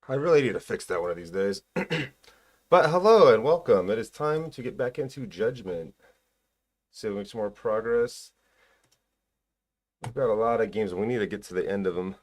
I really need to fix that one of these days. But hello and welcome. It is time to get back into Judgment. See if we make some more progress. We've got a lot of games and we need to get to the end of them.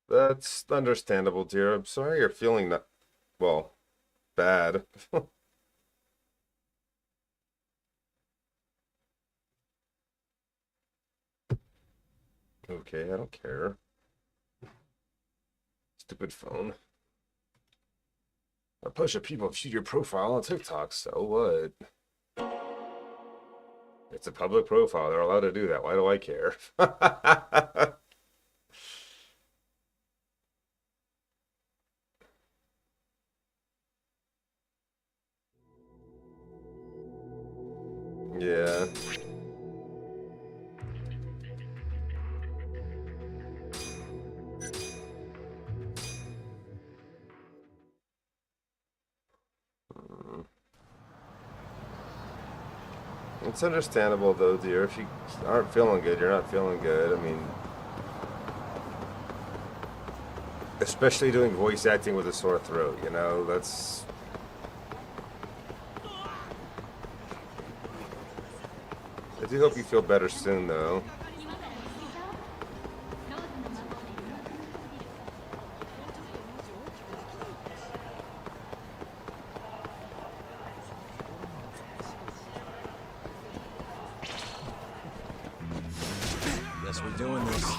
That's understandable, dear. I'm sorry you're feeling that, well, bad. Okay, I don't care. Stupid phone. A bunch of people viewed your profile on TikTok, so what? It's a public profile. They're allowed to do that. Why do I care? Yeah. Mm. It's understandable though, dear. If you aren't feeling good, you're not feeling good. I mean, especially doing voice acting with a sore throat, that's. I do hope you feel better soon, though. Guess we're doing this.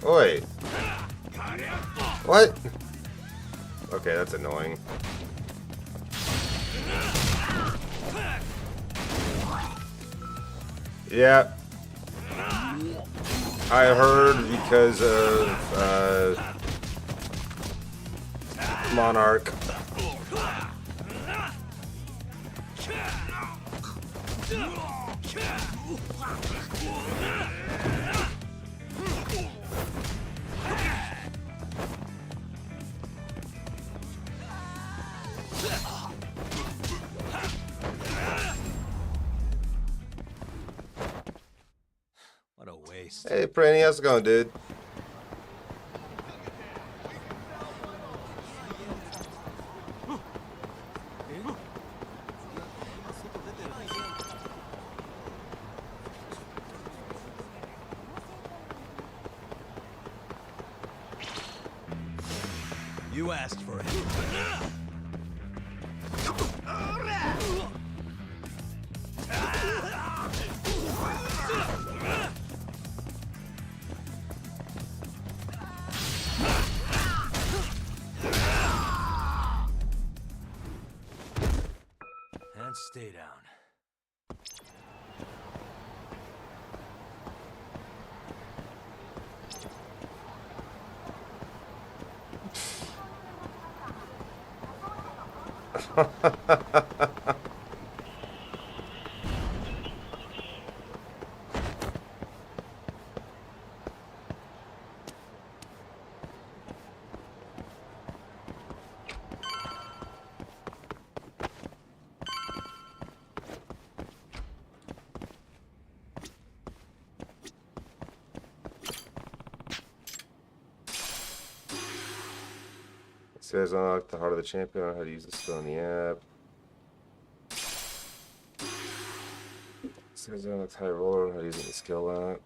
Oi! What? Okay, that's annoying. Yeah, I heard because of Monarch. What a waste. Hey, Franny, how's it going, dude? You asked for it. And stay down. It says unlock the heart of the champion on how to use the skill in the app. It says unlock high roller on how to use the skill app.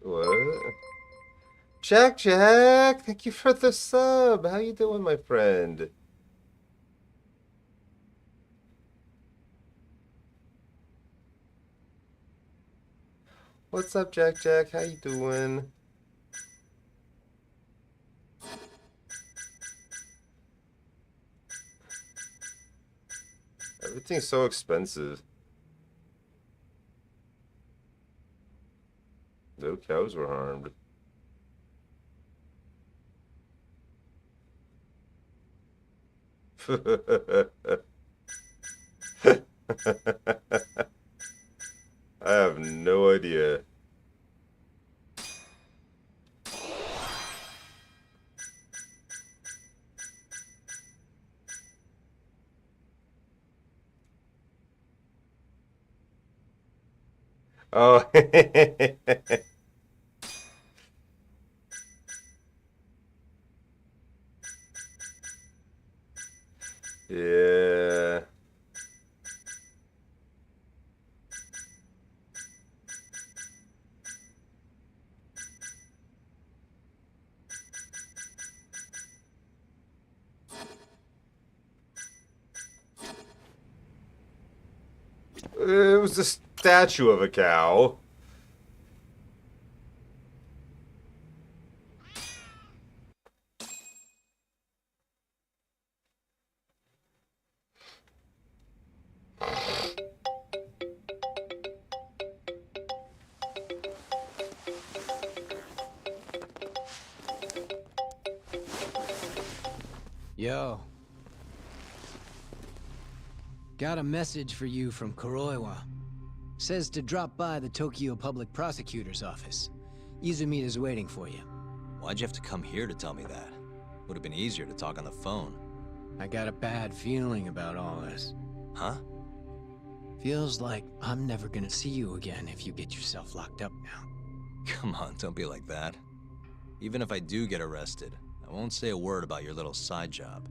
What? Jack, thank you for the sub. How you doing, my friend? What's up, Jack? How you doing? Everything's so expensive. No cows were harmed. I have no idea. Oh. Yeah. It was a statue of a cow. Yo. Got a message for you from Kuroiwa. Says to drop by the Tokyo Public Prosecutor's office. Izumita's waiting for you. Why'd you have to come here to tell me that? Would have been easier to talk on the phone. I got a bad feeling about all this. Huh? Feels like I'm never gonna see you again if you get yourself locked up now. Come on, don't be like that. Even if I do get arrested, I won't say a word about your little side job.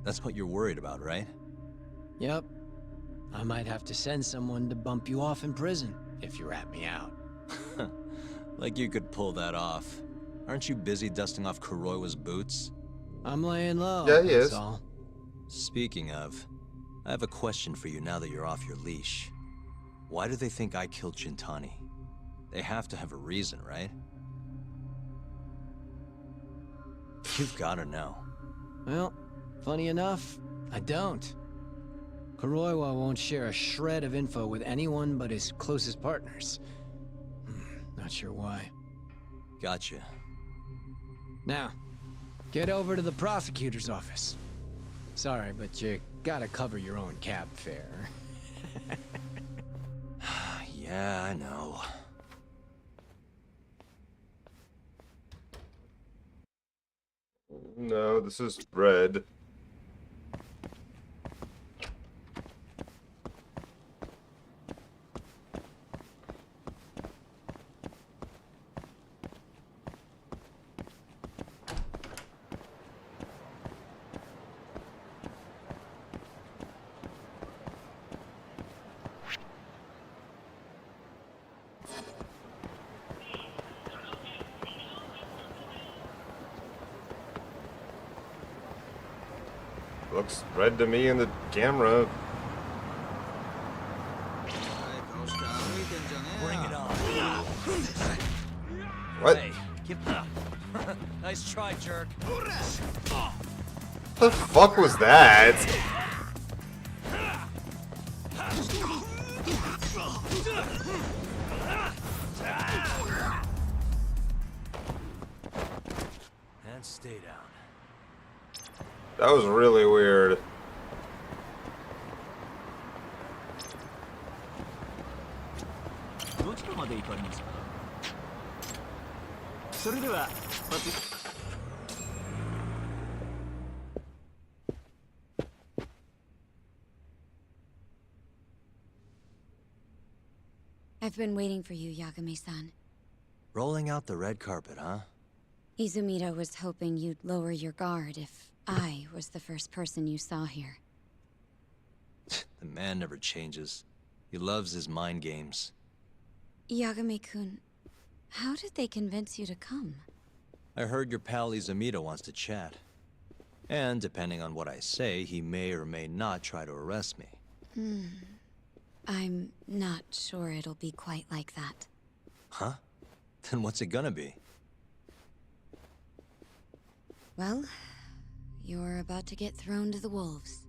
That's what you're worried about, right? Yep. I might have to send someone to bump you off in prison if you rat me out. Like you could pull that off. Aren't you busy dusting off Kuroiwa's boots? I'm laying low, Yeah, he that's is. all. Speaking of, I have a question for you now that you're off your leash. Why do they think I killed Shintani? They have to have a reason, right? You've gotta know. Well, funny enough, I don't. Kuroiwa won't share a shred of info with anyone but his closest partners. Not sure why. Gotcha. Now, get over to the prosecutor's office. Sorry, but you gotta cover your own cab fare. Yeah, I know. No, this is bread. Looks red to me in the camera. Bring it on. What Hey, get up. Nice try, jerk. the fuck was that? And stay down. That was really weird. I've been waiting for you, Yagami-san. Rolling out the red carpet, huh? Izumita was hoping you'd lower your guard if I was the first person you saw here. The man never changes. He loves his mind games. Yagami-kun, how did they convince you to come? I heard your pal Izumida wants to chat. And depending on what I say, he may or may not try to arrest me. I'm not sure it'll be quite like that. Huh? Then what's it gonna be? Well, you're about to get thrown to the wolves.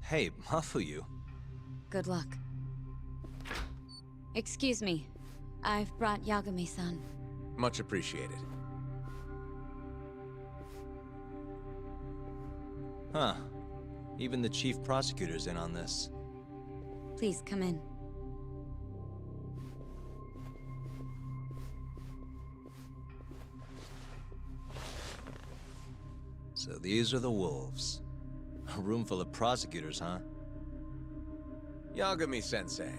Hey, Mafuyu. Good luck. Excuse me. I've brought Yagami-san. Much appreciated. Huh. Even the chief prosecutor's in on this. Please come in. So these are the wolves. A room full of prosecutors, huh? Yagami-sensei,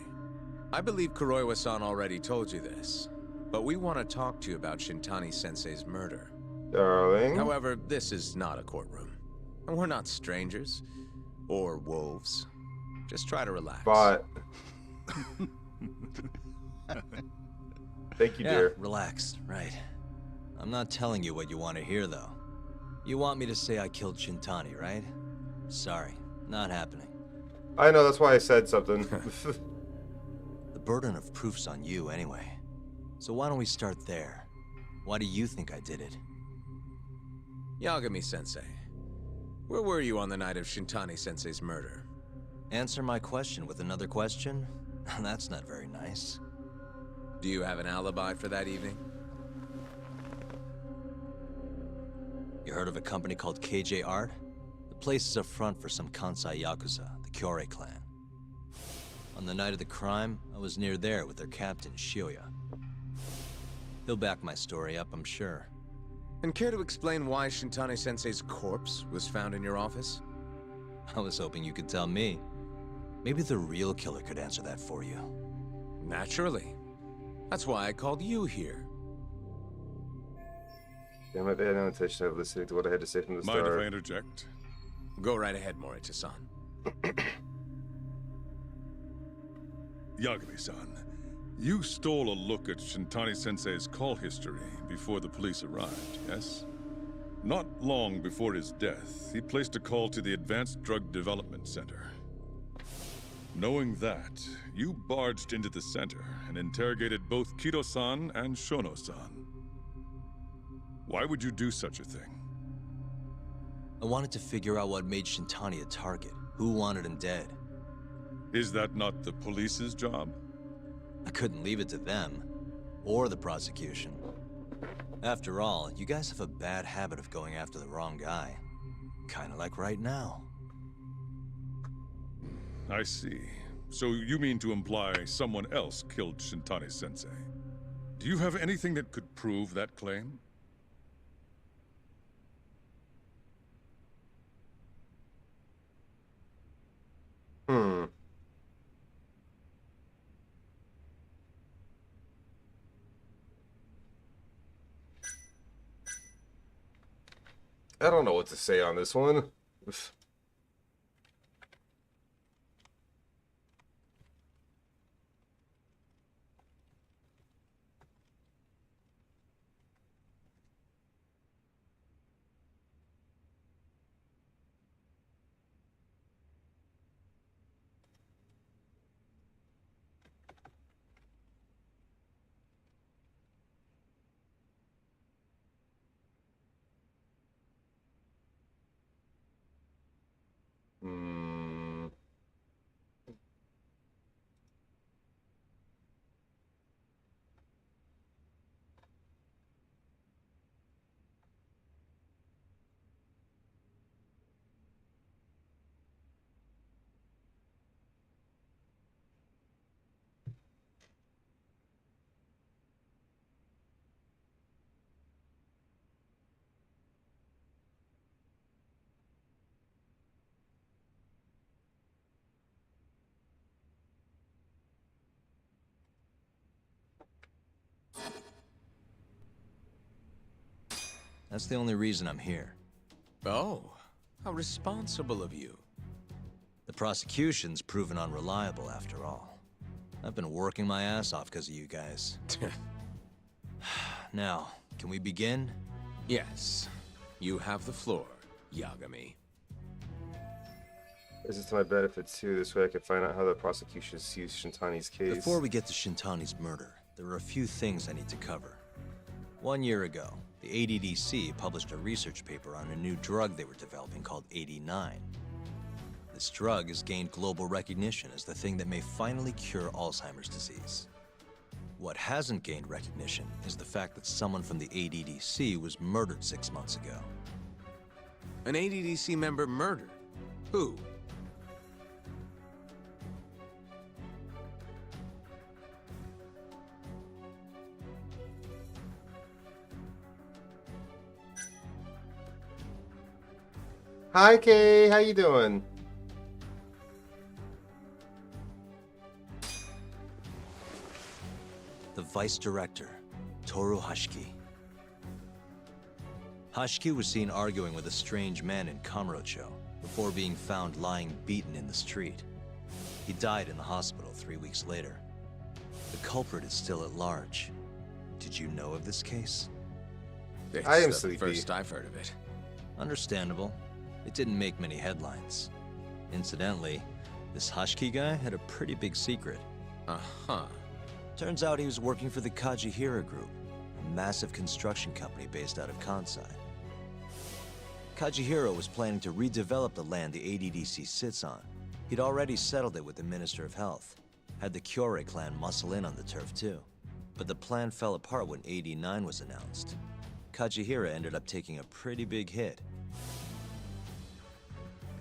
I believe Kuroiwa-san already told you this, but we want to talk to you about Shintani-sensei's murder. Darling. However, this is not a courtroom. And we're not strangers. Or wolves. Just try to relax. But. Thank you, Yeah, dear. relax, right. I'm not telling you what you want to hear, though. You want me to say I killed Shintani, right? Sorry, not happening. I know, that's why I said something. The burden of proof's on you, anyway. So why don't we start there? Why do you think I did it? Yagami-sensei, where were you on the night of Shintani-sensei's murder? Answer my question with another question? That's not very nice. Do you have an alibi for that evening? You heard of a company called KJ Art? The place is a front for some Kansai Yakuza, the Kyorei clan. On the night of the crime, I was near there with their captain, Shioya. He'll back my story up, I'm sure. And care to explain why Shintani-sensei's corpse was found in your office? I was hoping you could tell me. Maybe the real killer could answer that for you. Naturally. That's why I called you here. Damn it, they had no intention of listening to what I had to say from the Mind if I start. interject? Go right ahead, Morita-san. Yagami-san, you stole a look at Shintani-sensei's call history before the police arrived, yes? Not long before his death, he placed a call to the Advanced Drug Development Center. Knowing that, you barged into the center and interrogated both Kido-san and Shono-san. Why would you do such a thing? I wanted to figure out what made Shintani a target. Who wanted him dead? Is that not the police's job? I couldn't leave it to them. Or the prosecution. After all, you guys have a bad habit of going after the wrong guy. Kinda like right now. I see. So you mean to imply someone else killed Shintani-sensei? Do you have anything that could prove that claim? Hmm. I don't know what to say on this one. Hmm. That's the only reason I'm here. Oh, how responsible of you. The prosecution's proven unreliable, after all. I've been working my ass off because of you guys. Now, Can we begin? Yes. You have the floor, Yagami. This is to my benefit too. This way I can find out how the prosecution sees Shintani's case. Before we get to Shintani's murder, there are a few things I need to cover. 1 year ago, the ADDC published a research paper on a new drug they were developing called 89. This drug has gained global recognition as the thing that may finally cure Alzheimer's disease. What hasn't gained recognition is the fact that someone from the ADDC was murdered 6 months ago. An ADDC member murdered? Who? Hi Kay, how you doing? The Vice Director, Toru Hashiki. Hashiki was seen arguing with a strange man in Kamurocho before being found lying beaten in the street. He died in the hospital 3 weeks later. The culprit is still at large. Did you know of this case? It's I am the sleepy. first I've heard of it. Understandable. It didn't make many headlines. Incidentally, this Hashiki guy had a pretty big secret. Uh-huh. Turns out he was working for the Kajihira Group, a massive construction company based out of Kansai. Kajihira was planning to redevelop the land the ADDC sits on. He'd already settled it with the Minister of Health, had the Kyorei clan muscle in on the turf too. But the plan fell apart when 89 was announced. Kajihira ended up taking a pretty big hit,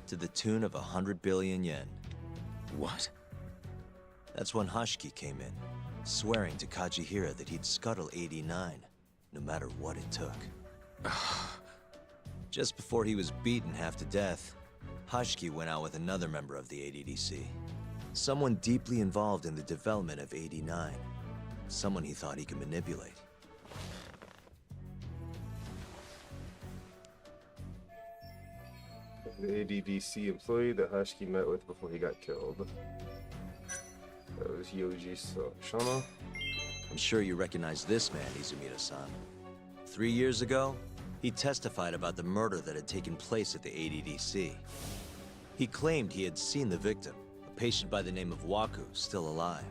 to the tune of 100 billion yen. What? That's when Hashiki came in, swearing to Kajihira that he'd scuttle 89, no matter what it took. Just before he was beaten half to death, Hashiki went out with another member of the ADDC. Someone deeply involved in the development of 89. Someone he thought he could manipulate. The ADDC employee that Hashiki met with before he got killed. That was Yoji Shono. I'm sure you recognize this man, Izumida-san. 3 years ago, he testified about the murder that had taken place at the ADDC. He claimed he had seen the victim, a patient by the name of Waku, still alive.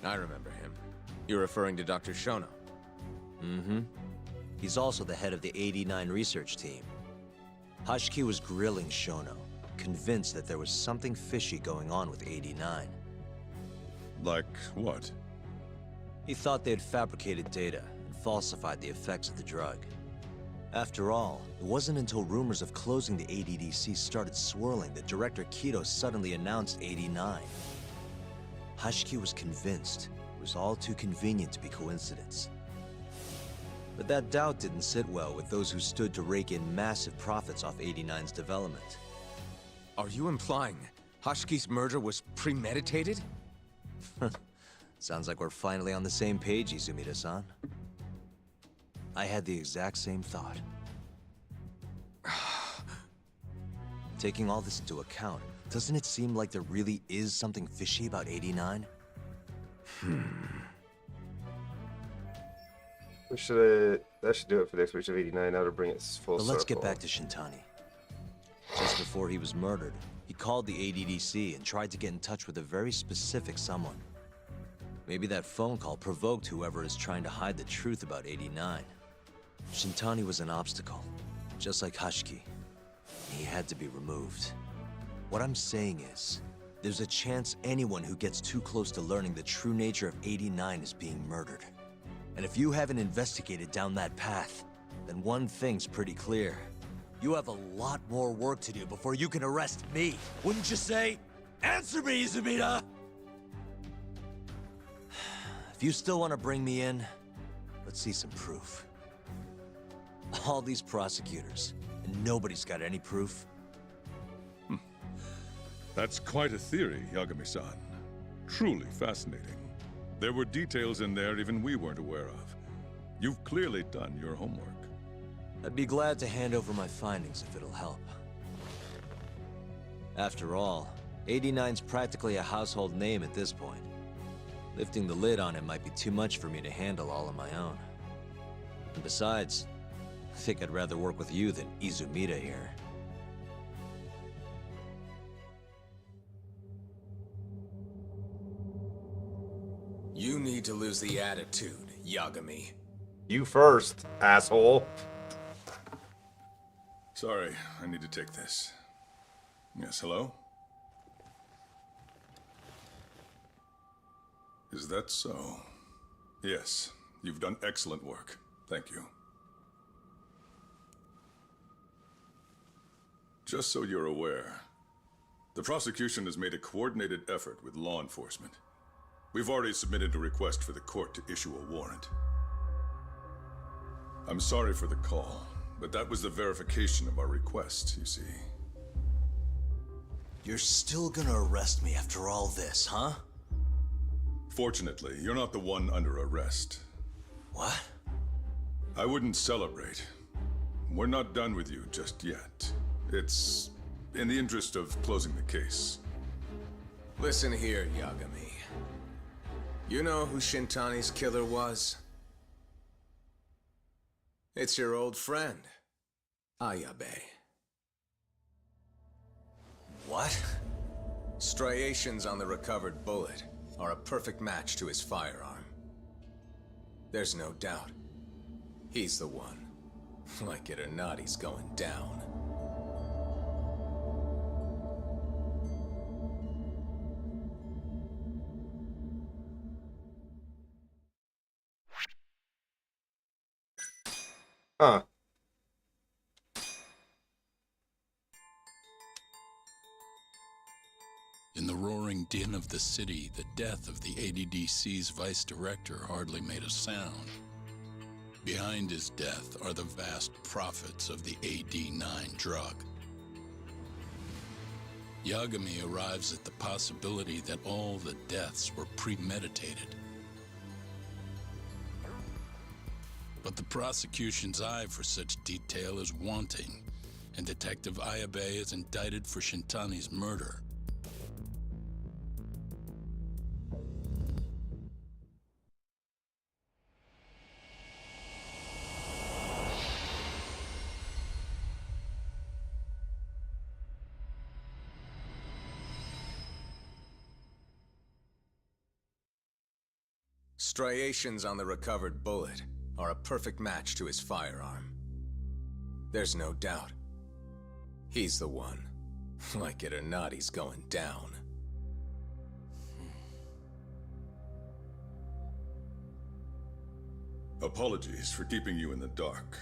I remember him. You're referring to Dr. Shono. Mm-hmm. He's also the head of the 89 research team. Hashiki was grilling Shono, convinced that there was something fishy going on with 89. Like what? He thought they had fabricated data and falsified the effects of the drug. After all, it wasn't until rumors of closing the ADDC started swirling that Director Kido suddenly announced 89. Hashiki was convinced it was all too convenient to be coincidence. But that doubt didn't sit well with those who stood to rake in massive profits off 89's development. Are you implying Hashiki's murder was premeditated? Sounds like we're finally on the same page, Izumida-san. I had the exact same thought. Taking all this into account, doesn't it seem like there really is something fishy about 89? That should do it for the expedition of 89. Now to bring it full But circle. let's get back to Shintani. Just before he was murdered, he called the ADDC and tried to get in touch with a very specific someone. Maybe that phone call provoked whoever is trying to hide the truth about 89. Shintani was an obstacle, just like Hashiki. He had to be removed. What I'm saying is, there's a chance anyone who gets too close to learning the true nature of 89 is being murdered. And if you haven't investigated down that path, then one thing's pretty clear. You have a lot more work to do before you can arrest me. Wouldn't you say? Answer me, Izumida! If you still want to bring me in, let's see some proof. All these prosecutors, and nobody's got any proof. That's quite a theory, Yagami-san. Truly fascinating. There were details in there even we weren't aware of. You've clearly done your homework. I'd be glad to hand over my findings if it'll help. After all, 89's practically a household name at this point. Lifting the lid on it might be too much for me to handle all on my own. And besides, I think I'd rather work with you than Izumida here. You need to lose the attitude, Yagami. You first, asshole. Sorry, I need to take this. Yes, hello? Is that so? Yes, you've done excellent work. Thank you. Just so you're aware, the prosecution has made a coordinated effort with law enforcement. We've already submitted a request for the court to issue a warrant. I'm sorry for the call, but that was the verification of our request, you see. You're still gonna arrest me after all this, huh? Fortunately, you're not the one under arrest. What? I wouldn't celebrate. We're not done with you just yet. It's in the interest of closing the case. Listen here, Yagami. You know who Shintani's killer was? It's your old friend, Ayabe. What? Striations on the recovered bullet are a perfect match to his firearm. There's no doubt. He's the one. Like it or not, he's going down. Huh. In the roaring din of the city, the death of the ADDC's vice director hardly made a sound. Behind his death are the vast profits of the AD9 drug. Yagami arrives at the possibility that all the deaths were premeditated. But the prosecution's eye for such detail is wanting, and Detective Ayabe is indicted for Shintani's murder. Striations on the recovered bullet are a perfect match to his firearm. There's no doubt. He's the one. Like it or not, he's going down. Apologies for keeping you in the dark.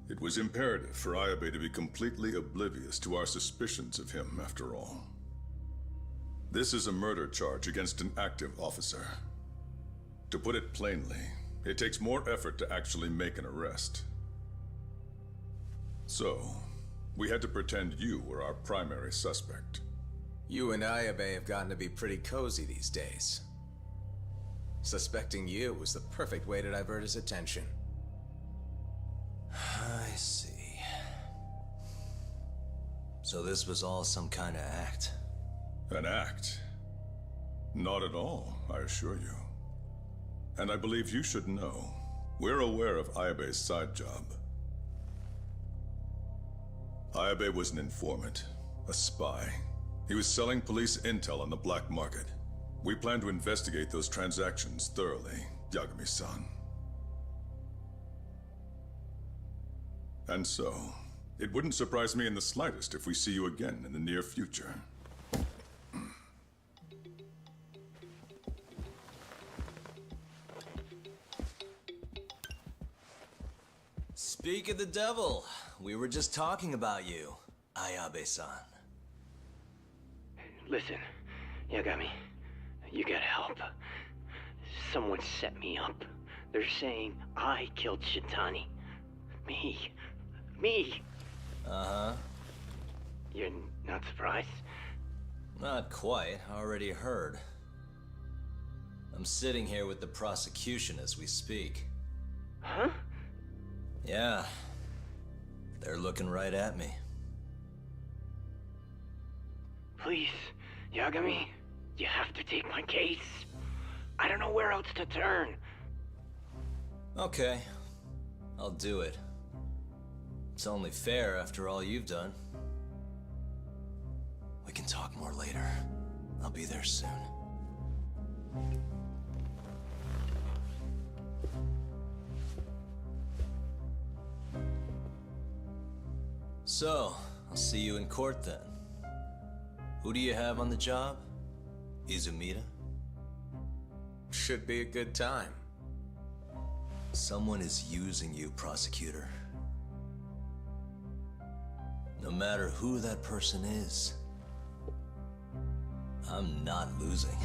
It was imperative for Ayabe to be completely oblivious to our suspicions of him, after all. This is a murder charge against an active officer. To put it plainly, it takes more effort to actually make an arrest. So, we had to pretend you were our primary suspect. You and Ayabe have gotten to be pretty cozy these days. Suspecting you was the perfect way to divert his attention. I see. So this was all some kind of act. An act? Not at all, I assure you. And I believe you should know, we're aware of Ayabe's side job. Ayabe was an informant, a spy. He was selling police intel on the black market. We plan to investigate those transactions thoroughly, Yagami-san. And so, it wouldn't surprise me in the slightest if we see you again in the near future. Speak of the devil, we were just talking about you, Ayabe-san. Listen, Yagami, you gotta help. Someone set me up. They're saying I killed Shintani. Me. Uh-huh. You're not surprised? Not quite, already heard. I'm sitting here with the prosecution as we speak. Huh? Yeah. They're looking right at me. Please, Yagami, you have to take my case. I don't know where else to turn. Okay, I'll do it. It's only fair after all you've done. We can talk more later. I'll be there soon. So, I'll see you in court then. Who do you have on the job? Izumida? Should be a good time. Someone is using you, prosecutor. No matter who that person is, I'm not losing.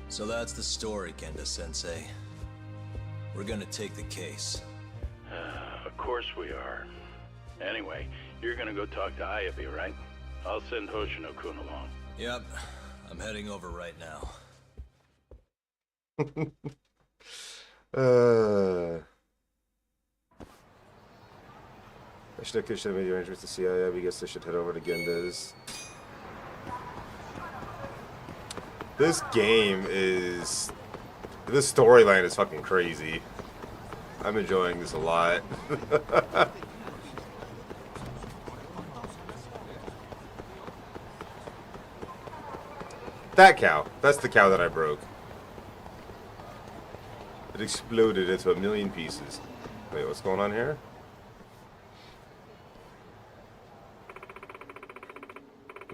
So that's the story, Genda-sensei. We're gonna take the case. Of course we are. Anyway, you're gonna go talk to Ayabe, right? I'll send Hoshino-kun along. Yep, I'm heading over right now. I should have made the arrangements to see I guess I should head over to Genda's. This game is... This storyline is fucking crazy. I'm enjoying this a lot. That cow. That's the cow that I broke. It exploded into 1,000,000 pieces. Wait, what's going on here?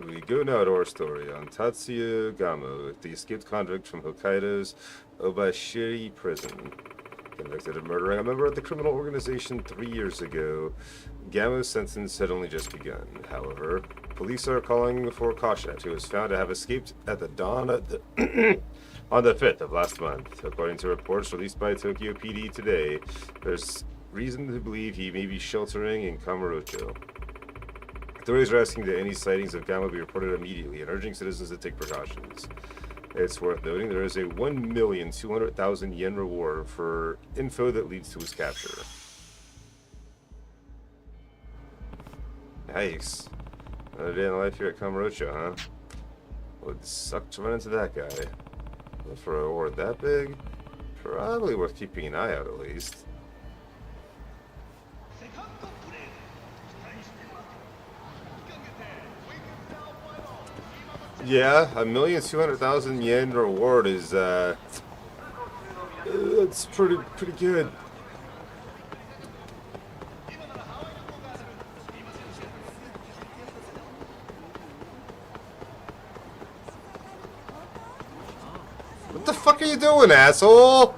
We go now to our story on Tatsuya Gamo, the escaped convict from Hokkaido's Obashiri prison. Convicted of murdering a member of the criminal organization 3 years ago, Gamo's sentence had only just begun. However, police are calling for caution, who was found to have escaped at the dawn of the on the 5th of last month. According to reports released by Tokyo PD today, there's reason to believe he may be sheltering in Kamurocho. Authorities are asking that any sightings of Gamo be reported immediately and urging citizens to take precautions. It's worth noting there is a 1,200,000 yen reward for info that leads to his capture. Nice. Another day in life here at Kamurocho, huh? Would suck to run into that guy. But for a reward that big, probably worth keeping an eye out at least. Yeah, 1,200,000 yen reward is it's pretty good. What the fuck are you doing, asshole?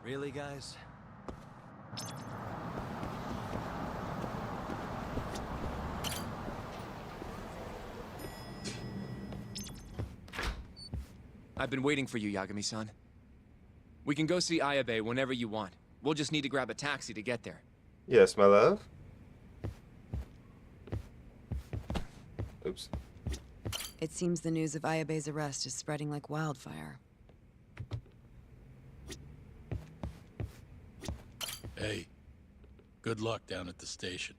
Really, guys? I've been waiting for you, Yagami-san. We can go see Ayabe whenever you want. We'll just need to grab a taxi to get there. Yes, my love. Oops. It seems the news of Ayabe's arrest is spreading like wildfire. Hey, good luck down at the station.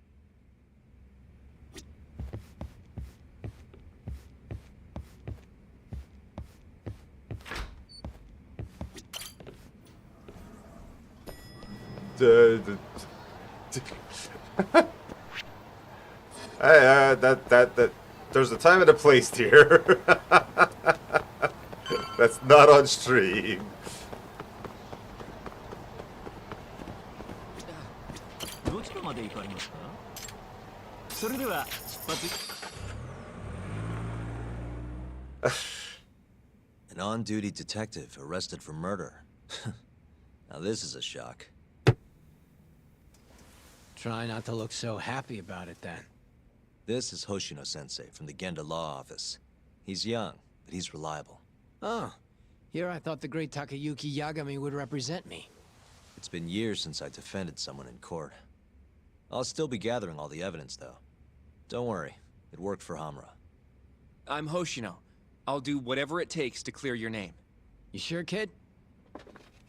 That there's a time and a place here. That's not on stream. An on-duty detective arrested for murder. Now this is a shock. Try not to look so happy about it then. This is Hoshino-sensei from the Genda Law Office. He's young, but he's reliable. Oh, Here I thought the great Takayuki Yagami would represent me. It's been years since I defended someone in court. I'll still be gathering all the evidence, though. Don't worry, it worked for Hamura. I'm Hoshino. I'll do whatever it takes to clear your name. You sure, kid?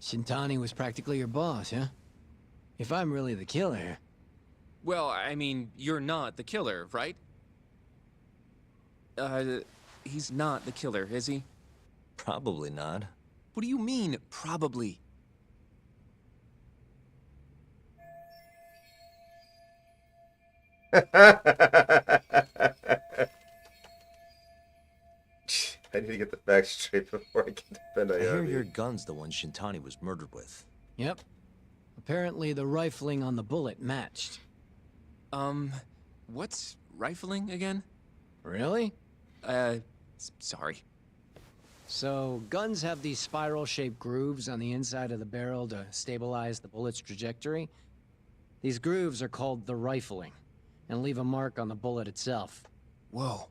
Shintani was practically your boss, huh? If I'm really the killer... Well, I mean, you're not the killer, right? He's not the killer, is he? Probably not. What do you mean, probably? I need to get the facts straight before I can defend I hear Ayabe. your gun's the one Shintani was murdered with. Yep. Apparently the rifling on the bullet matched. What's rifling again? Really? Sorry. So, guns have these spiral-shaped grooves on the inside of the barrel to stabilize the bullet's trajectory. These grooves are called the rifling, and leave a mark on the bullet itself. Whoa.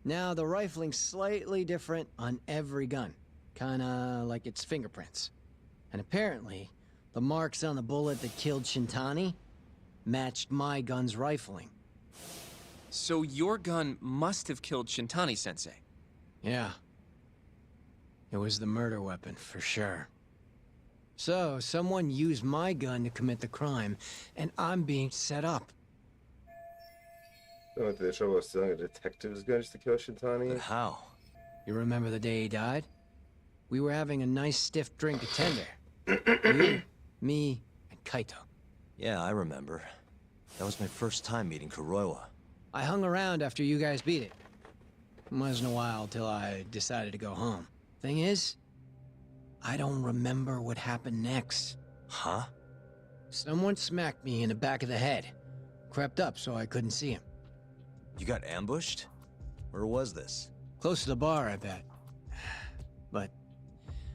Now, the rifling's slightly different on every gun, kinda like its fingerprints. And apparently, the marks on the bullet that killed Shintani matched my gun's rifling. So your gun must have killed Shintani-sensei. Yeah. It was the murder weapon, for sure. So, someone used my gun to commit the crime, and I'm being set up. I went through the trouble of stealing a detective's gun just to kill Shintani. But how? You remember the day he died? We were having a nice stiff drink at Tender. You, me, and Kaito. Yeah, I remember. That was my first time meeting Kuroiwa. I hung around after you guys beat it. It wasn't a while till I decided to go home. Thing is, I don't remember what happened next. Huh? Someone smacked me in the back of the head. Crept up so I couldn't see him. You got ambushed? Where was this? Close to the bar, I bet. But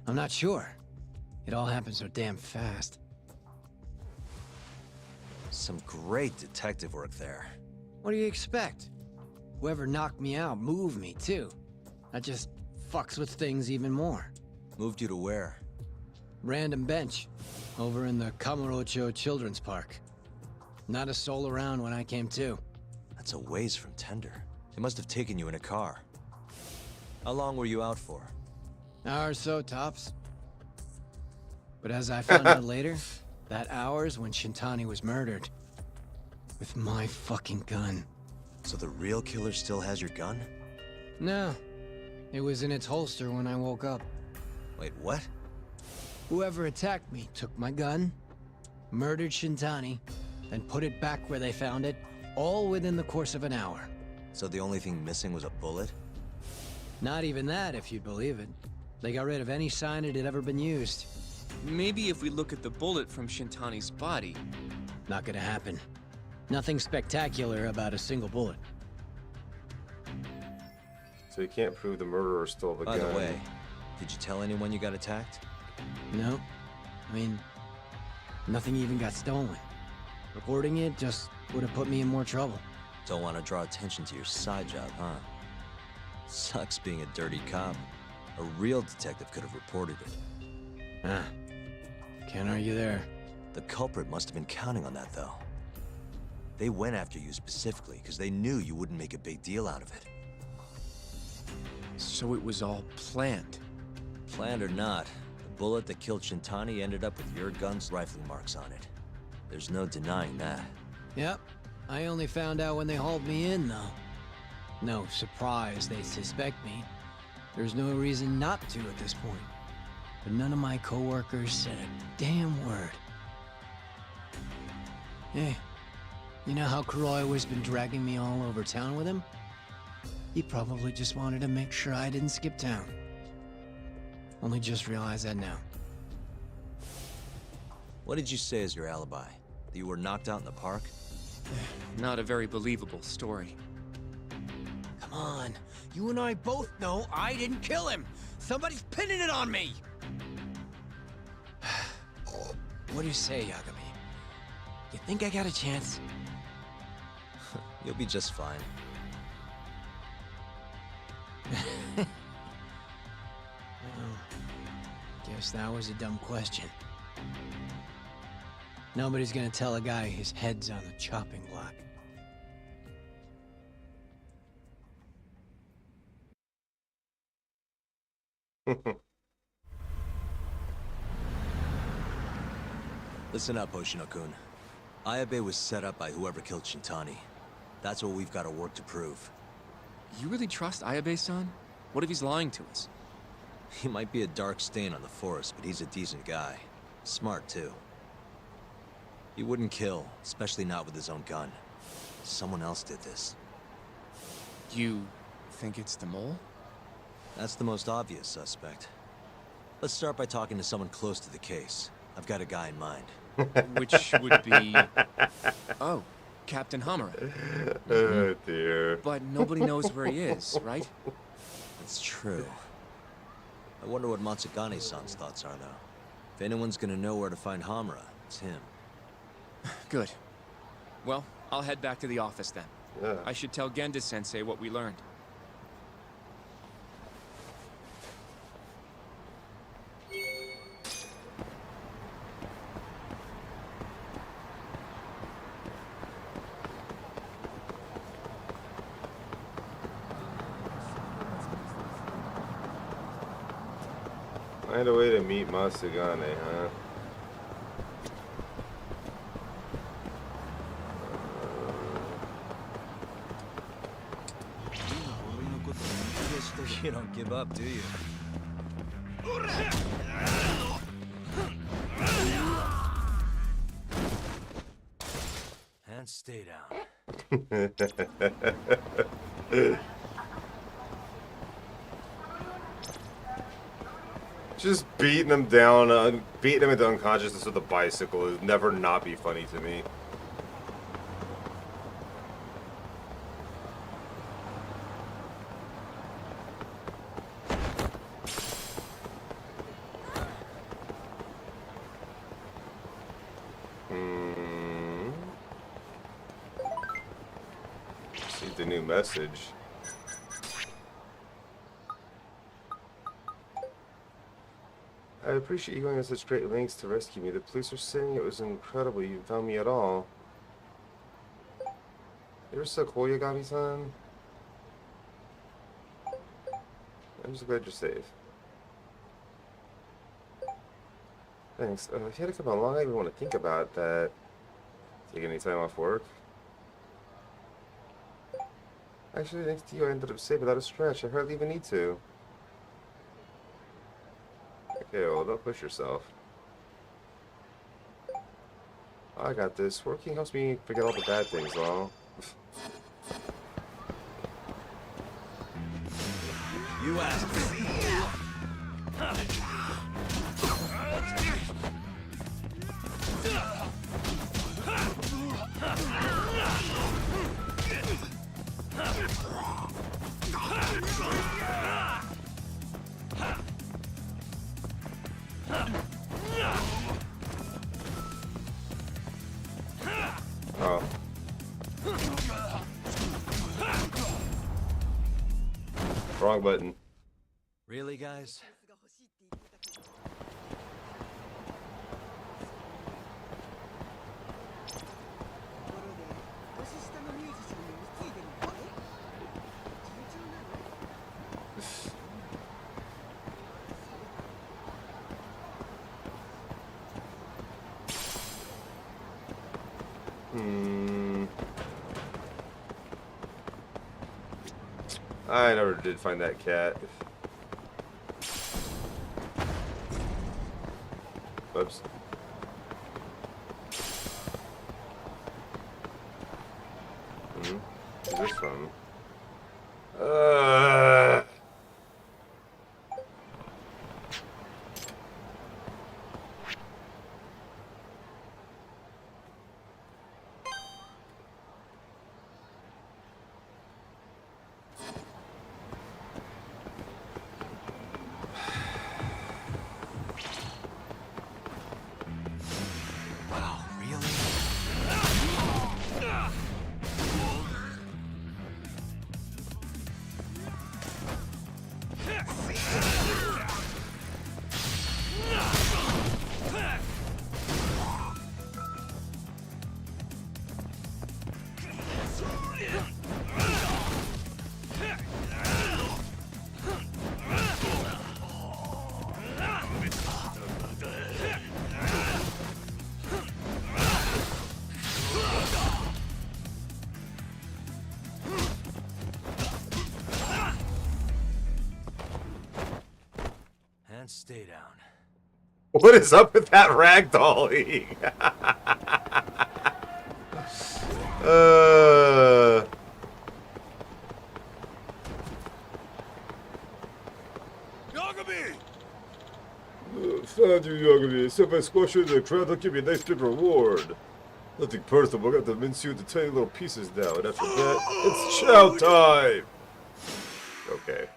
I'm not sure. It all happened so damn fast. Some great detective work there. What do you expect? Whoever knocked me out moved me, too. That just fucks with things even more. Moved you to where? Random bench. Over in the Kamurocho Children's Park. Not a soul around when I came to. That's a ways from Tender. They must have taken you in a car. How long were you out for? Hour or so, tops. But as I found out later, that hour's when Shintani was murdered. With my fucking gun. So the real killer still has your gun? No. It was in its holster when I woke up. Wait, what? Whoever attacked me took my gun, murdered Shintani, then put it back where they found it, all within the course of an hour. So the only thing missing was a bullet? Not even that, if you'd believe it. They got rid of any sign it had ever been used. Maybe if we look at the bullet from Shintani's body. Not gonna happen. Nothing spectacular about a single bullet. So you can't prove the murderer stole the By gun. the way, did you tell anyone you got attacked? No. I mean, nothing even got stolen. Reporting it just would have put me in more trouble. Don't want to draw attention to your side job, huh? Sucks being a dirty cop. A real detective could have reported it. Ah. Can't argue there. The culprit must have been counting on that, though. They went after you specifically because they knew you wouldn't make a big deal out of it. So it was all planned. Planned or not, the bullet that killed Shintani ended up with your gun's rifling marks on it. There's no denying that. Yep. I only found out when they hauled me in, though. No surprise they suspect me. There's no reason not to at this point. But none of my coworkers said a damn word. Hey, you know how Kuroiwa's been dragging me all over town with him? He probably just wanted to make sure I didn't skip town. Only just realized that now. What did you say is your alibi? That you were knocked out in the park? Not a very believable story. Come on, you and I both know I didn't kill him. Somebody's pinning it on me. What do you say, Yagami? You think I got a chance? You'll be just fine. Well, guess that was a dumb question. Nobody's gonna tell a guy his head's on the chopping block. Listen up, Hoshino-kun. Ayabe was set up by whoever killed Shintani. That's what we've got to work to prove. You really trust Ayabe-san? What if he's lying to us? He might be a dark stain on the force, but he's a decent guy. Smart, too. He wouldn't kill, especially not with his own gun. Someone else did this. You think it's the mole? That's the most obvious suspect. Let's start by talking to someone close to the case. I've got a guy in mind. Which would be... Oh, Captain Hamura. Oh, dear. But nobody knows where he is, right? That's true. I wonder what Matsugane-san's thoughts are, though. If anyone's gonna know where to find Hamura, it's him. Good. Well, I'll head back to the office then. Yeah. I should tell Genda-sensei what we learned. Find a way to meet Matsugane, huh? You don't give up, do you? And stay down. Just beating him down, beating him into unconsciousness with a bicycle is never not be funny to me. Received a new message. I appreciate you going to such great lengths to rescue me. The police are saying it was incredible you found me at all. You're so cool, Yagami-san. I'm just glad you're safe. Thanks. If you had to come along, I even want to think about that. Take any time off work? Actually, thanks to you, I ended up safe without a stretch. I hardly even need to. Okay, well, don't push yourself. I got this. Working helps me forget all the bad things, well. You asked me. Oh. Wrong button. Really, guys? I never did find that cat. Whoops. Where's this from? Wow, really? And stay down. What is up with that ragdolling? Yagami! Found you, Yagami. Except by squashing the crowd, they'll give you a nice big reward. Nothing personal, but I got to mince you into tiny little pieces now, and after that, it's chow time! Okay.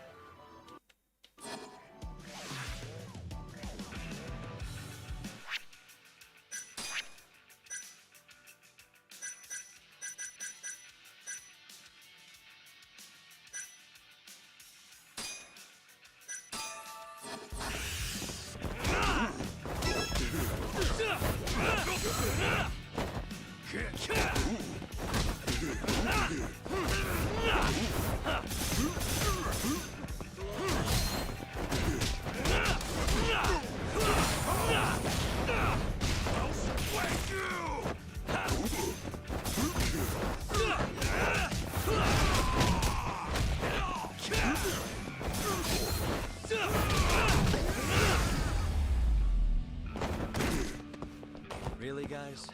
Really, guys?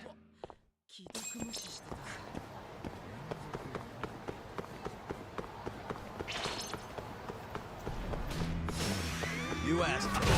You asked for it.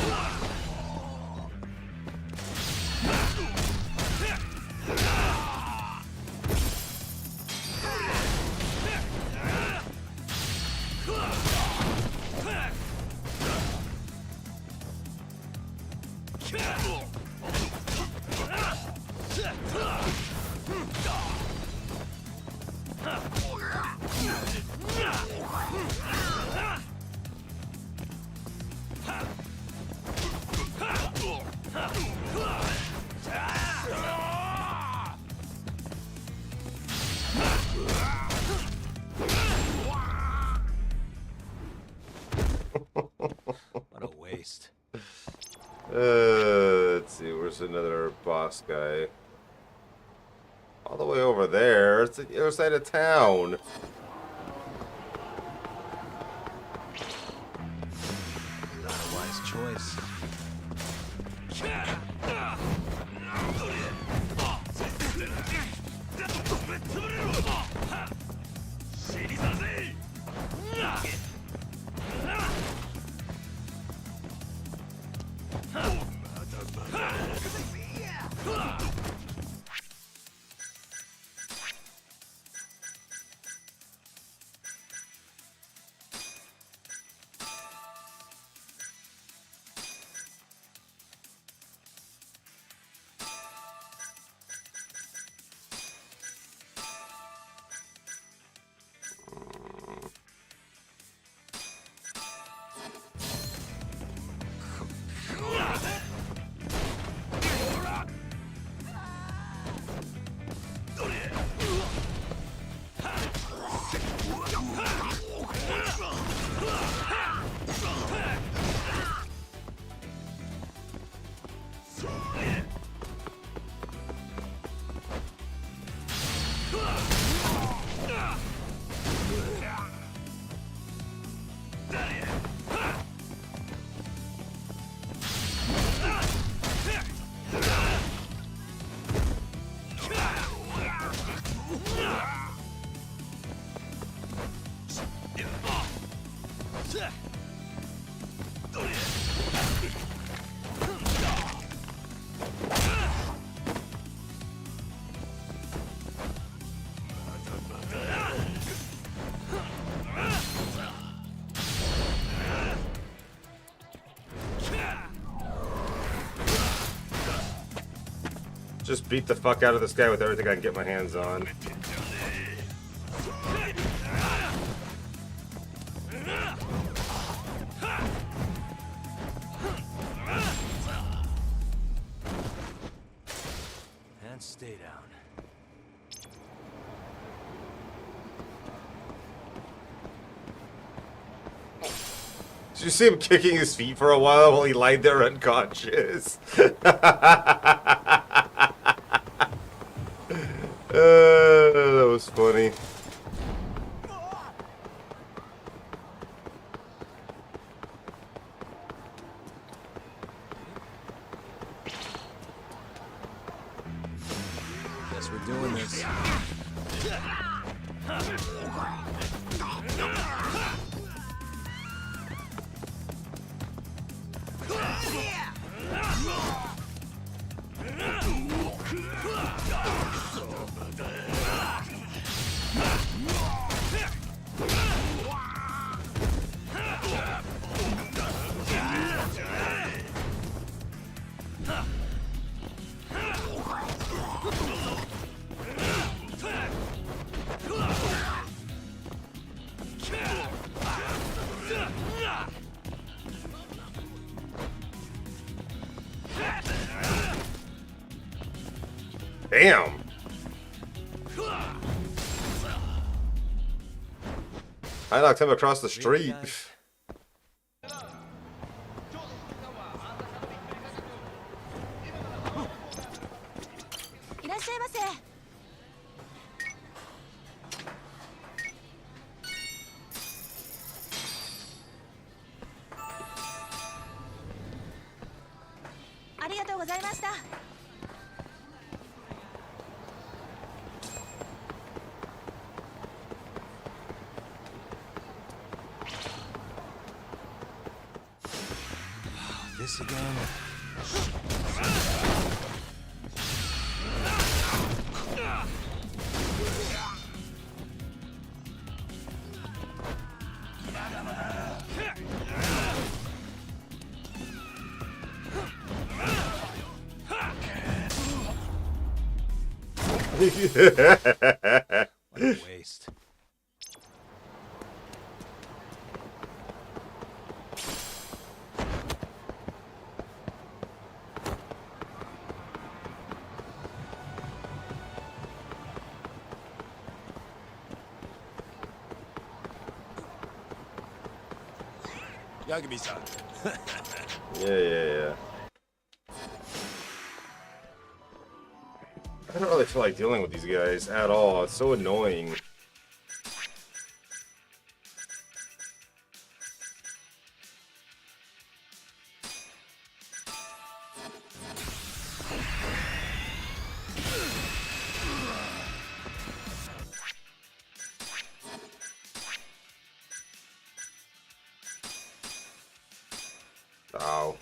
What a waste. Let's see, where's another boss guy? All the way over there. It's the other side of town. Not a wise choice. Just beat the fuck out of this guy with everything I can get my hands on. And stay down. Did you see him kicking his feet for a while he lied there unconscious? That was funny. Guess we're doing this. Damn. I knocked him across the street. This again. What a waste. Yagami-san. Yeah. I don't really feel like dealing with these guys at all. It's so annoying. Ow.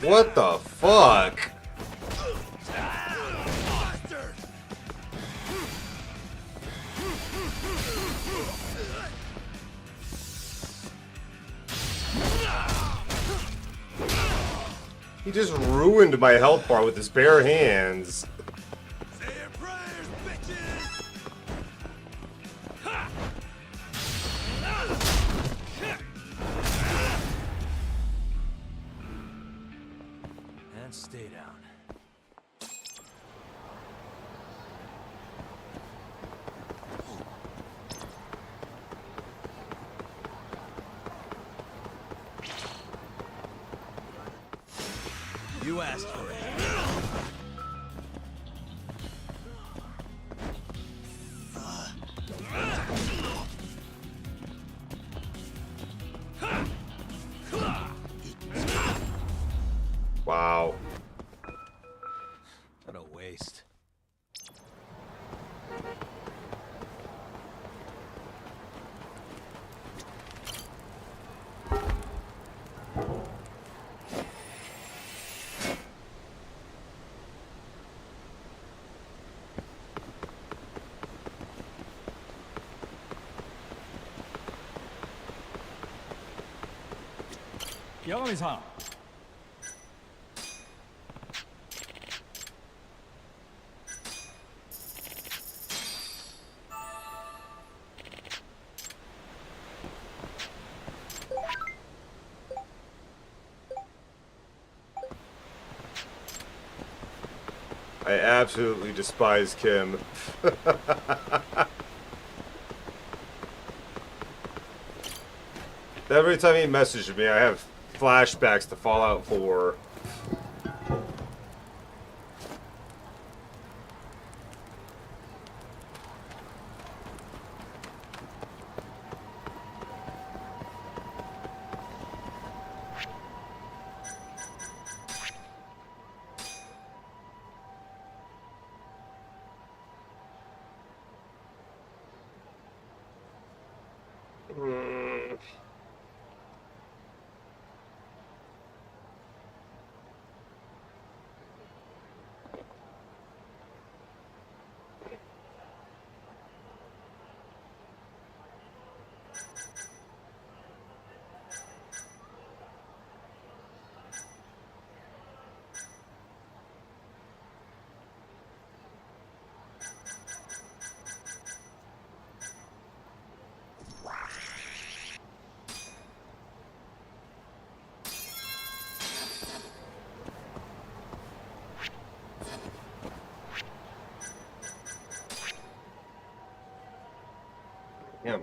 What the fuck? He just ruined my health bar with his bare hands. And stay down. You asked for it. Wow. What a waste. Yagami-san. I absolutely despise Kim. Every time he messages me, I have flashbacks to Fallout 4. Damn.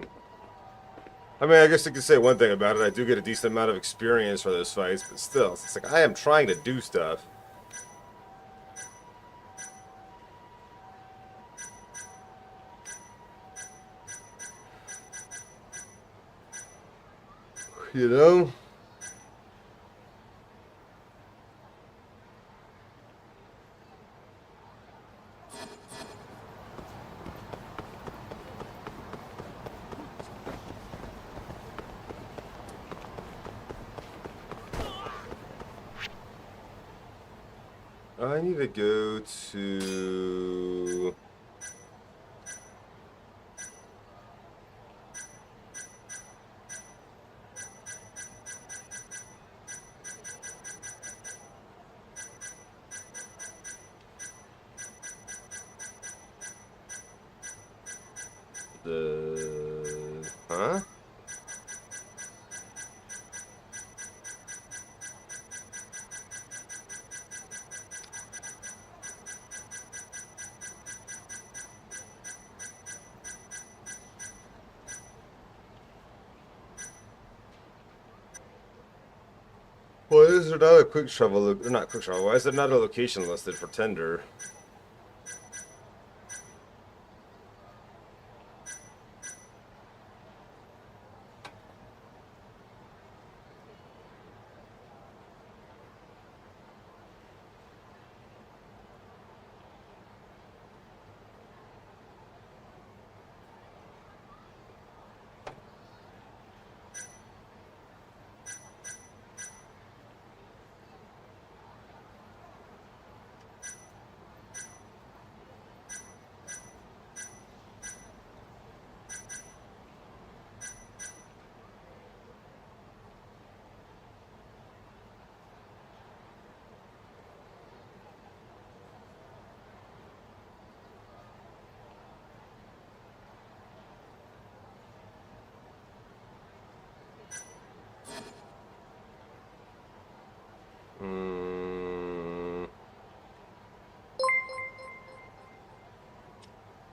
I mean, I guess you could say one thing about it. I do get a decent amount of experience for those fights, but still, it's like I am trying to do stuff. You know? I need to go to... Huh? Why is there not a quick travel? Not quick travel. Why is there not a location listed for Tender?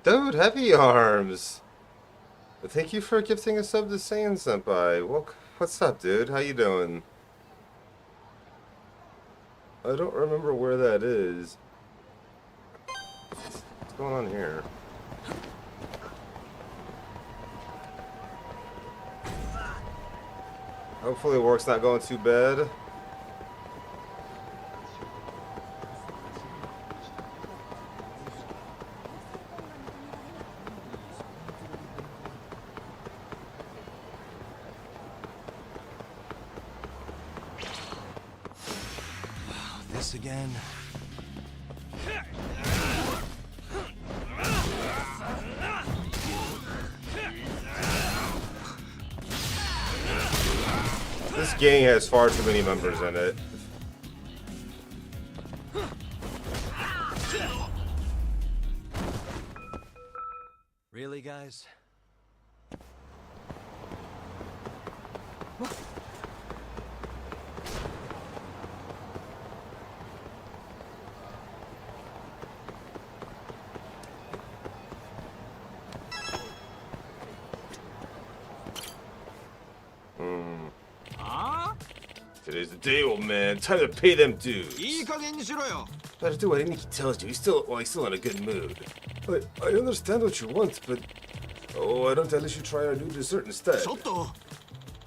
Dude, Heavy Arms! Thank you for gifting a sub to Saiyan Senpai. Well, what's up, dude? How you doing? I don't remember where that is. What's going on here? Hopefully work's not going too bad. This again? This gang has far too many members in it. Really, guys? Today's the day, old man. Time to pay them dues. Better do what Aniki tells you. He's still in a good mood. I understand what you want, but why don't I let you try our new dessert instead?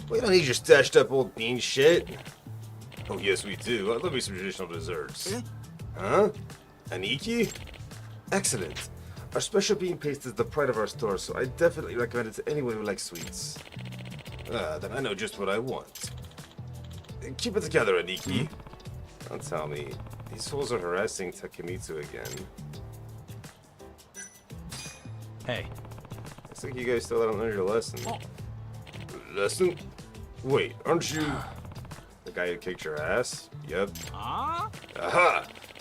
We don't need your stashed up old bean shit. Oh yes, we do. I love me some traditional desserts. Huh? Aniki? Excellent. Our special bean paste is the pride of our store, so I definitely recommend it to anyone who likes sweets. Then I know just what I want. Keep it together, Aniki. Don't tell me. These fools are harassing Takemitsu again. Hey. Looks like you guys still haven't learned your lesson. Lesson? Wait, aren't you the guy who kicked your ass? Yep. Aha!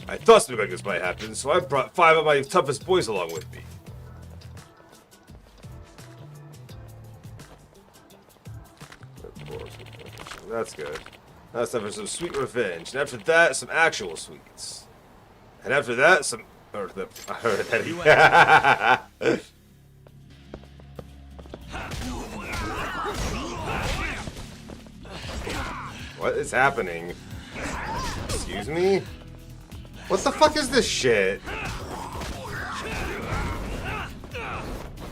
I thought something like this might happen, so I brought 5 of my toughest boys along with me. That's good. That's time for some sweet revenge. And after that, some actual sweets. And after that, some... I heard that. What is happening? Excuse me? What the fuck is this shit?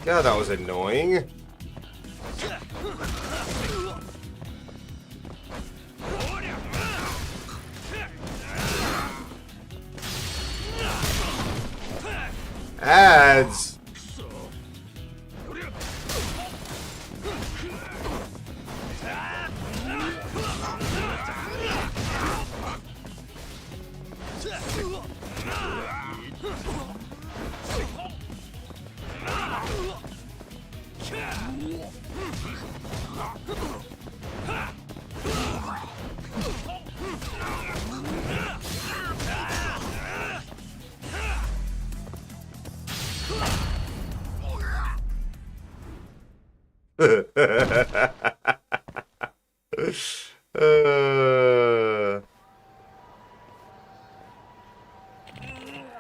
God, that was annoying. Ads.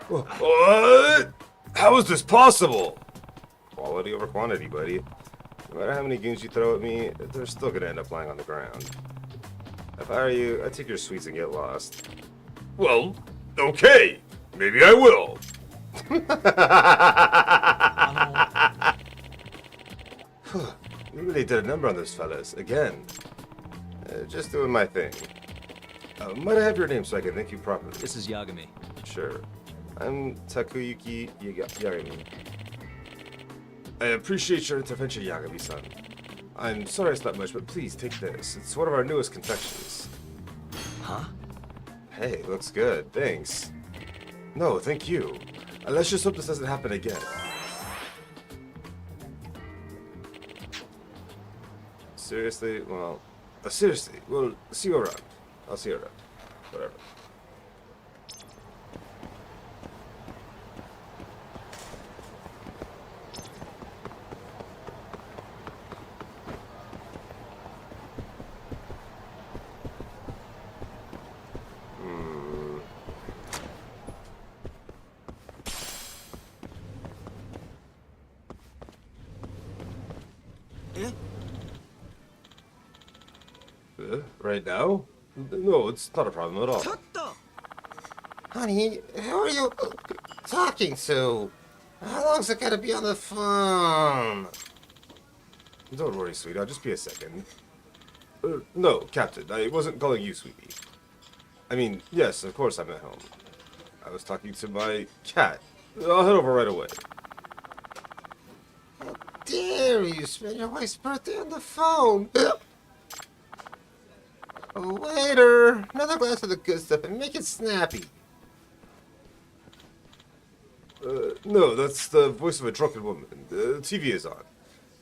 What? How is this possible? Quality over quantity, buddy. No matter how many goons you throw at me, they're still gonna end up lying on the ground. If I were you, I'd take your sweets and get lost. Well, okay. Maybe I will. You really did a number on those fellas. Again. Just doing my thing. Might I have your name so I can thank you properly? This is Yagami. Sure. I'm Takuyuki Yagami. I appreciate your intervention, Yagami-san. I'm sorry it's not much, but please take this. It's one of our newest confections. Huh? Hey, looks good. Thanks. No, thank you. Let's just hope this doesn't happen again. Seriously? Well, seriously. We'll see you around. I'll see you around. Whatever. Right now? No, it's not a problem at all. Honey, who are you talking to? How long's it gonna be on the phone? Don't worry, sweetheart. Just be a second. No, Captain. I wasn't calling you, sweetie. I mean, yes, of course I'm at home. I was talking to my cat. I'll head over right away. How dare you spend your wife's birthday on the phone? Waiter, another glass of the good stuff and make it snappy. No, that's the voice of a drunken woman. The TV is on,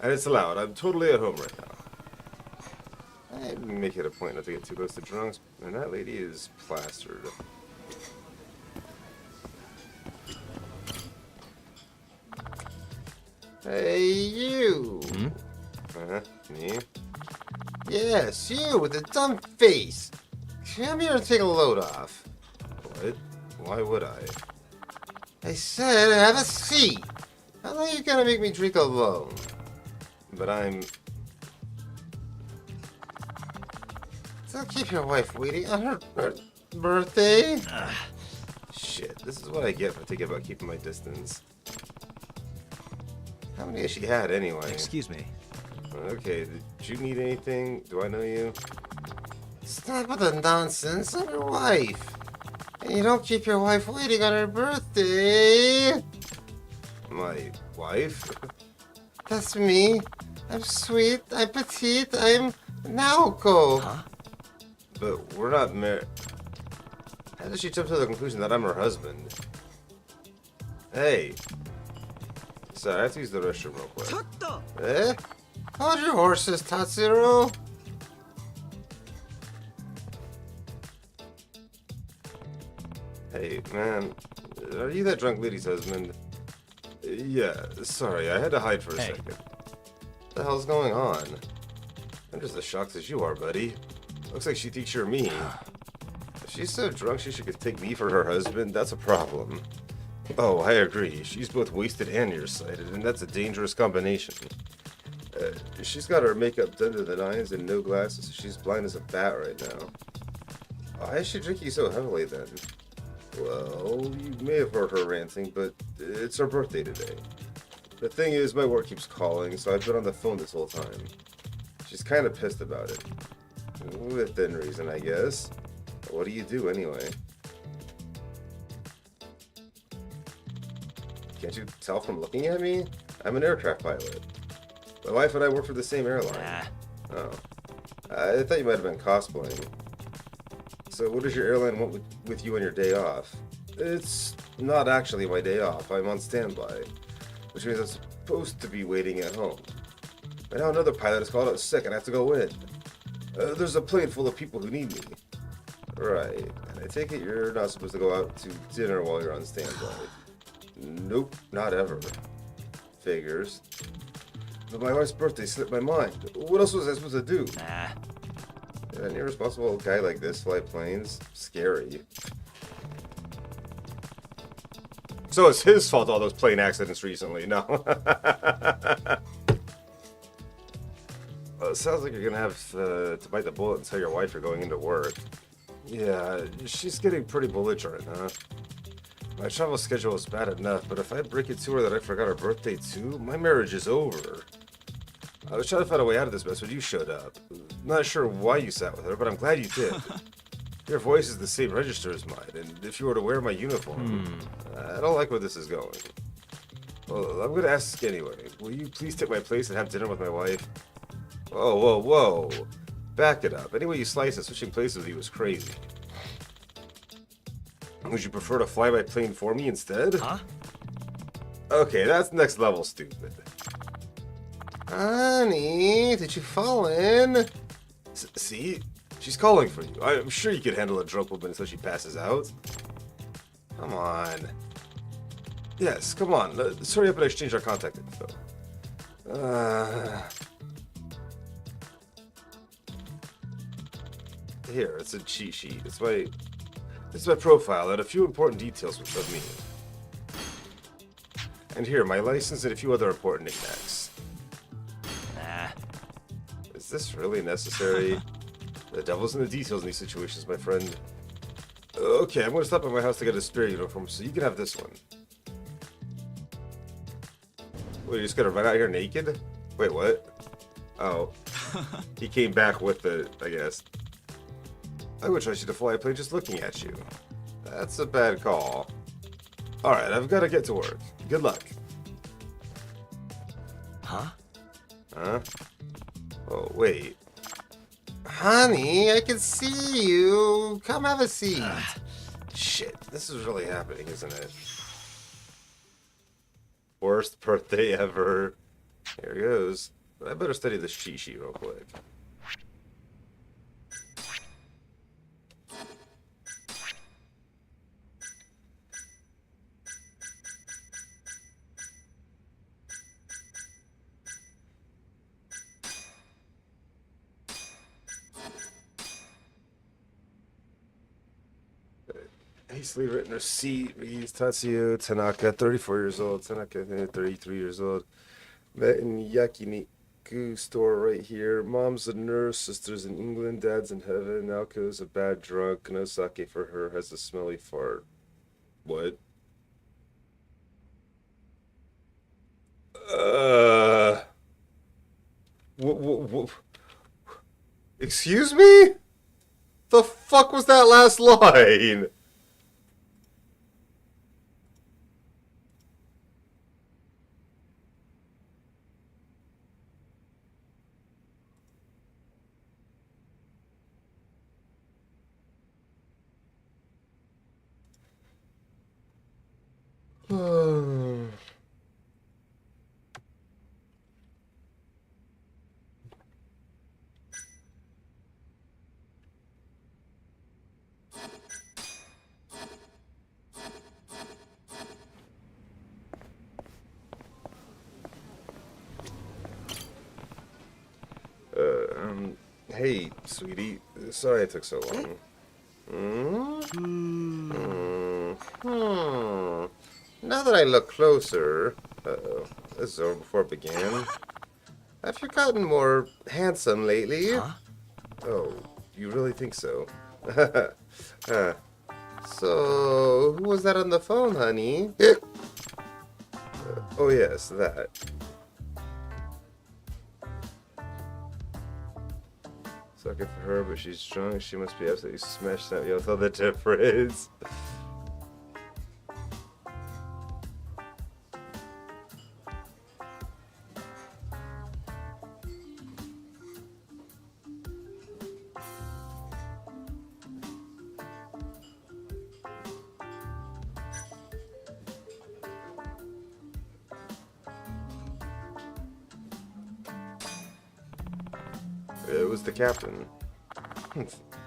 and it's loud. I'm totally at home right now. I make it a point not to get too close to drunks, and that lady is plastered. Hey, you! Me? Yes, you with the dumb face. Come here and take a load off. What? Why would I? I said have a seat. How long are you gonna make me drink alone? But I'm... Don't keep your wife waiting on her birthday. Shit, this is what I get for thinking about keeping my distance. How many has she had anyway? Excuse me. Okay, did you need anything? Do I know you? Stop with the nonsense. I'm your wife. And you don't keep your wife waiting on her birthday. My wife? That's me. I'm sweet. I'm petite. I'm Naoko. Huh? But we're not married. How did she jump to the conclusion that I'm her husband? Hey. Sorry, I have to use the restroom real quick. Eh? Hold your horses, Tatsuro. Hey, man. Are you that drunk lady's husband? Yeah, sorry, I had to hide for a second. What the hell's going on? I'm just as shocked as you are, buddy. Looks like she thinks you're me. If she's so drunk she could take me for her husband, that's a problem. Oh, I agree. She's both wasted and nearsighted, and that's a dangerous combination. She's got her makeup done to the nines and no glasses, so she's blind as a bat right now. Why is she drinking so heavily then? Well, you may have heard her ranting, but it's her birthday today. The thing is, my work keeps calling, so I've been on the phone this whole time. She's kind of pissed about it. Within reason, I guess. What do you do anyway? Can't you tell from looking at me? I'm an aircraft pilot. My wife and I work for the same airline. Oh. I thought you might have been cosplaying. So what does your airline want with you on your day off? It's not actually my day off. I'm on standby, which means I'm supposed to be waiting at home. But now another pilot is called out sick and I have to go in. There's a plane full of people who need me. Right. And I take it you're not supposed to go out to dinner while you're on standby. Nope, not ever. Figures. But my wife's birthday slipped my mind. What else was I supposed to do? An irresponsible guy like this fly planes? Scary. So it's his fault all those plane accidents recently, no? Well, it sounds like you're gonna have to bite the bullet and tell your wife you're going into work. Yeah, she's getting pretty belligerent, huh? My travel schedule is bad enough, but if I break it to her that I forgot her birthday too, my marriage is over. I was trying to find a way out of this mess when you showed up. Not sure why you sat with her, but I'm glad you did. Your voice is the same register as mine, and if you were to wear my uniform, I don't like where this is going. Well, I'm gonna ask anyway. Will you please take my place and have dinner with my wife? Whoa, whoa, whoa. Back it up. Any way you slice it, switching places with you is crazy. Would you prefer to fly by plane for me instead? Huh? Okay, that's next level stupid. Honey, did you fall in? See? She's calling for you. I'm sure you could handle a drunk woman until she passes out. Come on. Yes, come on. Let's hurry up and exchange our contact info. Here, it's a cheat sheet. It's my profile and a few important details of me. And here, my license and a few other important knickknacks. Is this really necessary? The devil's in the details in these situations, my friend. Okay, I'm going to stop at my house to get a spare uniform, so you can have this one. Wait, you're just going to run out here naked? Wait, what? Oh. He came back with it, I guess. I would trust you to fly a plane just looking at you. That's a bad call. Alright, I've got to get to work. Good luck. Huh? Huh? Oh, wait. Honey, I can see you. Come have a seat. Shit, this is really happening, isn't it? Worst birthday ever. Here goes. I better study this cheat sheet real quick. Hastily written receipt reads Tatsuo Tanaka, 34 years old. Tanaka, 33 years old. Met in Yakiniku store right here. Mom's a nurse, sister's in England, dad's in heaven. Naoko's a bad drunk. No sake for her, has a smelly fart. What? Excuse me? The fuck was that last line? Hey, sweetie. Sorry it took so long. Now that I look closer... Uh-oh. This is over before it began. have you gotten more handsome lately? Huh? Oh, you really think so? So, who was that on the phone, honey? Oh yes, that. Suck it for her, but she's drunk. She must be absolutely smashed out. You'll tell the difference. It was the captain.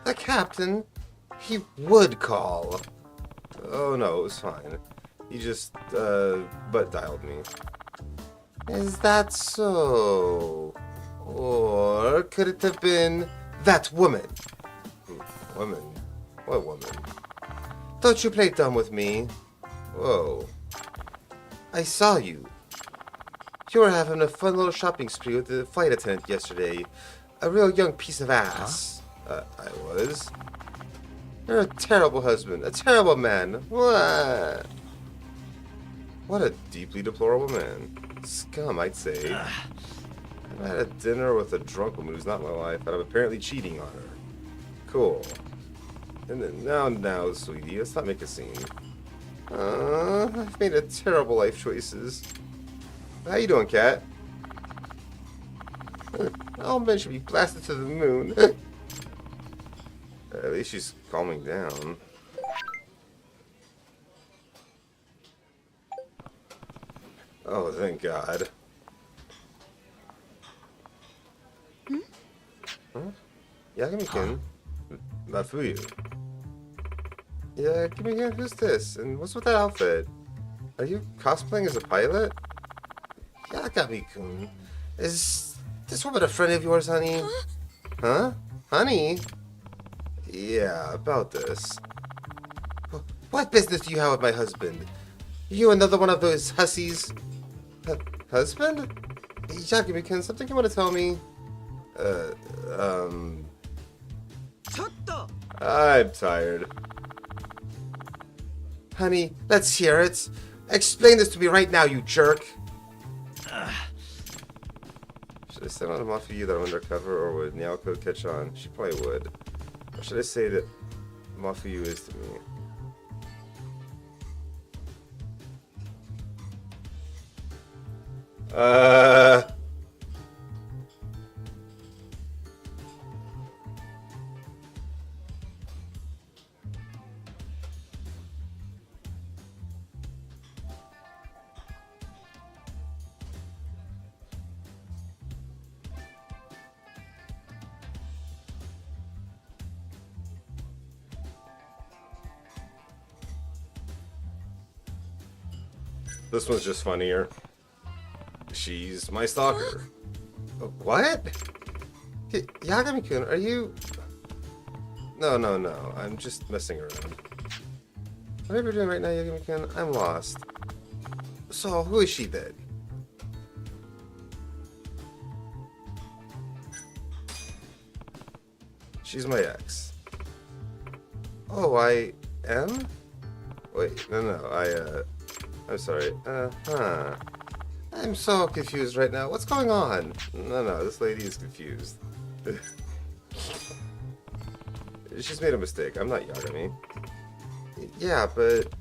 The captain? He would call. Oh no, it was fine. He just, butt dialed me. Is that so? Or could it have been that woman? Woman? What woman? Don't you play dumb with me. Whoa. I saw you. You were having a fun little shopping spree with the flight attendant yesterday. A real young piece of ass. Huh? I was. You're a terrible husband. A terrible man. What? What a deeply deplorable man. Scum, I'd say. I had a dinner with a drunk woman who's not my wife, and I'm apparently cheating on her. Cool. And then now, sweetie, let's not make a scene. I've made a terrible life choices. How you doing, cat? All men should be blasted to the moon. At least she's calming down. Oh, thank God. Huh? Yagami-kun? Mafuyu. Yeah, Yagami-kun, who's this? And what's with that outfit? Are you cosplaying as a pilot? Yagami-kun, is this woman a friend of yours, honey? Huh? Honey? Yeah, about this. What business do you have with my husband? You another one of those hussies? Husband? Yagami-kun, something you want to tell me? I'm tired. Honey, let's hear it. Explain this to me right now, you jerk. Should I send on off of you that I'm undercover, or would Naoko catch on? She probably would. Or should I say that Mafuyu is to me? This one's just funnier. She's my stalker. What? Yagami-kun, are you... No. I'm just messing around. Whatever you're doing right now, Yagami-kun, I'm lost. So, who is she then? She's my ex. Oh, I am? Wait, no, I'm sorry. I'm so confused right now. What's going on? No, this lady is confused. She's made a mistake. I'm not Yagami. Yeah, but...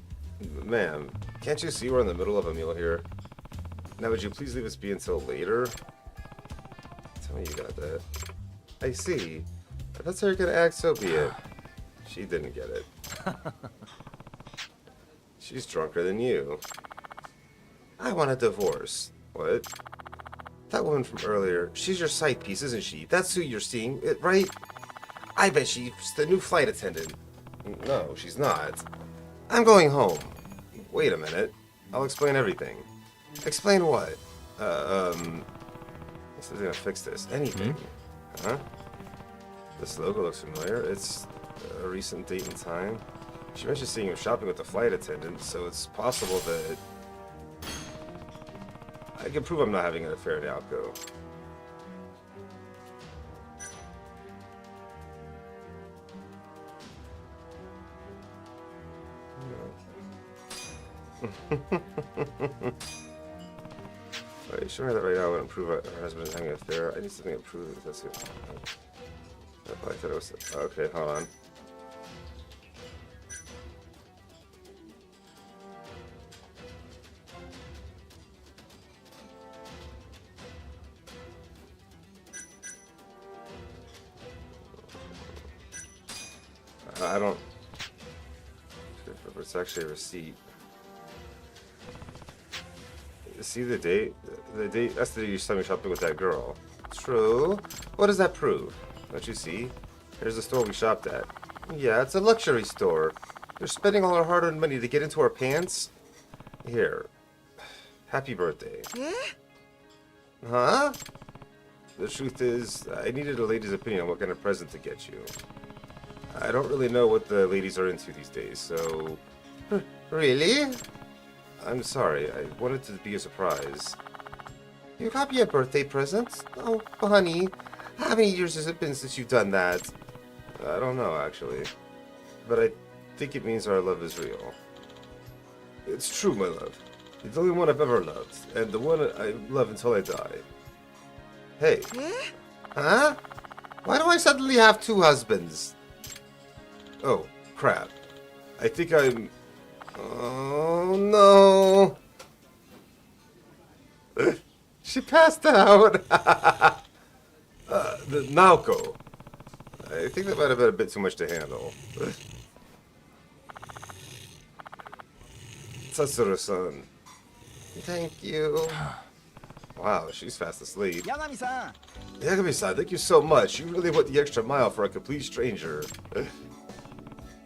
Ma'am, can't you see we're in the middle of a meal here? Now, would you please leave us be until later? Tell me you got that. I see. If that's how you're gonna act, so be it. She didn't get it. She's drunker than you. I want a divorce. What? That woman from earlier, she's your side piece, isn't she? That's who you're seeing, right? I bet she's the new flight attendant. No, she's not. I'm going home. Wait a minute. I'll explain everything. Explain what? This is gonna fix this. Anything. Huh? This logo looks familiar. It's a recent date and time. She mentioned seeing him shopping with the flight attendant, so it's possible that I can prove I'm not having an affair in Naoko. Wait, show me that right now would improve her husband having an affair. I need something to improve. That's it. I thought it was. Okay, hold on. I don't. It's actually a receipt. See the date? The date. That's the day you saw me shopping with that girl. True. What does that prove? Don't you see? Here's the store we shopped at. Yeah, it's a luxury store. You're spending all our hard-earned money to get into our pants? Here. Happy birthday. Huh? The truth is, I needed a lady's opinion on what kind of present to get you. I don't really know what the ladies are into these days, so... Really? I'm sorry, I wanted to be a surprise. You got me a birthday present? Oh, honey, how many years has it been since you've done that? I don't know, actually. But I think it means our love is real. It's true, my love. You're the only one I've ever loved, and the one I love until I die. Hey. Huh? Why do I suddenly have two husbands? Oh, crap. I think I'm... Oh, no. She passed out. The Naoko. I think that might have been a bit too much to handle. Tatsuro-san. Thank you. Wow, she's fast asleep. Yagami-san! Yagami-san, thank you so much. You really went the extra mile for a complete stranger.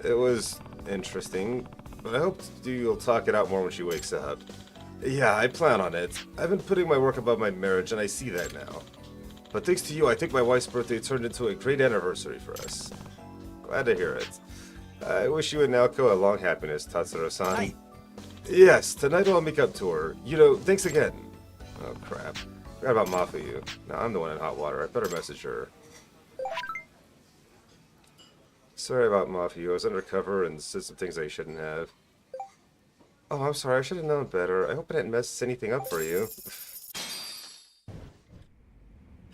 It was interesting, but I hope you'll talk it out more when she wakes up. Yeah, I plan on it. I've been putting my work above my marriage, and I see that now. But thanks to you, I think my wife's birthday turned into a great anniversary for us. Glad to hear it. I wish you and Naoko a long happiness, Tatsuro-san. Hi. Yes, tonight I'll make up to her. You know, thanks again. Oh, crap. Forgot about Mafuyu. Now I'm the one in hot water. I better message her. Sorry about Mafuyu. I was undercover and said some things I shouldn't have. Oh, I'm sorry. I should have known better. I hope I didn't mess anything up for you.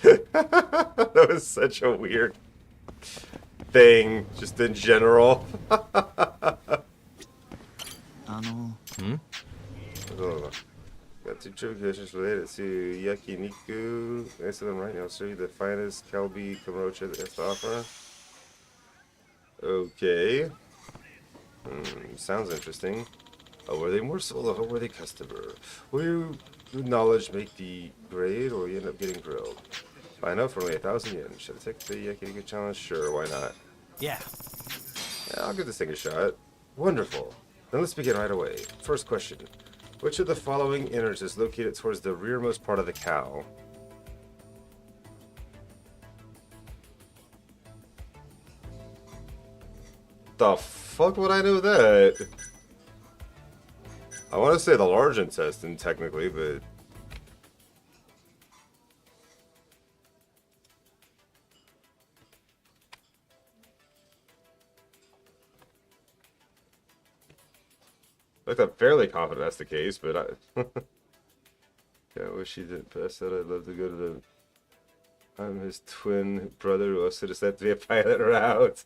That was such a weird thing, just in general. Oh. Got two trivia questions related to yakiniku. Answer them right now. I'll show you the finest Kalbi Kamocha that has to offer. Okay. Sounds interesting. A worthy morsel of a worthy customer. Will you, through knowledge, make the grade, or you end up getting grilled? I know for only 1,000 yen. Should I take the yakiniku challenge? Sure, why not? Yeah. I'll give this thing a shot. Wonderful. Then let's begin right away. First question. Which of the following innards is located towards the rearmost part of the cow? The fuck would I know that? I want to say the large intestine, technically, but... I'm fairly confident that's the case, but I... Yeah, I wish he didn't pass that. I'd love to go to the... I'm his twin brother who also decided to be a pilot route.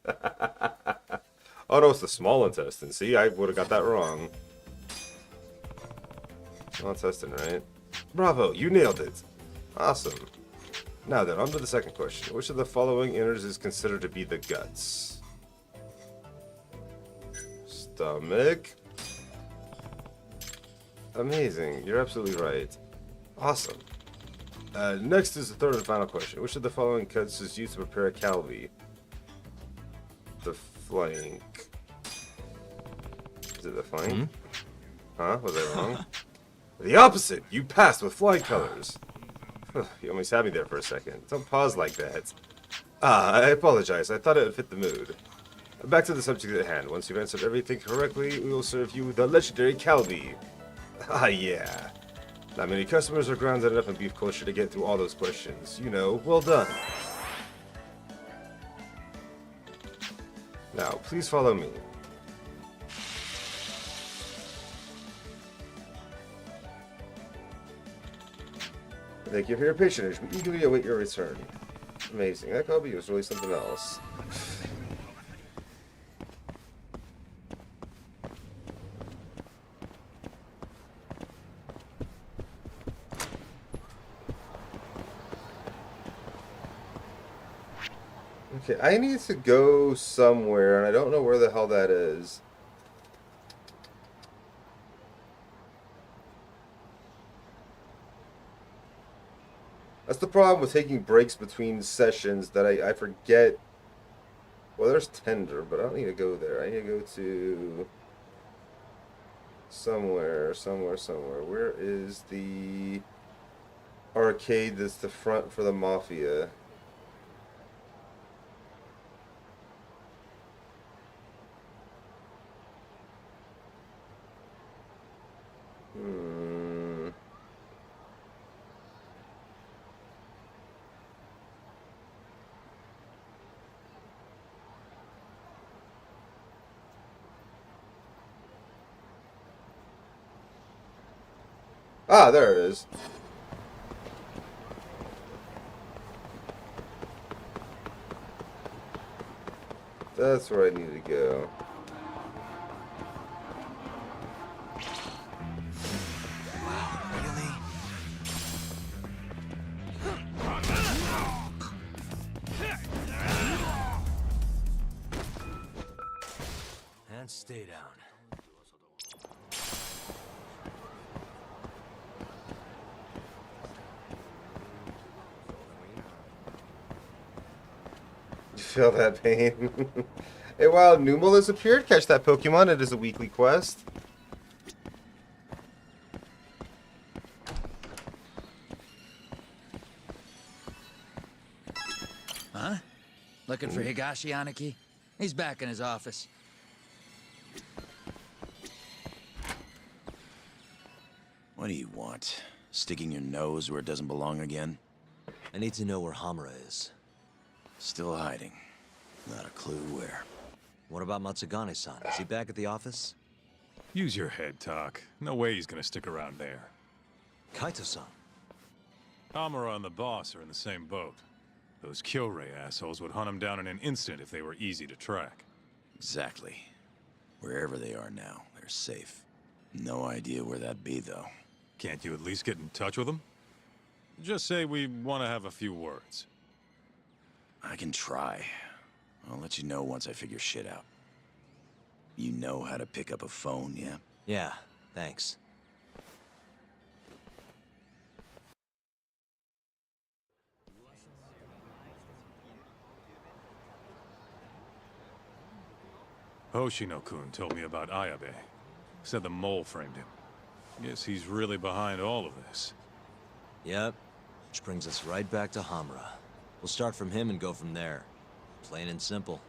Oh no, it's the small intestine. See, I would have got that wrong. Small intestine, right? Bravo, you nailed it. Awesome. Now then, on to the second question. Which of the following innards is considered to be the guts? Stomach. Amazing, you're absolutely right. Awesome. Next is the third and final question. Which of the following cuts is used to prepare a kalbi? The flank. Is it the flank? Huh? Was I wrong? The opposite! You passed with flying colors! You almost had me there for a second. Don't pause like that. I apologize. I thought it would fit the mood. Back to the subject at hand. Once you've answered everything correctly, we will serve you the legendary kalbi. Ah, yeah. Not many customers are grounded enough in beef culture to get through all those questions. You know, well done. Now, please follow me. Thank you for your patronage. We eagerly await your return. Amazing. That copy was really something else. Okay, I need to go somewhere, and I don't know where the hell that is. That's the problem with taking breaks between sessions, that I forget. Well, there's Tender, but I don't need to go there. I need to go to somewhere. Where is the arcade that's the front for the Mafia? Ah, there it is. That's where I need to go. And stay down. Feel that pain. Hey, wow, Numel has appeared. Catch that Pokemon. It is a weekly quest. Huh? Looking for Higashi Aniki? He's back in his office. What do you want? Sticking your nose where it doesn't belong again? I need to know where Hamura is. Still hiding. Not a clue where. What about Matsugane-san? Is he back at the office? Use your head, Tak. No way he's gonna stick around there. Kaito-san. Hamura and the boss are in the same boat. Those Kyorei assholes would hunt him down in an instant if they were easy to track. Exactly. Wherever they are now, they're safe. No idea where that'd be, though. Can't you at least get in touch with them? Just say we want to have a few words. I can try. I'll let you know once I figure shit out. You know how to pick up a phone, yeah? Yeah, thanks. Hoshino-kun told me about Ayabe. Said the mole framed him. Guess he's really behind all of this. Yep. Which brings us right back to Hamura. We'll start from him and go from there. Plain and simple.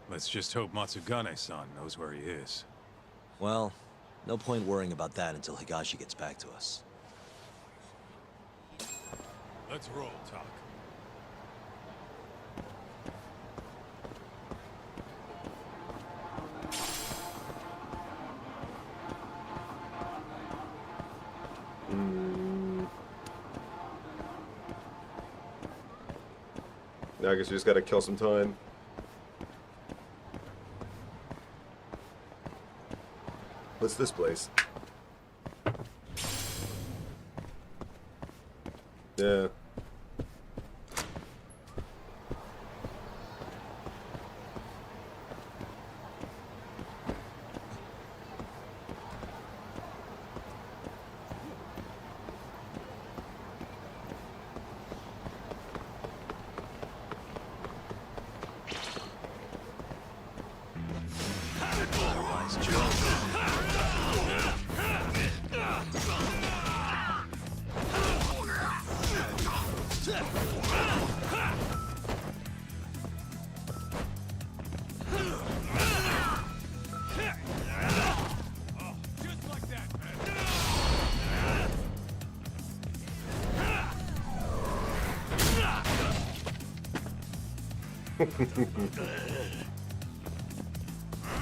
Let's just hope Matsugane-san knows where he is. Well, no point worrying about that until Higashi gets back to us. Let's roll, Tak. Now I guess we just gotta kill some time. What's this place? Yeah.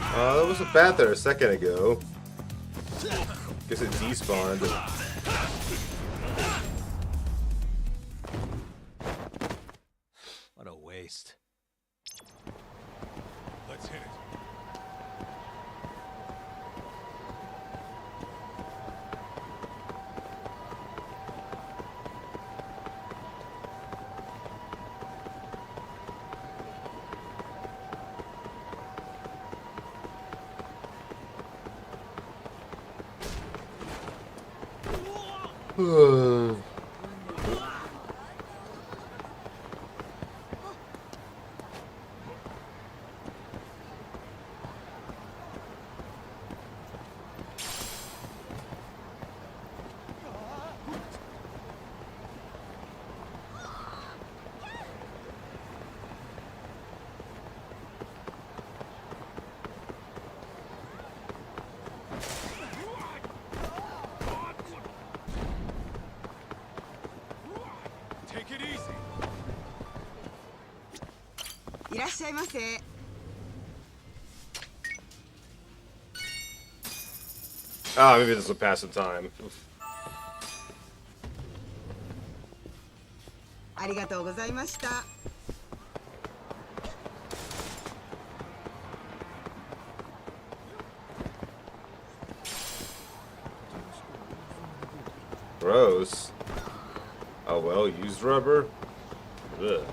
There was a bat there a second ago. Guess it despawned. waste. Let's hit it. Take it easy. いらっしゃいませ。Ah, maybe this will pass some time. ありがとうございました。 Gross. Oh well, used rubber. Ugh.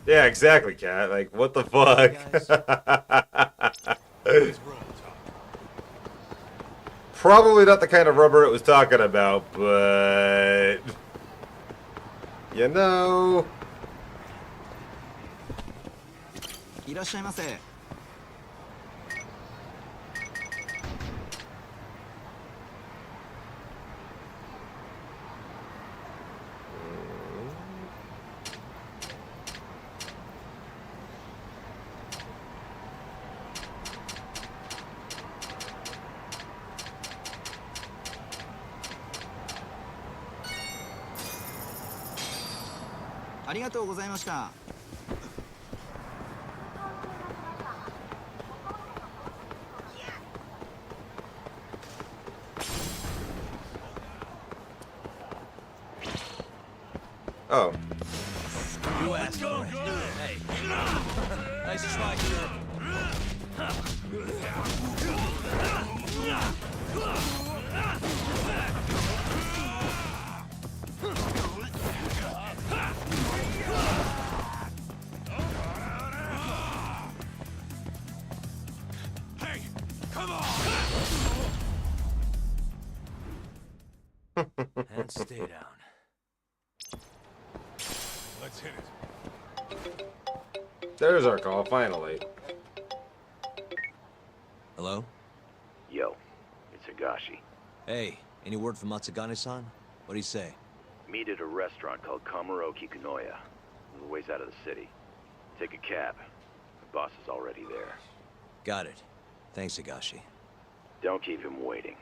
Yeah, exactly, Cat. Like, what the fuck? Probably not the kind of rubber it was talking about, but... You know... いらっしゃいませ。 ありがとうございました。 Oh. You asked for it. Hey. Nice try, sir. Hey, come on! And stay down. Let's hit it. There's our call, finally. Hello? Yo, it's Higashi. Hey, any word from Matsugane-san? What'd he say? Meet at a restaurant called Kamuroki Kunoya. A little ways out of the city. Take a cab. The boss is already there. Got it. Thanks, Higashi. Don't keep him waiting.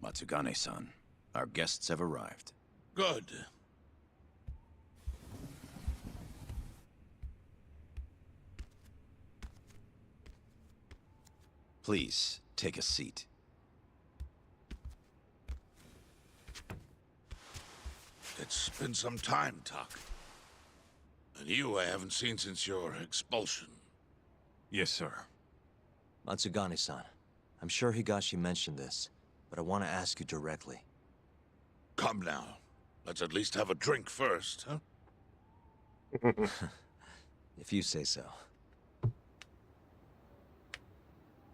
Matsugane-san, our guests have arrived. Good. Please, take a seat. It's been some time, Tak. And you I haven't seen since your expulsion. Yes, sir. Matsugane-san, I'm sure Higashi mentioned this, but I want to ask you directly. Come now. Let's at least have a drink first, huh? If you say so.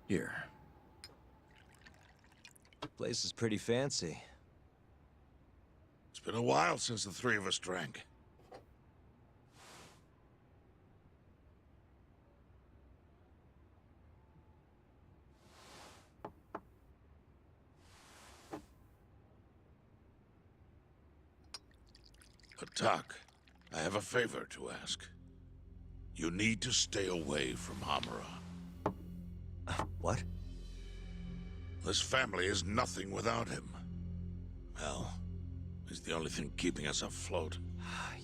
Here. Place is pretty fancy. It's been a while since the three of us drank. Atak, I have a favor to ask. You need to stay away from Hamura. What? This family is nothing without him. Well, he's the only thing keeping us afloat.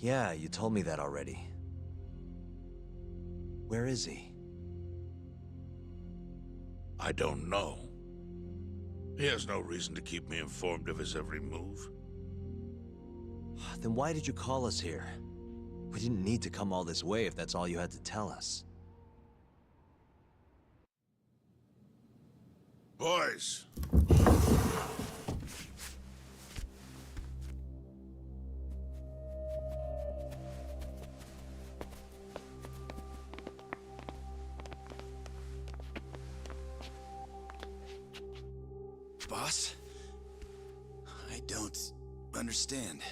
Yeah, you told me that already. Where is he? I don't know. He has no reason to keep me informed of his every move. Then why did you call us here? We didn't need to come all this way if that's all you had to tell us. Boys! Boss? I don't understand.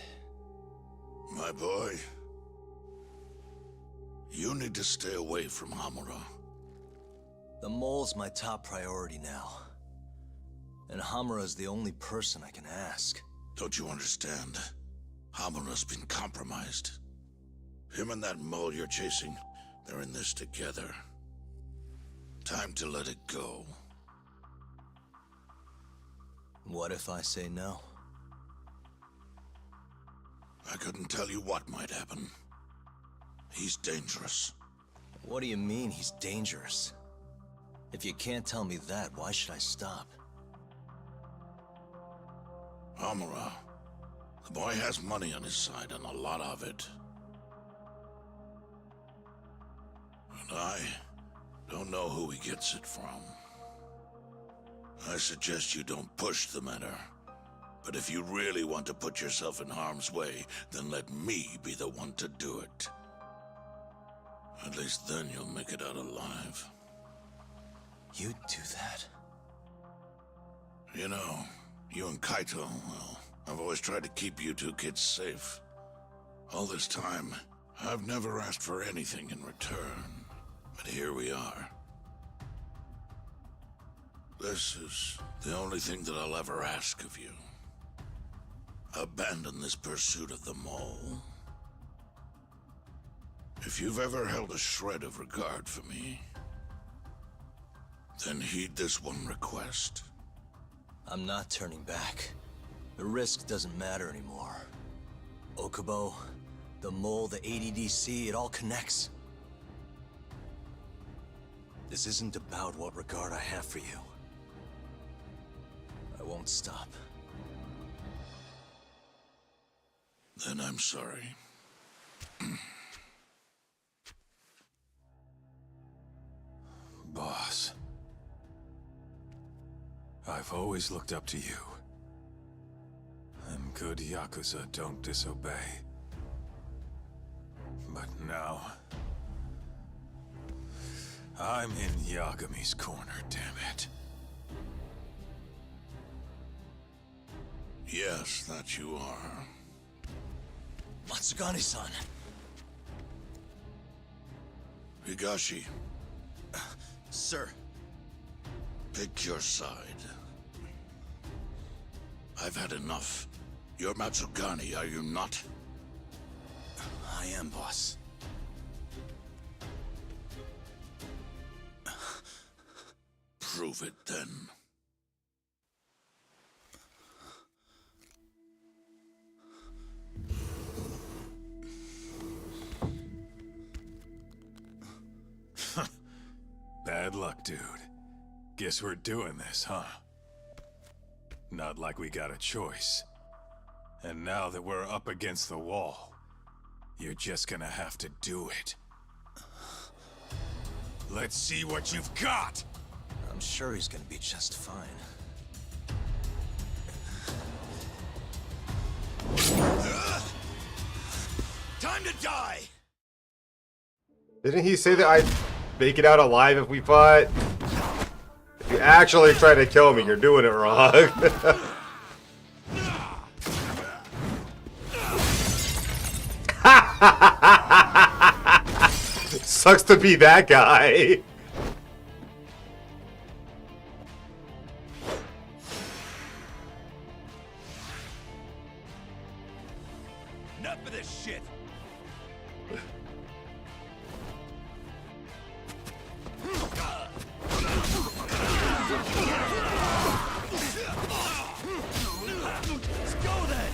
My boy, you need to stay away from Hamura. The mole's my top priority now. And Hamura's the only person I can ask. Don't you understand? Hamura's been compromised. Him and that mole you're chasing, they're in this together. Time to let it go. What if I say no? I couldn't tell you what might happen. He's dangerous. What do you mean he's dangerous? If you can't tell me that, why should I stop? Hamura. The boy has money on his side, and a lot of it. And I don't know who he gets it from. I suggest you don't push the matter. But if you really want to put yourself in harm's way, then let me be the one to do it. At least then you'll make it out alive. You'd do that? You know, you and Kaito, well, I've always tried to keep you two kids safe. All this time, I've never asked for anything in return. But here we are. This is the only thing that I'll ever ask of you. Abandon this pursuit of the mole. If you've ever held a shred of regard for me, then heed this one request. I'm not turning back. The risk doesn't matter anymore. Okubo, the mole, the ADDC, it all connects. This isn't about what regard I have for you. I won't stop. Then I'm sorry. Boss. I've always looked up to you. And good Yakuza don't disobey. But now... I'm in Yagami's corner, damn it. Yes, that you are. Matsugane-san. Higashi. Sir. Pick your side. I've had enough. You're Matsugane, are you not? I am, boss. Prove it, then. Bad luck, dude. Guess we're doing this, huh? Not like we got a choice. And now that we're up against the wall, you're just gonna have to do it. Let's see what you've got! I'm sure he's gonna be just fine. Time to die! Didn't he say that I'd make it out alive if we fought? If you actually try to kill me, you're doing it wrong. Sucks to be that guy. Enough of this shit! Let's go then!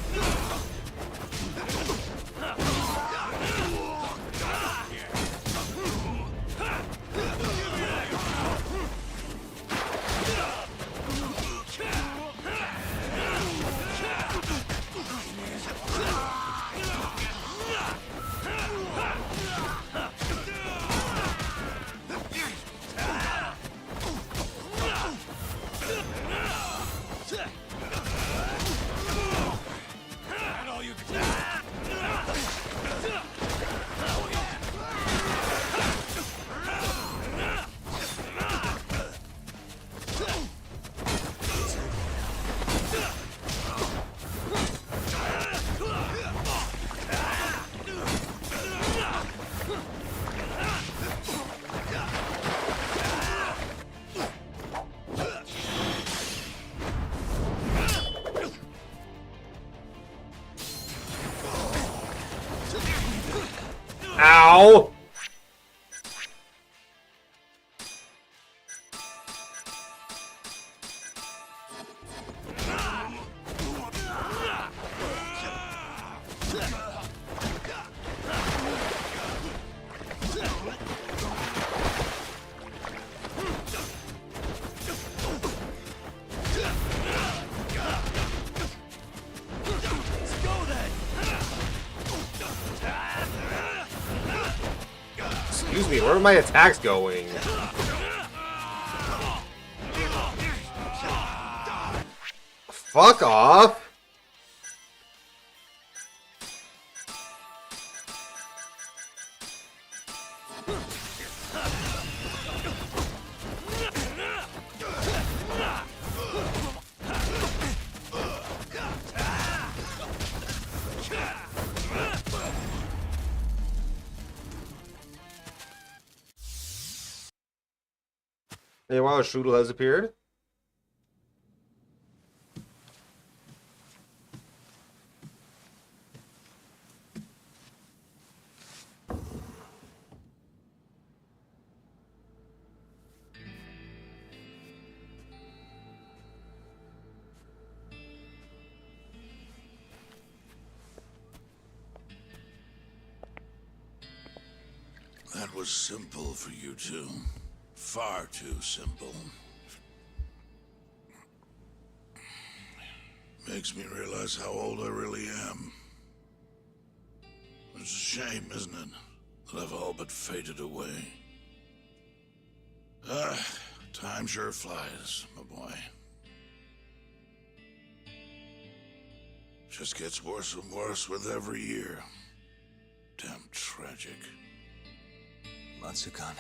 Ow! Excuse me, where are my attacks going? Fuck off! Hey, wow, Strudel has appeared. That was simple for you two. Far too simple. Makes me realize how old I really am. It's a shame, isn't it, that I've all but faded away. Time sure flies, my boy. Just gets worse and worse with every year. Damn tragic. Matsukane.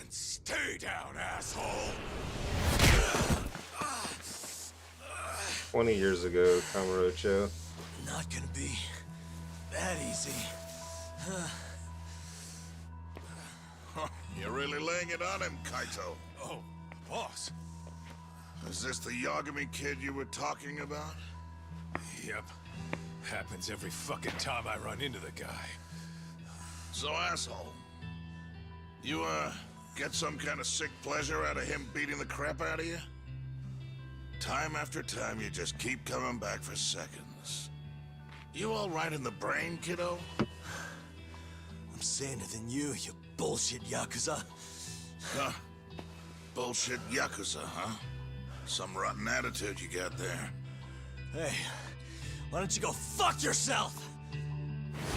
And stay down, asshole! 20 years ago, Kamurocho. Not gonna be that easy. You're really laying it on him, Kaito. Oh, boss. Is this the Yagami kid you were talking about? Yep. Happens every fucking time I run into the guy. So, asshole, you, get some kind of sick pleasure out of him beating the crap out of you? Time after time, you just keep coming back for seconds. You all right in the brain, kiddo? I'm saner than you bullshit Yakuza. Huh? Bullshit Yakuza, huh? Some rotten attitude you got there. Hey, why don't you go fuck yourself?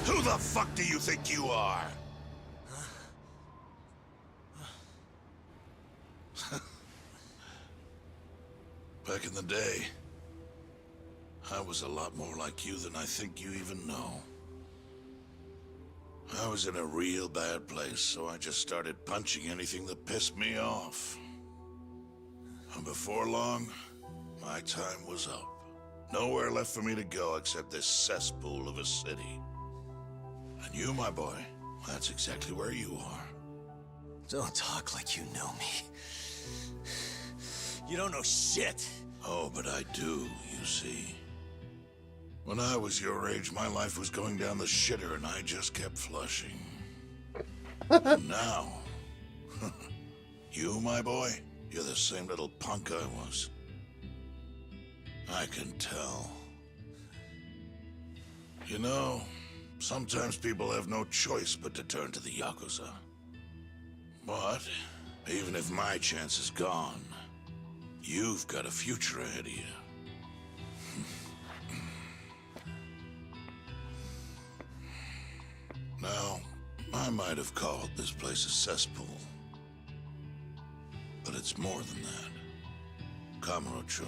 Who the fuck do you think you are? Back in the day, I was a lot more like you than I think you even know. I was in a real bad place, so I just started punching anything that pissed me off. And before long, my time was up. Nowhere left for me to go except this cesspool of a city. And you, my boy, that's exactly where you are. Don't talk like you know me. You don't know shit. Oh, but I do, you see. When I was your age, my life was going down the shitter and I just kept flushing. Now, you, my boy, you're the same little punk I was. I can tell. You know, sometimes people have no choice but to turn to the Yakuza. But, even if my chance is gone, you've got a future ahead of you. Now, I might have called this place a cesspool. But it's more than that. Kamurocho.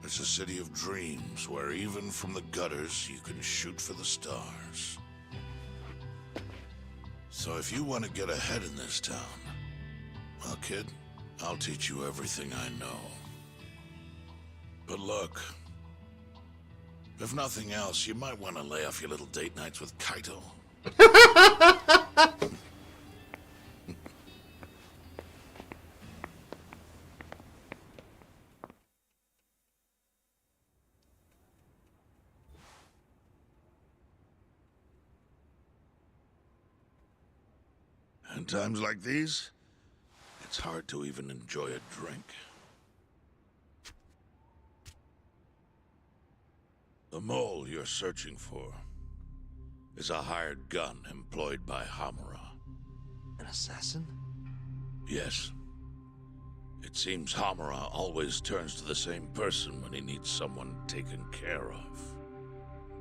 It's a city of dreams where even from the gutters you can shoot for the stars. So if you want to get ahead in this town, well, kid, I'll teach you everything I know. But look, if nothing else, you might want to lay off your little date nights with Kaito. In times like these, it's hard to even enjoy a drink. The mole you're searching for is a hired gun employed by Hamura. An assassin? Yes. It seems Hamura always turns to the same person when he needs someone taken care of.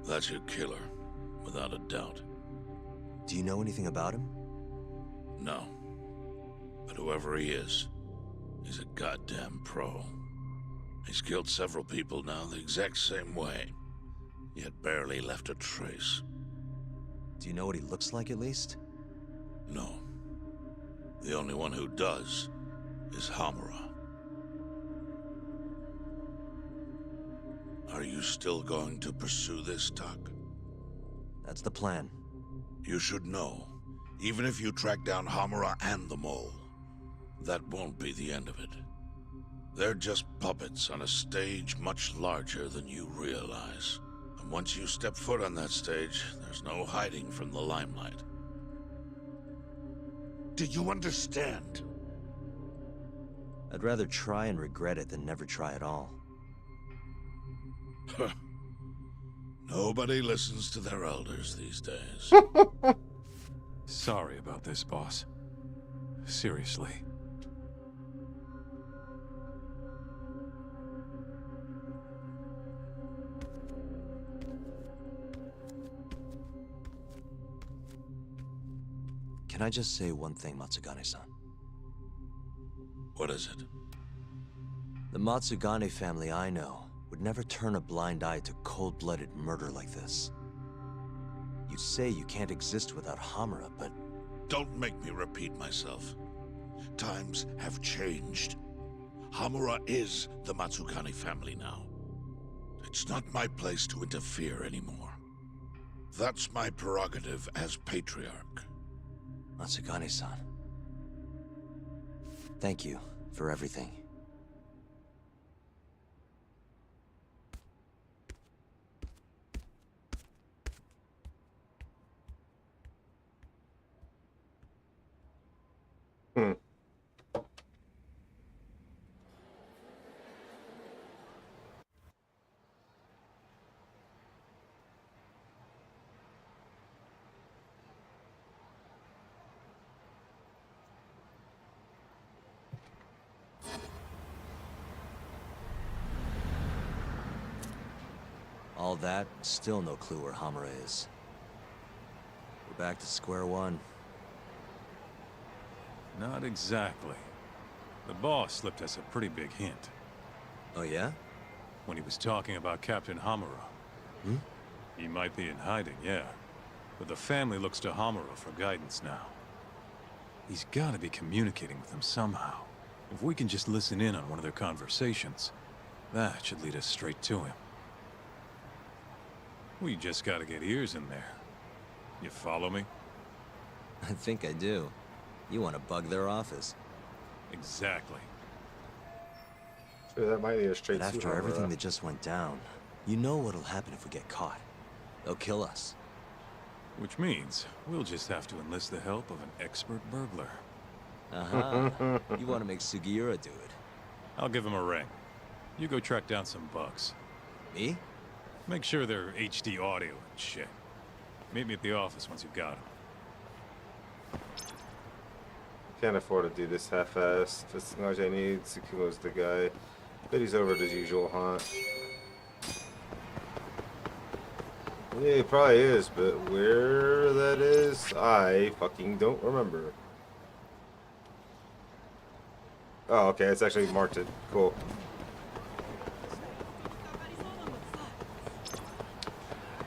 That's your killer, without a doubt. Do you know anything about him? No. But whoever he is, he's a goddamn pro. He's killed several people now the exact same way, yet barely left a trace. Do you know what he looks like, at least? No. The only one who does is Hamura. Are you still going to pursue this, Tak? That's the plan. You should know, even if you track down Hamura and the mole, that won't be the end of it. They're just puppets on a stage much larger than you realize. And once you step foot on that stage, there's no hiding from the limelight. Do you understand? I'd rather try and regret it than never try at all. Nobody listens to their elders these days. Sorry about this, boss. Seriously. Can I just say one thing, Matsugane-san? What is it? The Matsugane family I know would never turn a blind eye to cold-blooded murder like this. You say you can't exist without Hamura, but... Don't make me repeat myself. Times have changed. Hamura is the Matsugane family now. It's not my place to interfere anymore. That's my prerogative as patriarch. Matsugane-san. Thank you for everything. All that, still no clue where Hamura is. We're back to square one. Not exactly. The boss slipped us a pretty big hint. Oh yeah? When he was talking about Captain Hamura. Hmm? He might be in hiding, yeah. But the family looks to Hamura for guidance now. He's gotta be communicating with them somehow. If we can just listen in on one of their conversations, that should lead us straight to him. We just gotta get ears in there. You follow me? I think I do. You want to bug their office. Exactly. So that might lead us straight But to after him, everything that just went down, you know what'll happen if we get caught. They'll kill us. Which means we'll just have to enlist the help of an expert burglar. Uh-huh. You want to make Sugiura do it. I'll give him a ring. You go track down some bugs. Me? Make sure they're HD audio and shit. Meet me at the office once you've got them. Can't afford to do this half-assed. As much as I need, Tsukumo's the guy. But he's over at his usual haunt. Yeah, he probably is, but where that is, I fucking don't remember. Oh, okay, it's actually marked it. Cool.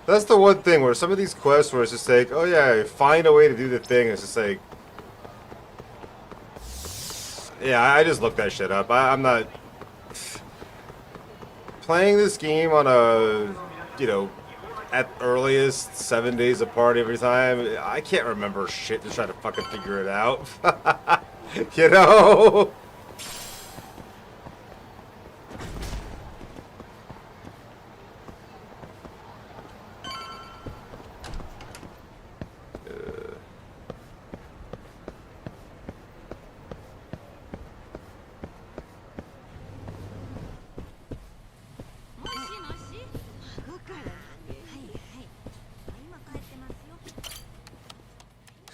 That's the one thing where some of these quests where it's just like, oh yeah, find a way to do the thing. It's just like, yeah, I just looked that shit up. I'm not playing this game on a, you know, at earliest 7 days apart every time. I can't remember shit to try to fucking figure it out. You know?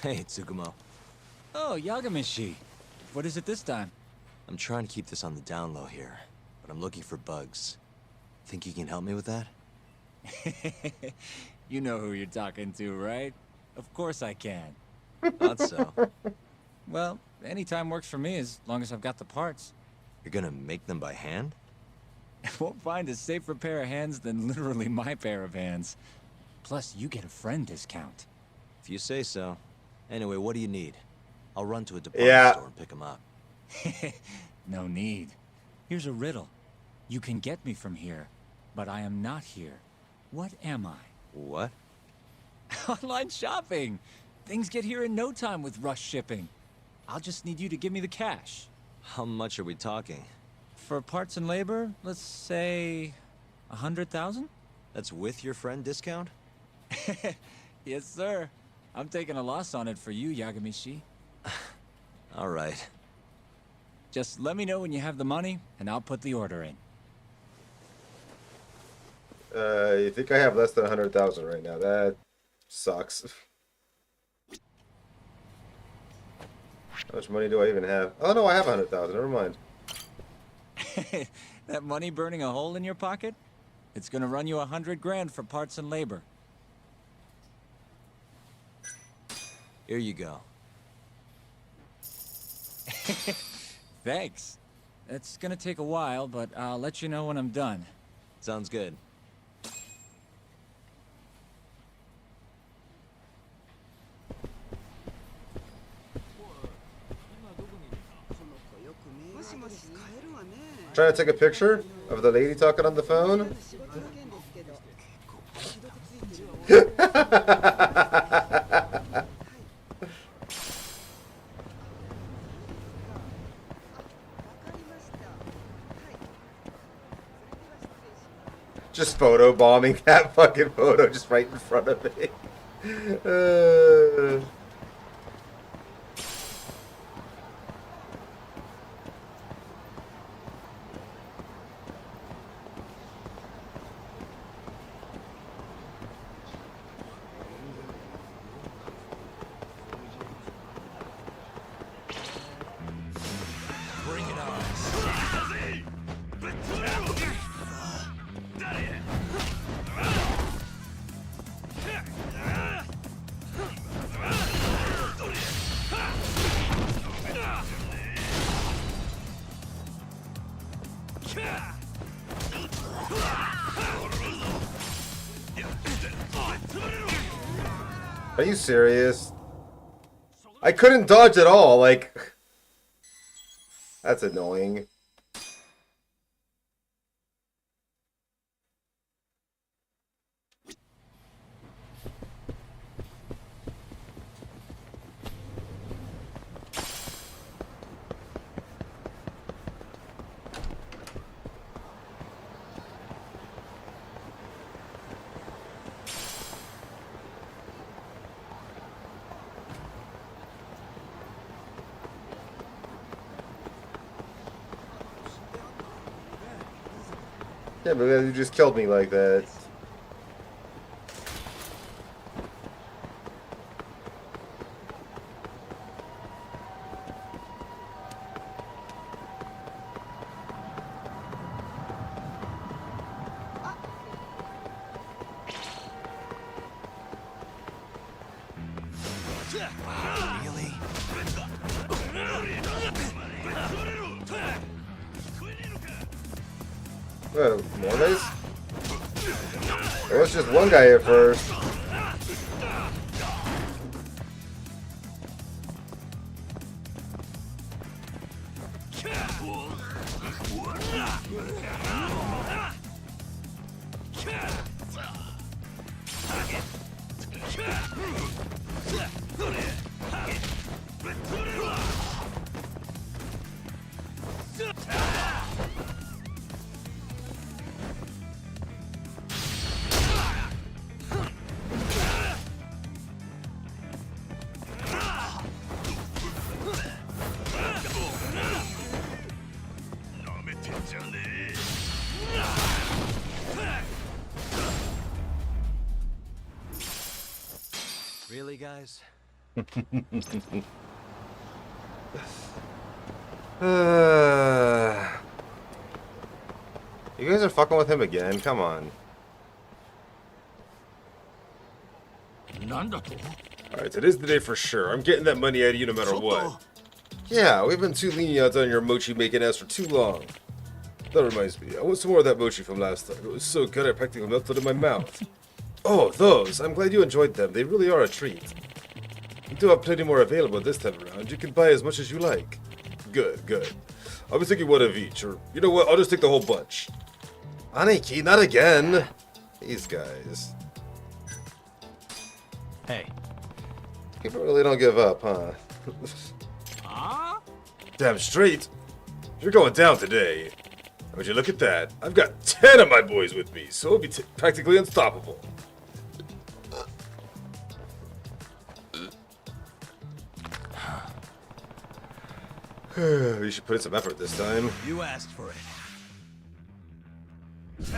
Hey, Tsukumo. Oh, Yagamishi. What is it this time? I'm trying to keep this on the down low here, but I'm looking for bugs. Think you can help me with that? You know who you're talking to, right? Of course I can. Thought so. Well, anytime works for me as long as I've got the parts. You're gonna make them by hand? Won't find a safer pair of hands than literally my pair of hands. Plus, you get a friend discount. If you say so. Anyway, what do you need? I'll run to a department store and pick them up. No need. Here's a riddle. You can get me from here, but I am not here. What am I? What? Online shopping! Things get here in no time with rush shipping. I'll just need you to give me the cash. How much are we talking? For parts and labor, let's say 100,000? That's with your friend discount? Yes, sir. I'm taking a loss on it for you, Yagamishi. All right. Just let me know when you have the money, and I'll put the order in. You think I have less than 100,000 right now? That sucks. How much money do I even have? Oh no, I have 100,000. Never mind. That money burning a hole in your pocket? It's gonna run you 100 grand for parts and labor. Here you go. Thanks. It's gonna take a while, but I'll let you know when I'm done. Sounds good. Trying to take a picture of the lady talking on the phone. Just photo bombing that fucking photo just right in front of me. Bring it on. Are you serious? I couldn't dodge at all, like... That's annoying. Yeah, but you just killed me like that. Really? What, more of these? There was just one guy at first. Really, guys? You guys are fucking with him again? Come on. Alright, today's the day for sure. I'm getting that money out of you no matter what. Yeah, we've been too lenient on your mochi making ass for too long. That reminds me, I want some more of that mochi from last time. It was so good I practically melted in my mouth. Oh, those. I'm glad you enjoyed them. They really are a treat. We do have plenty more available this time around. You can buy as much as you like. Good, good. I'll be taking one of each, or you know what, I'll just take the whole bunch. Aniki, not again! These guys. Hey. People really don't give up, huh? Damn straight. You're going down today. Would you look at that? I've got 10 of my boys with me, so it'll be practically unstoppable. We should put in some effort this time. You asked for it. It's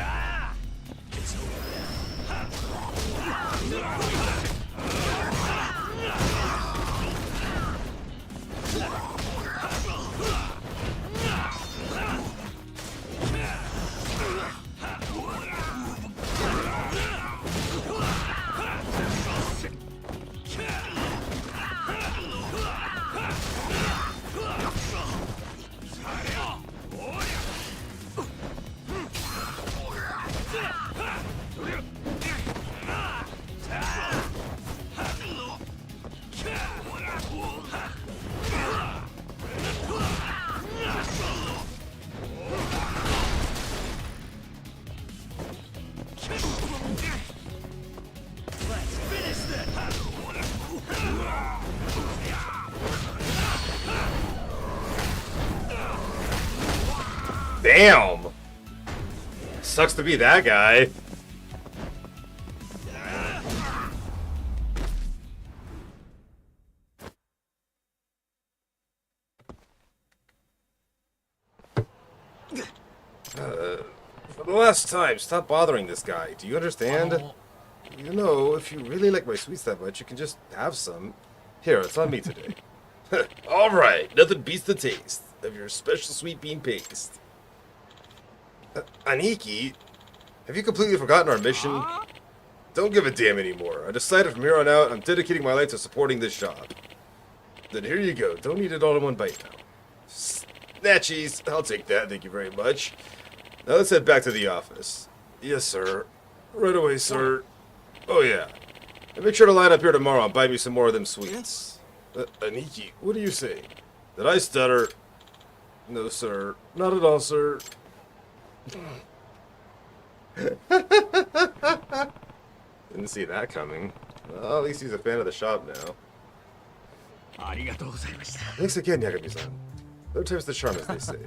Damn! Sucks to be that guy. For the last time, stop bothering this guy. Do you understand? You know, if you really like my sweets that much, you can just have some. Here, it's on me today. Alright, nothing beats the taste of your special sweet bean paste. Aniki, have you completely forgotten our mission? Don't give a damn anymore. I decided from here on out, I'm dedicating my life to supporting this shop. Then here you go. Don't eat it all in one bite now. Snatchies. I'll take that, thank you very much. Now let's head back to the office. Yes, sir. Right away, sir. Oh, yeah. And make sure to line up here tomorrow and buy me some more of them sweets. Aniki, what are you saying? Did I stutter? No, sir. Not at all, sir. Didn't see that coming. Well, at least he's a fan of the shop now. Thanks again, Yagami-san. Third time's the charm, as they say.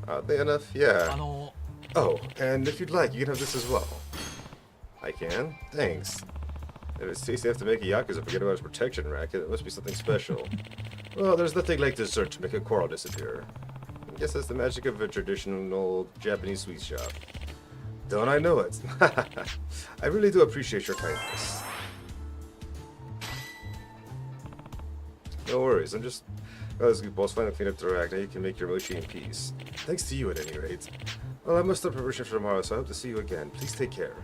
Oddly enough, yeah. Oh, and if you'd like, you can have this as well. I can? Thanks. If it's tasty enough to make a Yakuza forget about his protection racket, it must be something special. Well, there's nothing like dessert to make a quarrel disappear. I guess that's the magic of a traditional Japanese sweet shop. Don't I know it? I really do appreciate your kindness. No worries, I'm just... Oh, this good boss finally cleaned up the rack. Now you can make your mochi in peace. Thanks to you, at any rate. Well, I must have preparation for tomorrow, so I hope to see you again. Please take care.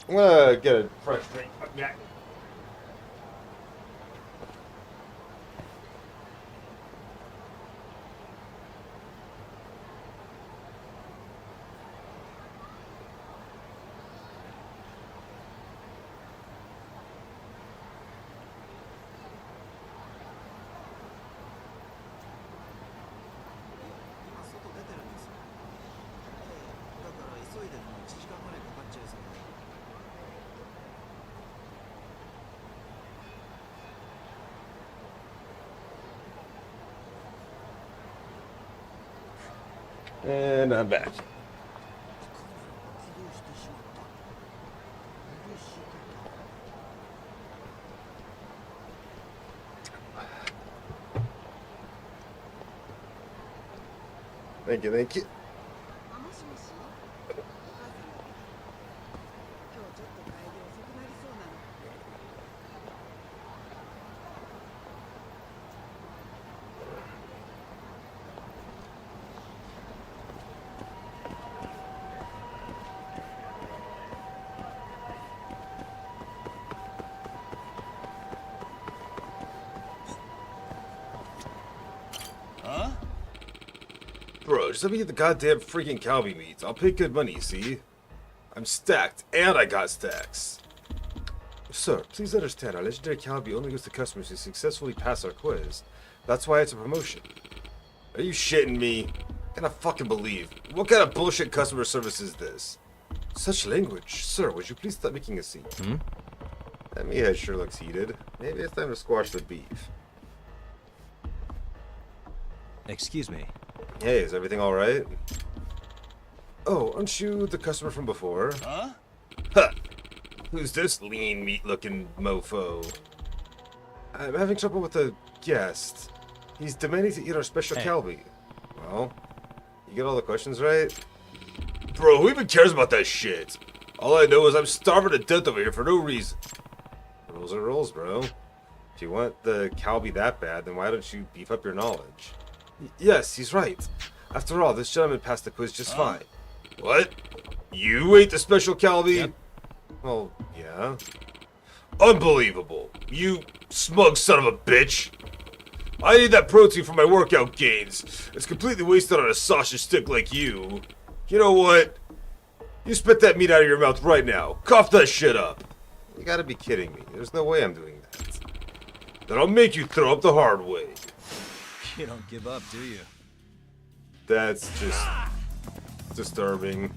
I'm gonna get a fresh drink. Yeah. And I'm back. Thank you, thank you. Bro, just let me get the goddamn freaking Calbee meat. I'll pay good money, see? I'm stacked, and I got stacks. Sir, please understand, our legendary Calbee only goes to customers who successfully pass our quiz. That's why it's a promotion. Are you shitting me? I cannot fucking believe. What kind of bullshit customer service is this? Such language. Sir, would you please stop making a scene? That meathead sure looks heated. Maybe it's time to squash the beef. Excuse me. Hey, is everything alright? Oh, aren't you the customer from before? Huh? Huh! Who's this lean meat-looking mofo? I'm having trouble with a guest. He's demanding to eat our special Calbee. Well, you get all the questions right? Bro, who even cares about that shit? All I know is I'm starving to death over here for no reason. Rules are rules, bro. If you want the Calbee that bad, then why don't you beef up your knowledge? Yes, he's right. After all, this gentleman passed the quiz just fine. What? You ate the special Calbee? Yep. Well, yeah. Unbelievable. You smug son of a bitch. I need that protein for my workout gains. It's completely wasted on a sausage stick like you. You know what? You spit that meat out of your mouth right now. Cough that shit up. You gotta be kidding me. There's no way I'm doing that. Then I'll make you throw up the hard way. You don't give up, do you? That's just disturbing.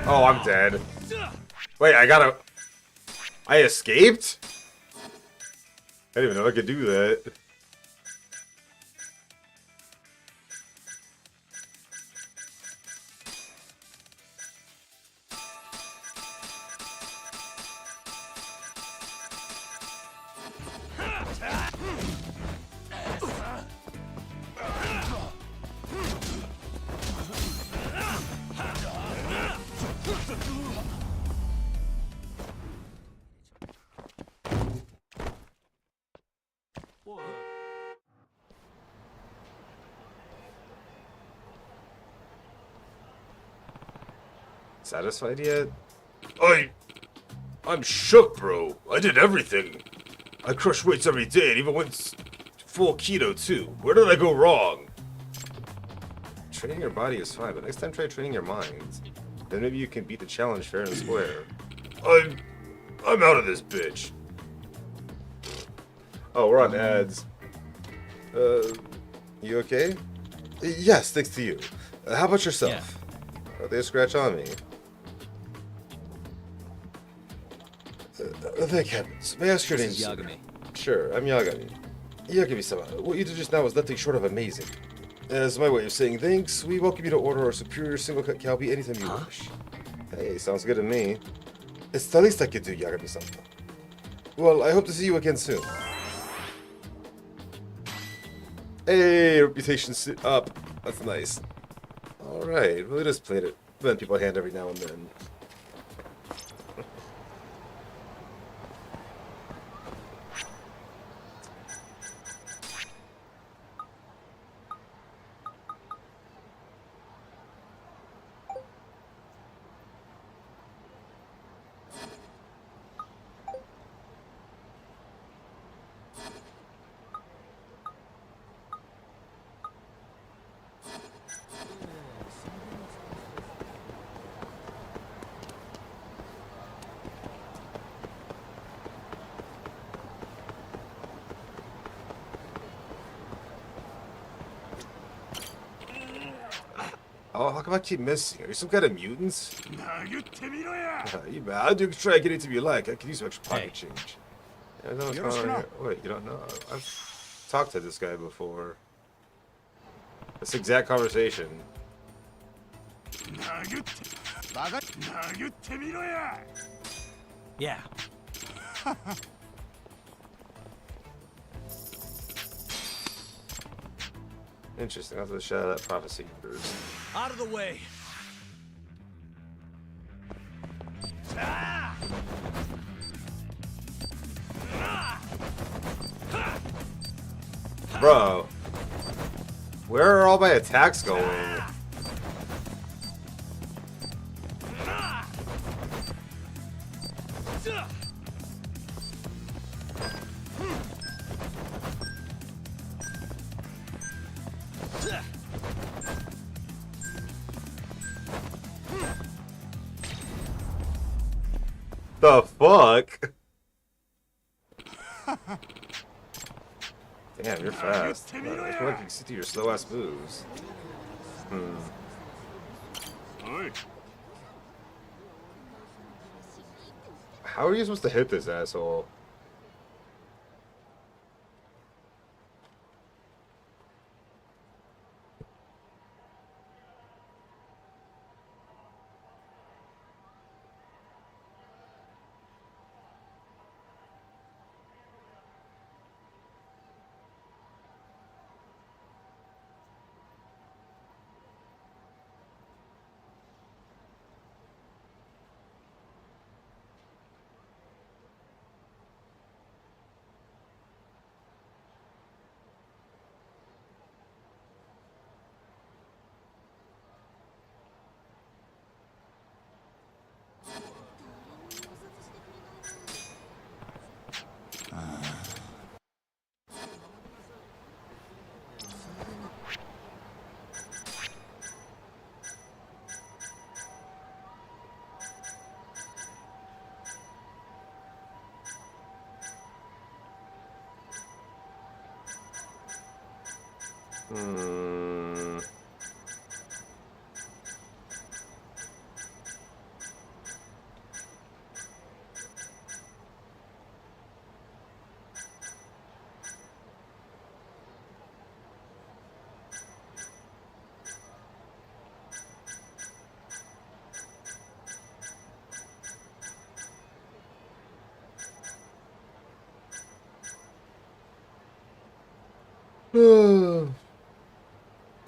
Oh, I'm dead. Wait, I escaped? I didn't even know I could do that. Satisfied yet? I'm shook, bro. I did everything. I crush weights every day and even went full keto too. Where did I go wrong? Training your body is fine, but next time try training your mind. Then maybe you can beat the challenge fair and square. I'm out of this bitch. Oh, we're on ads. You okay? Yes, thanks to you. How about yourself? Are they a scratch on me? Thank heavens. May I ask your name? This is Yagami. Sure, I'm Yagami. Yagami-sama, what you did just now was nothing short of amazing. As my way of saying thanks, we welcome you to order our superior single-cut Calbee anytime you wish. Hey, sounds good to me. It's the least I could do, Yagami-sama. Well, I hope to see you again soon. Hey, reputation up. That's nice. Alright, well, it is played it. Lend people a hand every now and then. Oh, how come I keep missing? Are you some kind of mutants? You mad? You can try and get anything you like. I could use some extra pocket change. Yeah, I know what's going on here. Wait, you don't know? I've talked to this guy before. This exact conversation. Yeah. Interesting. I'll have to shout out that prophecy first. Out of the way. Bro, where are all my attacks going? The fuck? Damn, you're fast. I feel like you can see through your slow ass moves. How are you supposed to hit this asshole?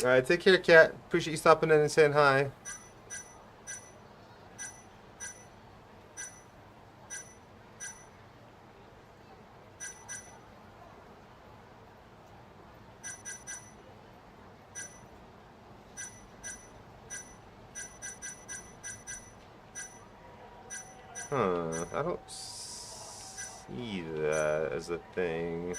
Alright, take care, cat. Appreciate you stopping in and saying hi. Huh, I don't see that as a thing.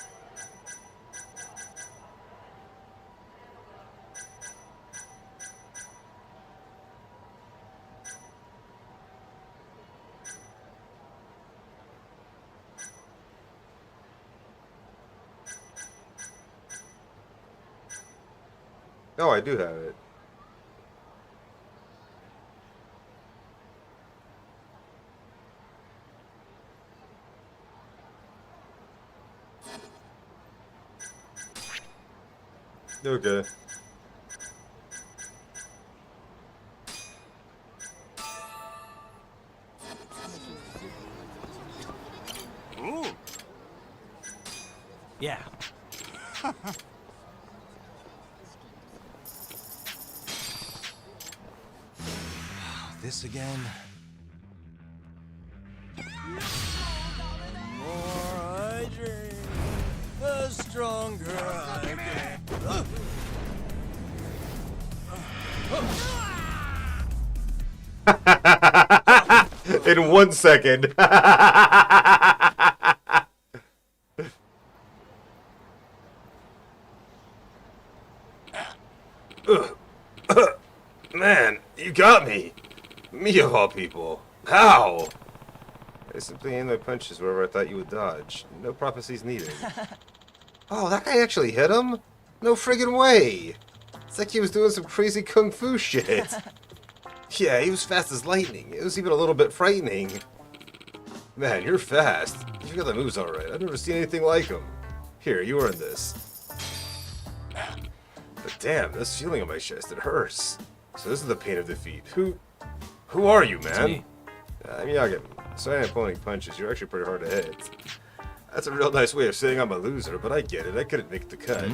Oh, I do have it. Okay. Ooh. Yeah. This again? The more I drink, the stronger I get. In 1 second. Man, you got me. Me of all people. How? I simply aimed my punches wherever I thought you would dodge. No prophecies needed. Oh, that guy actually hit him? No friggin' way. It's like he was doing some crazy kung fu shit. Yeah, he was fast as lightning. It was even a little bit frightening. Man, you're fast. You got the moves alright. I've never seen anything like them. Here, you earned this. But damn, this feeling on my chest, it hurts. So this is the pain of defeat. Who are you, man? I'm Yagami. Sorry I'm pulling punches. You're actually pretty hard to hit. That's a real nice way of saying I'm a loser, but I get it. I couldn't make the cut.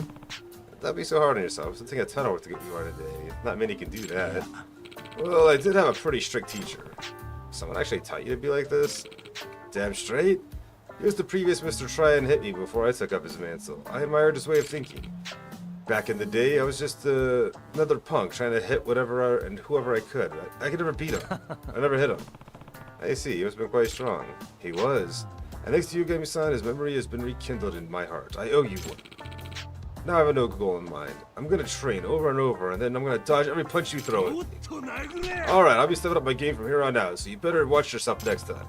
Don't be so hard on yourself. It'll take a ton of work to get where you are today. Not many can do that. Well, I did have a pretty strict teacher. Someone actually taught you to be like this? Damn straight. He was the previous Mr. Try and Hit Me before I took up his mantle. I admired his way of thinking. Back in the day, I was just another punk trying to hit whatever and whoever I could. I could never beat him. I never hit him. I see, he must have been quite strong. He was. And thanks to you, Yagami-san, his memory has been rekindled in my heart. I owe you one. Now I have a no goal in mind. I'm gonna train over and over, and then I'm gonna dodge every punch you throw at me. Alright, I'll be stepping up my game from here on out, so you better watch yourself next time.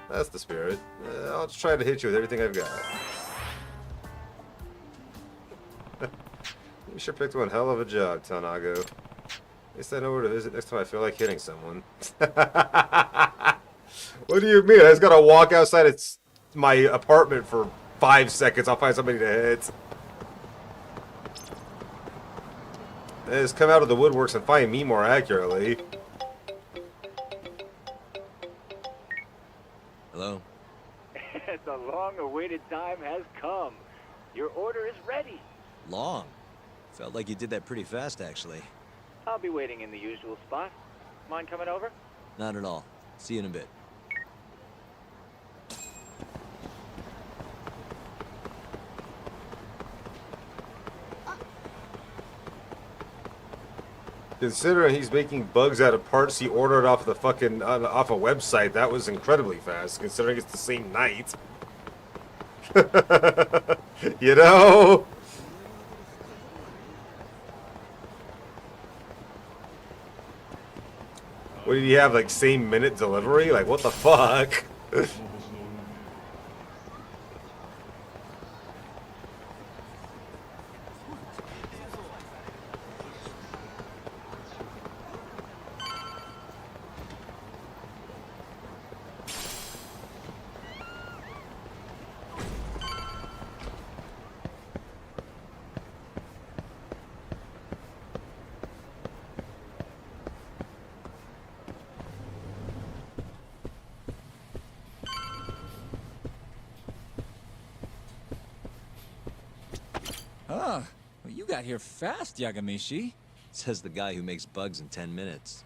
That's the spirit. I'll just try to hit you with everything I've got. You sure picked one hell of a job, Tanago. At least I know where to visit next time I feel like hitting someone. What do you mean? I just gotta walk outside my apartment for 5 seconds. I'll find somebody to hit. They just come out of the woodworks and find me more accurately. Hello? The long-awaited time has come. Your order is ready. Long? Felt like you did that pretty fast, actually. I'll be waiting in the usual spot. Mind coming over? Not at all. See you in a bit. Considering he's making bugs out of parts he ordered off the fucking off a website, that was incredibly fast. Considering it's the same night, you know. What did he have? Like same minute delivery? Like what the fuck? Ah, well, you got here fast, Yagamishi. Says the guy who makes bugs in 10 minutes.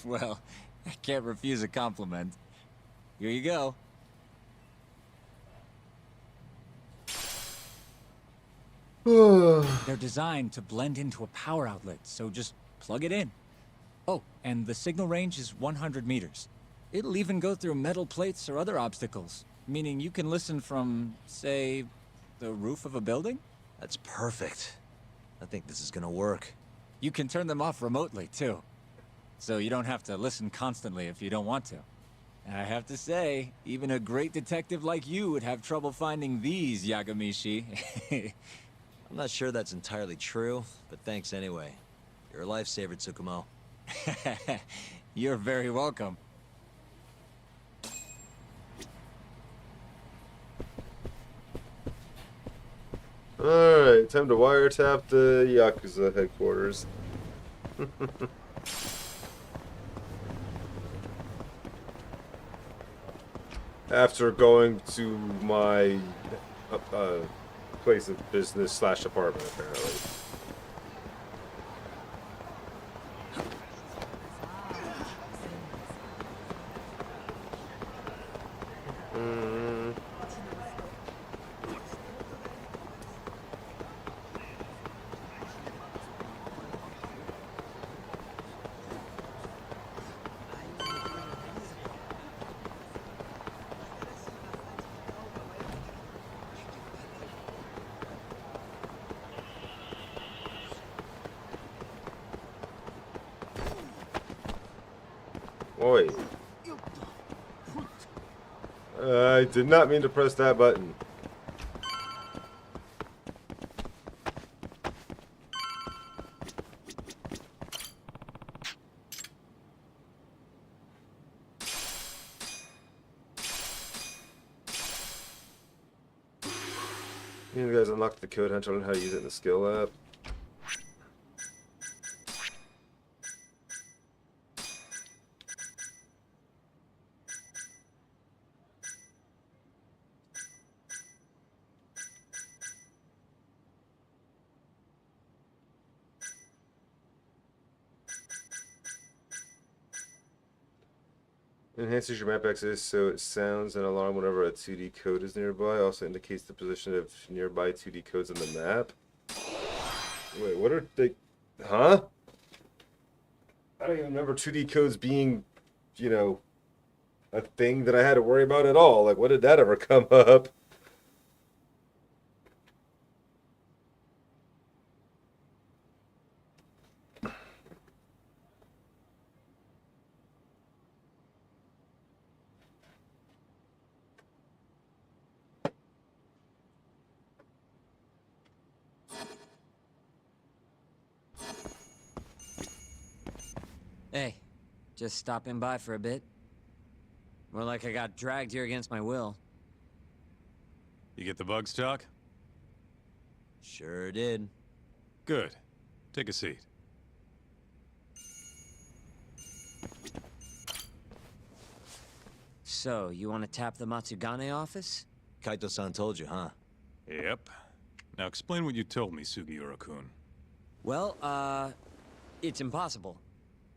Well, I can't refuse a compliment. Here you go. They're designed to blend into a power outlet, so just plug it in. Oh, and the signal range is 100 meters. It'll even go through metal plates or other obstacles, meaning you can listen from, say, the roof of a building? That's perfect. I think this is gonna work. You can turn them off remotely, too. So you don't have to listen constantly if you don't want to. And I have to say, even a great detective like you would have trouble finding these, Yagamishi. I'm not sure that's entirely true, but thanks anyway. You're a lifesaver, Tsukumo. You're very welcome. Alright, time to wiretap the Yakuza headquarters. After going to my place of business / apartment, apparently. Oi. I did not mean to press that button. You guys unlocked the code hunter on how to use it in the skill app. Enhances your map access so it sounds an alarm whenever a 2D code is nearby. Also indicates the position of nearby 2D codes on the map. Wait, what are they? Huh? I don't even remember 2D codes being, you know, a thing that I had to worry about at all. Like, when did that ever come up? Hey, just stopping by for a bit. More like I got dragged here against my will. You get the bugs, Doc? Sure did. Good. Take a seat. So, you want to tap the Matsugane office? Kaito-san told you, huh? Yep. Now explain what you told me, Sugiura-kun. Well, it's impossible.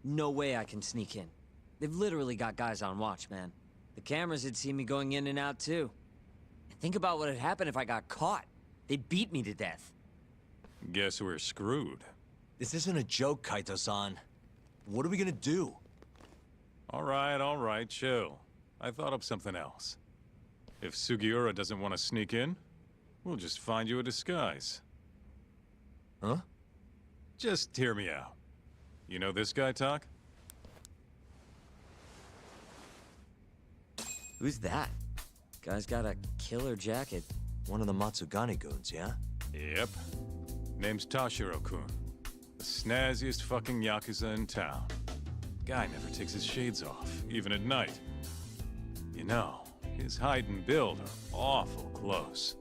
No way I can sneak in. They've literally got guys on watch, man. The cameras had seen me going in and out, too. And think about what had happened if I got caught. They'd beat me to death. Guess we're screwed. This isn't a joke, Kaito-san. What are we gonna do? All right, chill. I thought up something else. If Sugiura doesn't want to sneak in, we'll just find you a disguise. Huh? Just hear me out. You know this guy, Talk? Who's that? Guy's got a killer jacket. One of the Matsugane goons, yeah? Yep. Name's Tashiro-kun. The snazziest fucking Yakuza in town. Guy never takes his shades off, even at night. You know, his height and build are awful close.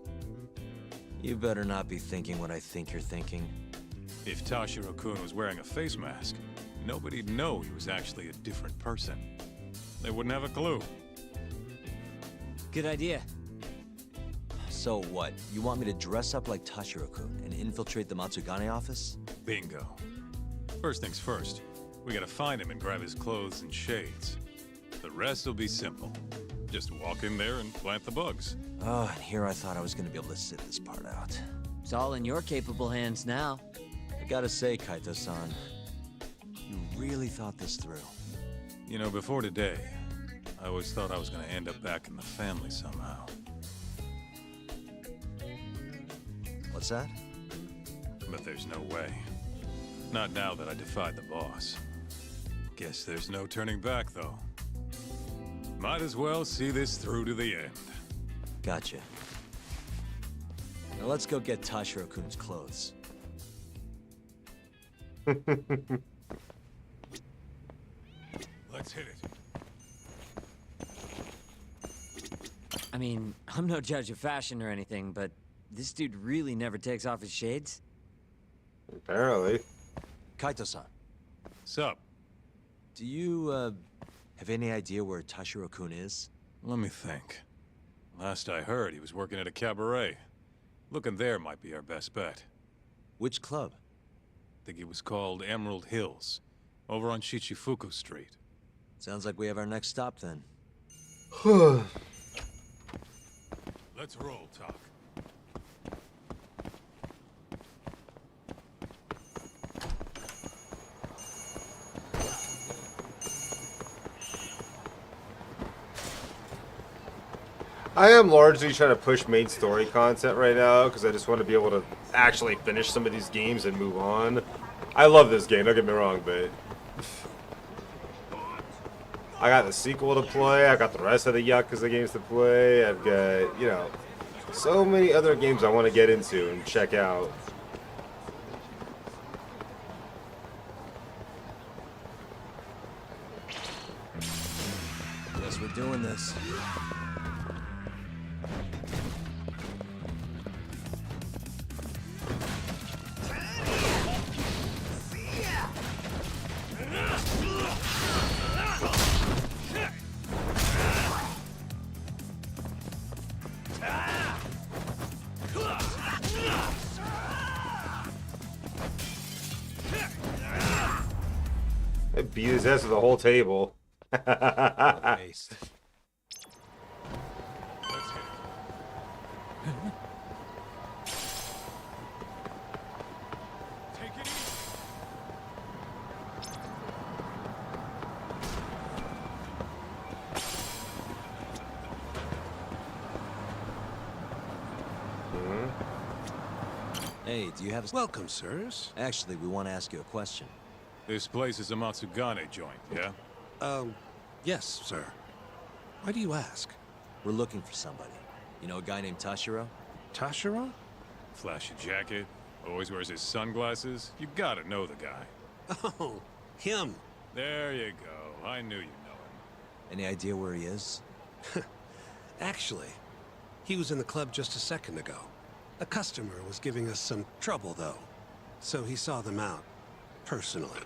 You better not be thinking what I think you're thinking. If Tashiro-kun was wearing a face mask, nobody'd know he was actually a different person. They wouldn't have a clue. Good idea. So what? You want me to dress up like Tashiro-kun and infiltrate the Matsugane office? Bingo. First things first, we gotta find him and grab his clothes and shades. The rest will be simple. Just walk in there and plant the bugs. Oh, and here I thought I was gonna be able to sit this part out. It's all in your capable hands now. I gotta say, Kaito-san, you really thought this through. You know, before today, I always thought I was gonna end up back in the family somehow. What's that? But there's no way. Not now that I defied the boss. Guess there's no turning back, though. Might as well see this through to the end. Gotcha. Now let's go get Tashiro-kun's clothes. Let's hit it. I mean, I'm no judge of fashion or anything, but this dude really never takes off his shades. Apparently. Kaito-san. Sup? Do you, have any idea where Tashiro-kun is? Let me think. Last I heard, he was working at a cabaret. Looking there might be our best bet. Which club? Think it was called Emerald Hills, over on Shichifuku Street. Sounds like we have our next stop then. Let's roll, Talk. I am largely trying to push main story content right now because I just want to be able to actually finish some of these games and move on. I love this game, don't get me wrong, but I got the sequel to play, I got the rest of the Yakuza games to play, I've got, you know, so many other games I want to get into and check out. Guess we're doing this. I beat his ass with the whole table. Waste. Hey, do you have a... Welcome, sirs. Actually, we want to ask you a question. This place is a Matsugane joint, yeah? Yes, sir. Why do you ask? We're looking for somebody. You know a guy named Tashiro? Tashiro? Flashy jacket, always wears his sunglasses. You gotta know the guy. Oh, him. There you go. I knew you'd know him. Any idea where he is? Actually, he was in the club just a second ago. A customer was giving us some trouble, though. So he saw them out, personally.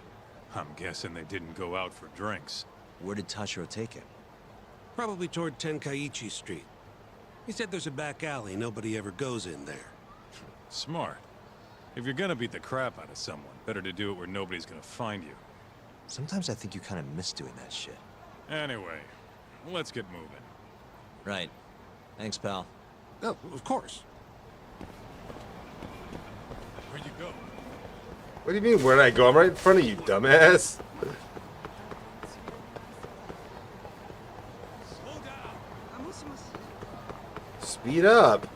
I'm guessing they didn't go out for drinks. Where did Tashiro take him? Probably toward Tenkaichi Street. He said there's a back alley, nobody ever goes in there. Smart. If you're gonna beat the crap out of someone, better to do it where nobody's gonna find you. Sometimes I think you kind of miss doing that shit. Anyway, let's get moving. Right. Thanks, pal. Oh, of course. Where'd you go? What do you mean, where'd I go? I'm right in front of you, dumbass. Speed up.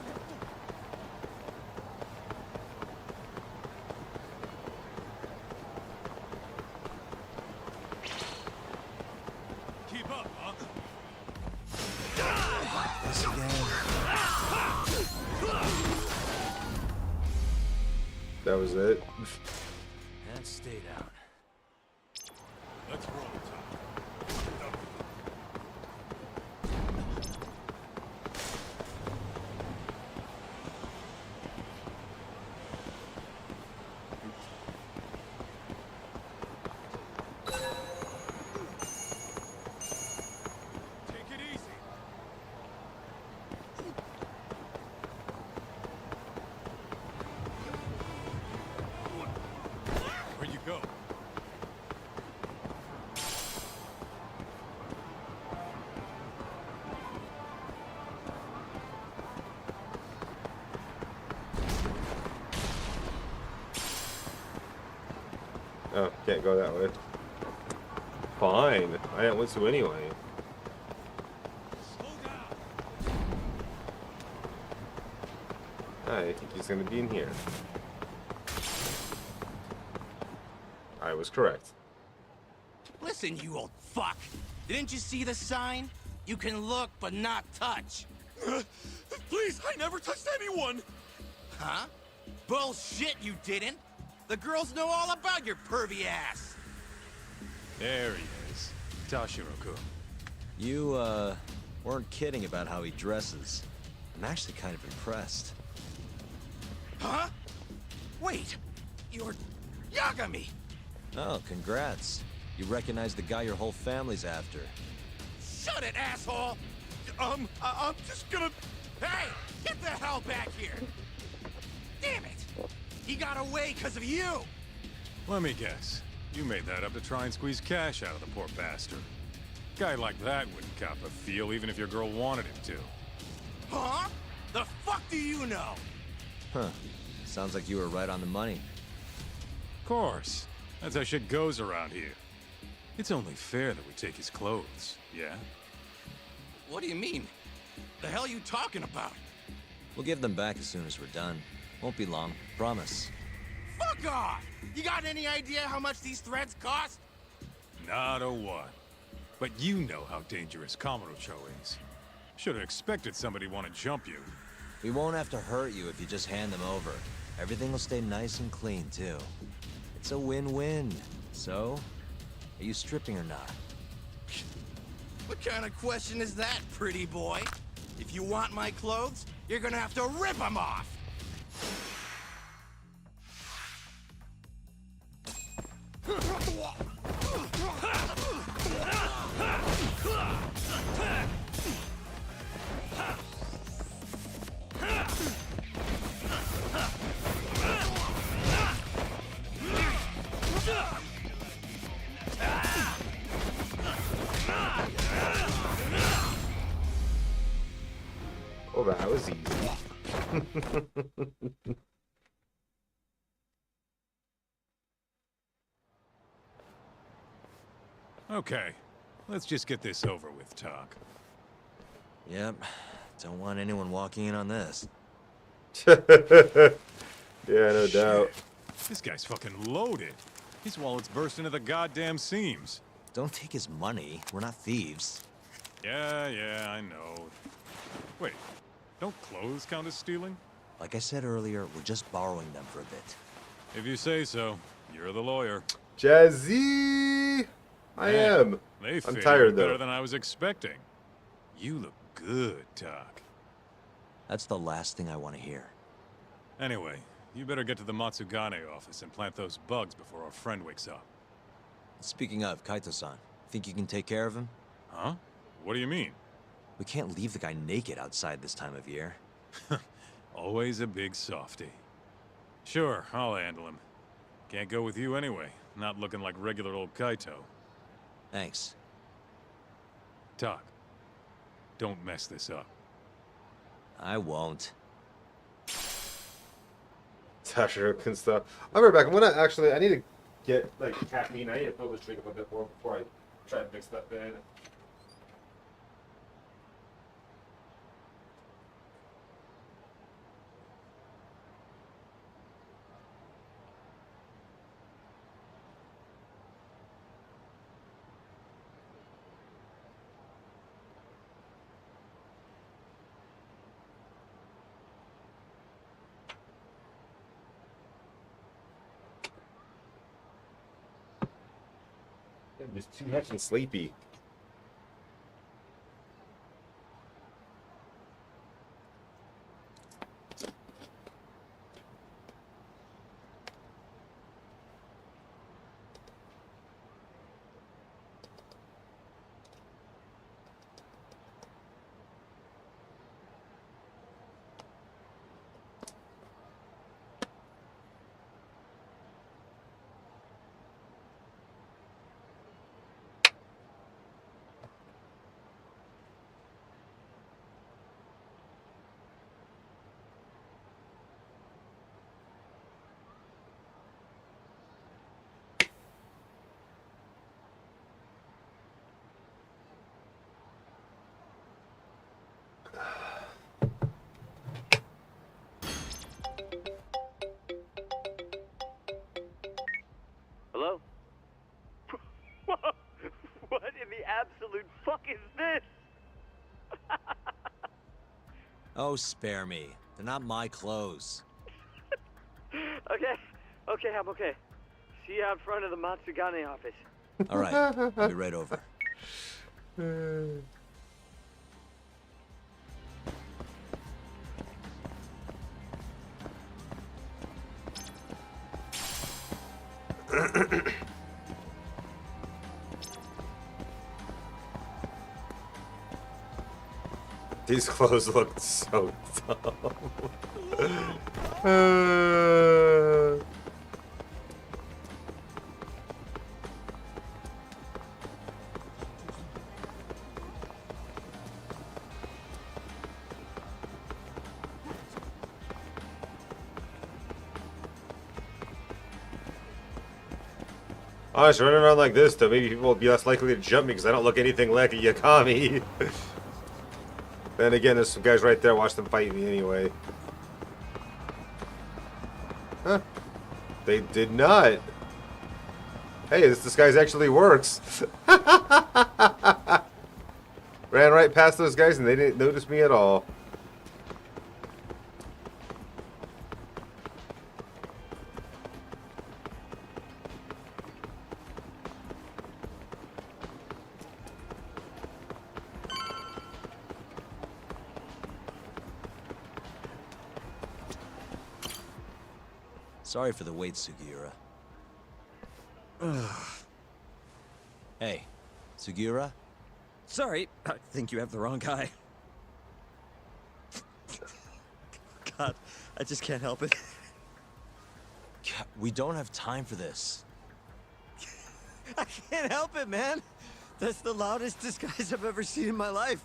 Keep up, huh? This again. That was it. And stay down. Let's roll, Tom. Take it easy. Where'd you go? Oh, can't go that way. Fine. I didn't want to anyway. I think he's gonna be in here. I was correct. Listen, you old fuck. Didn't you see the sign? You can look, but not touch. Please, I never touched anyone! Huh? Bullshit, you didn't! The girls know all about your pervy ass! There he is. Tashiro-kun. You, weren't kidding about how he dresses. I'm actually kind of impressed. Huh? Wait, you're Yagami! Oh, congrats. You recognize the guy your whole family's after. Shut it, asshole! I'm just gonna... Hey! Get the hell back here! Damn it! He got away because of you! Let me guess. You made that up to try and squeeze cash out of the poor bastard. Guy like that wouldn't cop a feel even if your girl wanted him to. Huh? The fuck do you know? Huh. Sounds like you were right on the money. Of course. That's how shit goes around here. It's only fair that we take his clothes, yeah? What do you mean? The hell are you talking about? We'll give them back as soon as we're done. Won't be long, promise. Fuck off! You got any idea how much these threads cost? Not a one. But you know how dangerous Kamurocho is. Should have expected somebody want to jump you. We won't have to hurt you if you just hand them over. Everything will stay nice and clean, too. It's a win-win. So, are you stripping or not? What kind of question is that, pretty boy? If you want my clothes, you're gonna have to rip them off! Oh, that was easy. Okay, let's just get this over with, Talk. Yep. Don't want anyone walking in on this. Yeah, no doubt. This guy's fucking loaded. His wallet's burst into the goddamn seams. Don't take his money. We're not thieves. Yeah, I know. Wait, don't clothes count as stealing? Like I said earlier, we're just borrowing them for a bit. If you say so. You're the lawyer. Jazzy! I am. I'm tired, though. Better than I was expecting. You look good, Talk. That's the last thing I want to hear. Anyway, you better get to the Matsugane office and plant those bugs before our friend wakes up. Speaking of, Kaito-san, think you can take care of him? Huh? What do you mean? We can't leave the guy naked outside this time of year. Always a big softy. Sure, I'll handle him. Can't go with you anyway. Not looking like regular old Kaito. Thanks. Talk. Don't mess this up. I won't. Tashiro-kun stuff. I'll be right back. I'm gonna actually, I need to get, like, caffeine. I need to fill this drink up a bit more before I try to mix that in. I'm just too much and sleepy. Oh, spare me. They're not my clothes. Okay, I'm okay. See you out front of the Matsugane office. All right, I'll be right over. These clothes look so dumb. Honestly, running around like this, though, maybe people will be less likely to jump me because I don't look anything like a Yakami. Then again, there's some guys right there. Watch them fight me anyway. Huh? They did not. Hey, this disguise actually works. Ran right past those guys and they didn't notice me at all. Sorry for the wait, Sugiura. Hey, Sugiura? Sorry, I think you have the wrong guy. God, I just can't help it. We don't have time for this. I can't help it, man. That's the loudest disguise I've ever seen in my life.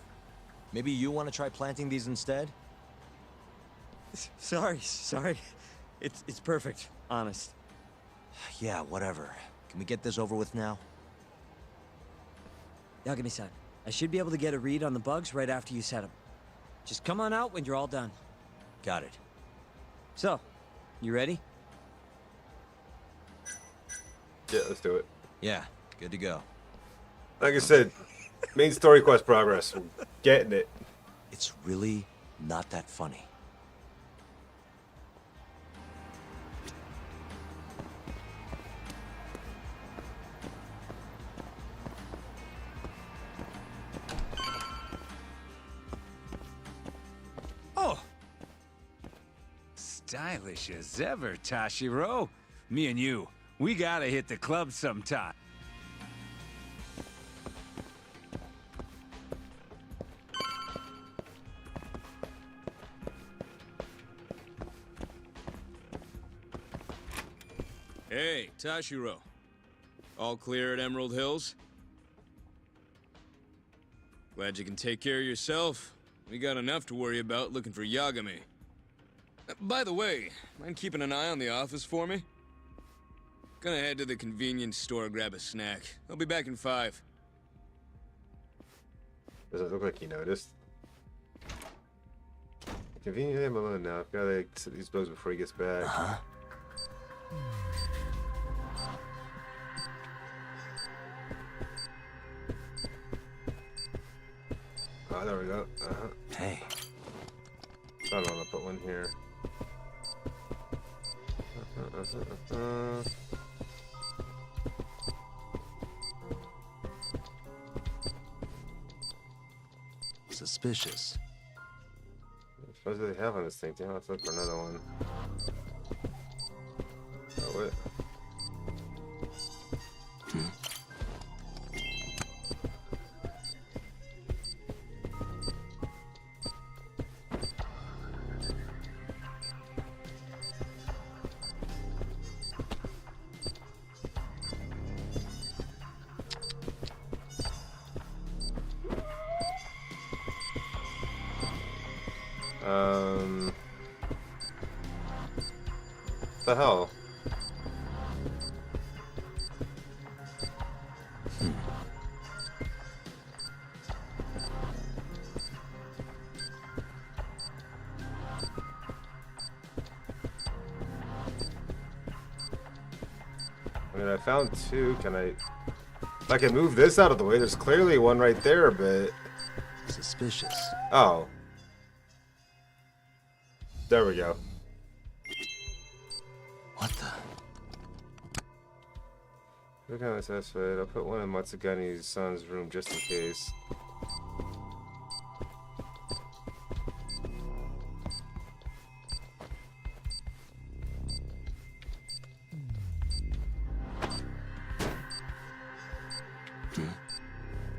Maybe you want to try planting these instead? Sorry. It's perfect, honest. Yeah, whatever. Can we get this over with now? Yagami-san, I should be able to get a read on the bugs right after you set them. Just come on out when you're all done. Got it. So, you ready? Yeah, let's do it. Yeah, good to go. Like I said, main story quest progress. We're getting it. It's really not that funny. Oh! Stylish as ever, Tashiro. Me and you, we gotta hit the club sometime. Hey, Tashiro. All clear at Emerald Hills? Glad you can take care of yourself. We got enough to worry about looking for Yagami. By the way, mind keeping an eye on the office for me? Gonna head to the convenience store, grab a snack. I'll be back in 5. Does it look like you noticed? Conveniently, I'm alone now. I've got to set these bugs before he gets back. Oh, there we go. Hey. I don't want to put one here. Suspicious. What do they have on this thing? Damn, let's look for another one. Oh, wait. The hell? I mean, I found 2. Can I... If I can move this out of the way, there's clearly one right there, but... Suspicious. Oh. There we go. What the? Look how it's satisfied. I'll put one in Matsugani's son's room just in case.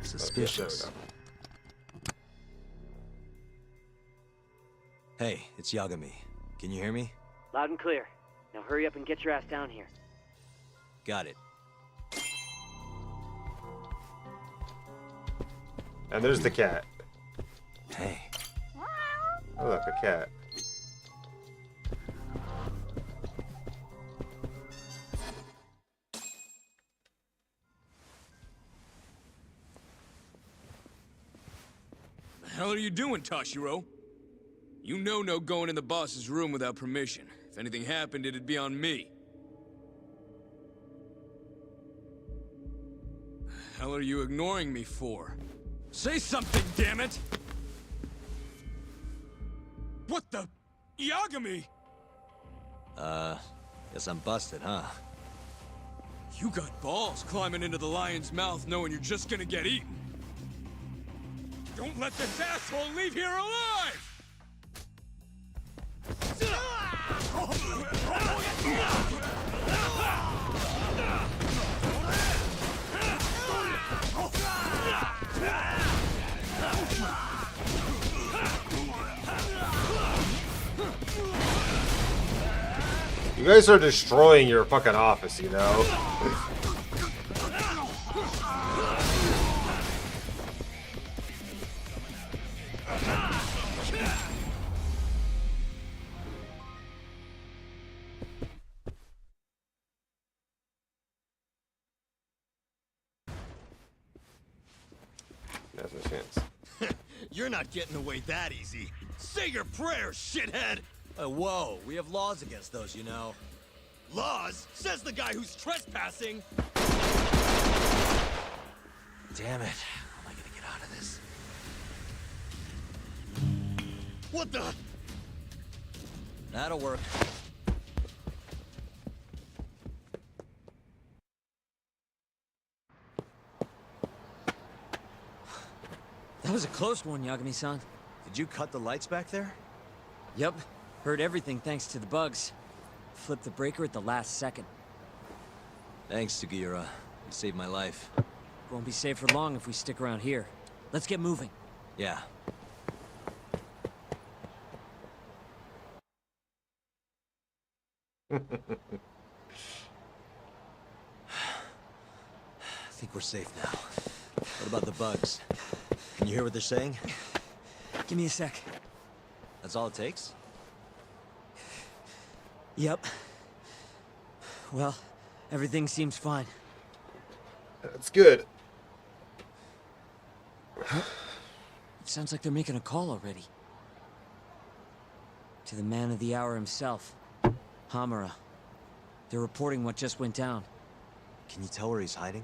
Suspicious. Oh, Hey, it's Yagami. Can you hear me? Loud and clear. Now hurry up and get your ass down here. Got it. And there's the cat. Hey. Oh, look, a cat. The hell are you doing, Tashiro? You know no going in the boss's room without permission. If anything happened, it'd be on me. The hell are you ignoring me for? Say something, damn it! What the? Yagami! Guess I'm busted, huh? You got balls climbing into the lion's mouth knowing you're just gonna get eaten. Don't let this asshole leave here alive! You guys are destroying your fucking office, you know? That's no chance. You're not getting away that easy. Say your prayers, shithead! Whoa, we have laws against those, you know. Laws? Says the guy who's trespassing! Damn it. How am I gonna get out of this? What the? That'll work. That was a close one, Yagami-san. Did you cut the lights back there? Yep. Heard everything thanks to the bugs. Flipped the breaker at the last second. Thanks, Sugiura. You saved my life. Won't be safe for long if we stick around here. Let's get moving. Yeah. I think we're safe now. What about the bugs? Can you hear what they're saying? Give me a sec. That's all it takes? Yep. Well, everything seems fine. That's good. It sounds like they're making a call already. To the man of the hour himself, Hamura. They're reporting what just went down. Can you tell where he's hiding?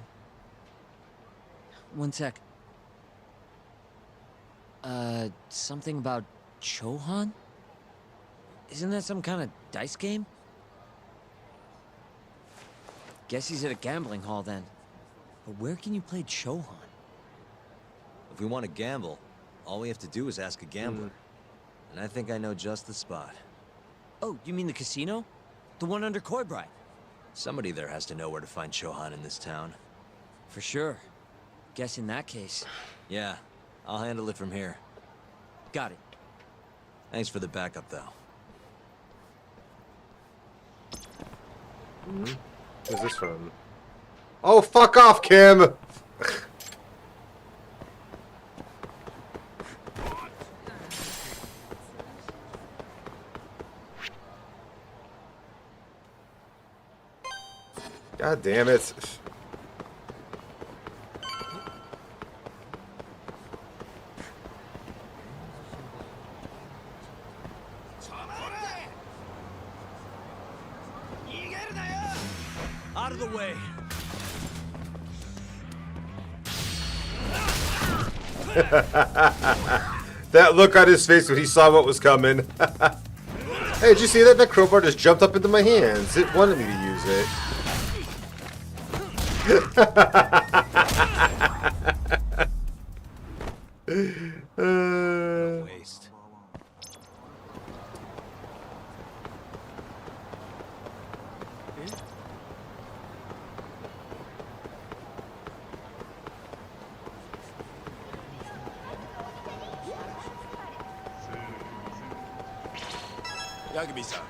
One sec. Something about Chohan? Isn't that some kind of dice game? Guess he's at a gambling hall then. But where can you play Chohan? If we want to gamble, all we have to do is ask a gambler. And I think I know just the spot. Oh, you mean the casino? The one under Koibride? Somebody there has to know where to find Chohan in this town. For sure. Guess in that case. Yeah, I'll handle it from here. Got it. Thanks for the backup, though. Where's this from? Oh, fuck off, Kim! God damn it. Out of the way. That look on his face when he saw what was coming. Hey, did you see that? That crowbar just jumped up into my hands. It wanted me to use it. Waste. Yagami-san.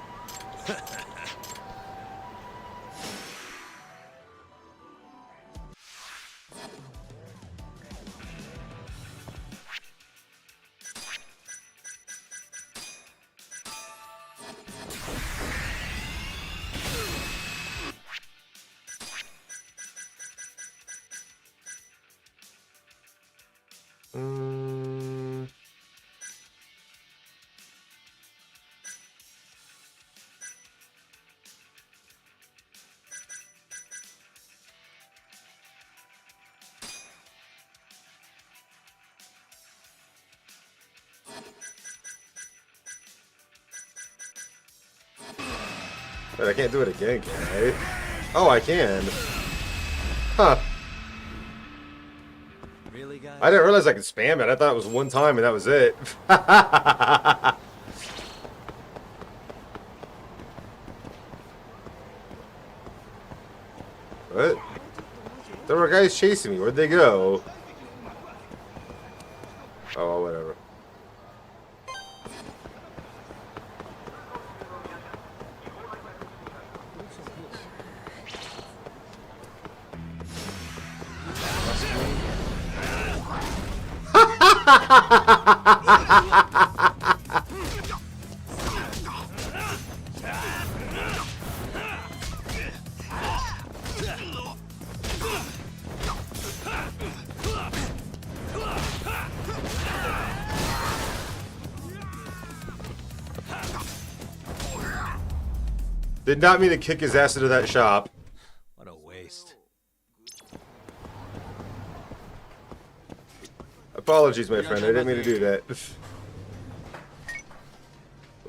But I can't do it again, can I? Oh, I can. Huh. Really, guys? I didn't realize I could spam it. I thought it was one time and that was it. What? There were guys chasing me. Where'd they go? Oh, whatever. Did not mean to kick his ass into that shop. What a waste. Apologies, my friend. I didn't mean to do that.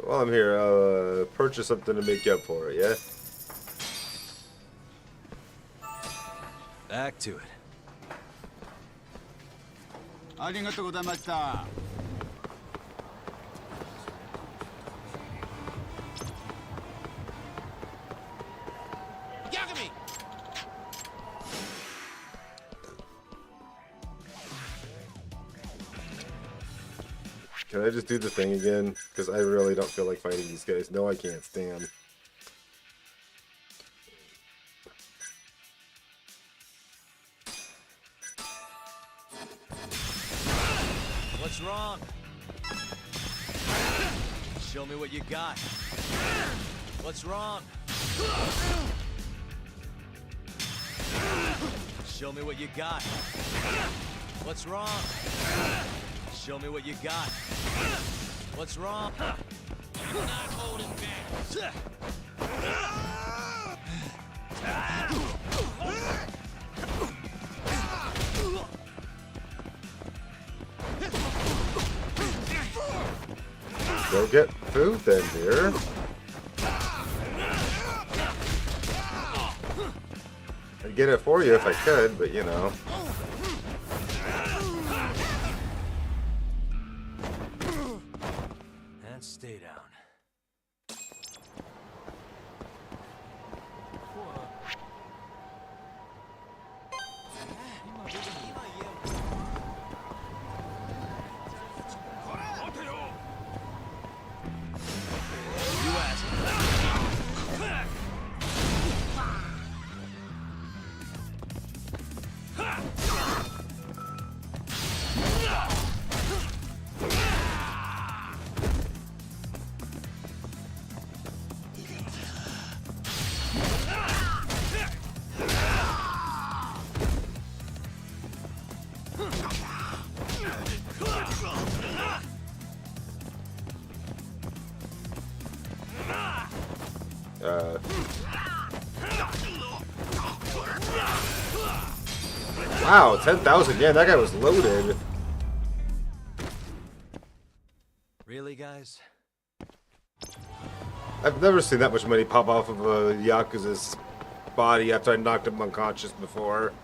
While I'm here, I'll purchase something to make up for it, yeah? Back to it. ありがとうございました。Yagami! Can I just do the thing again? Because I really don't feel like fighting these guys. No, I can't stand. What's wrong? Show me what you got. What's wrong? Show me what you got. What's wrong? Show me what you got. What's wrong? I'm not holding back. Go get food then, dear. I'd get it for you if I could, but you know. And stay down. Wow, 10,000 yen. That guy was loaded. Really, guys? I've never seen that much money pop off of a Yakuza's body after I knocked him unconscious before.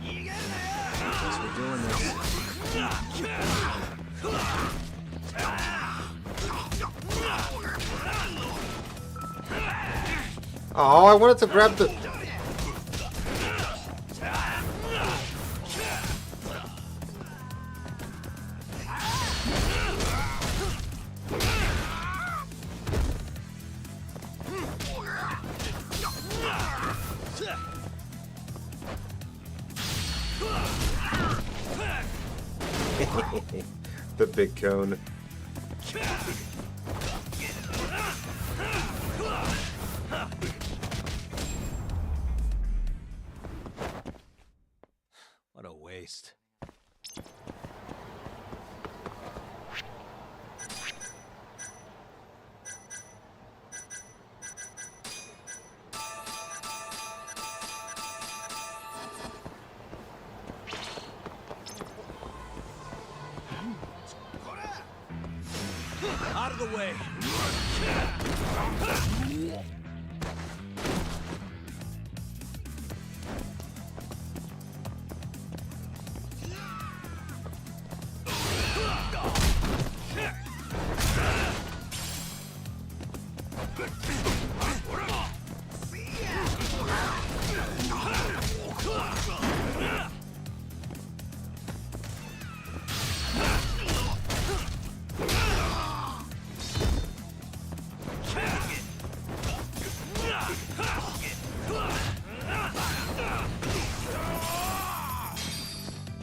Guess we're doing this. Oh, I wanted to grab the... the big cone. What a waste. Out of the way.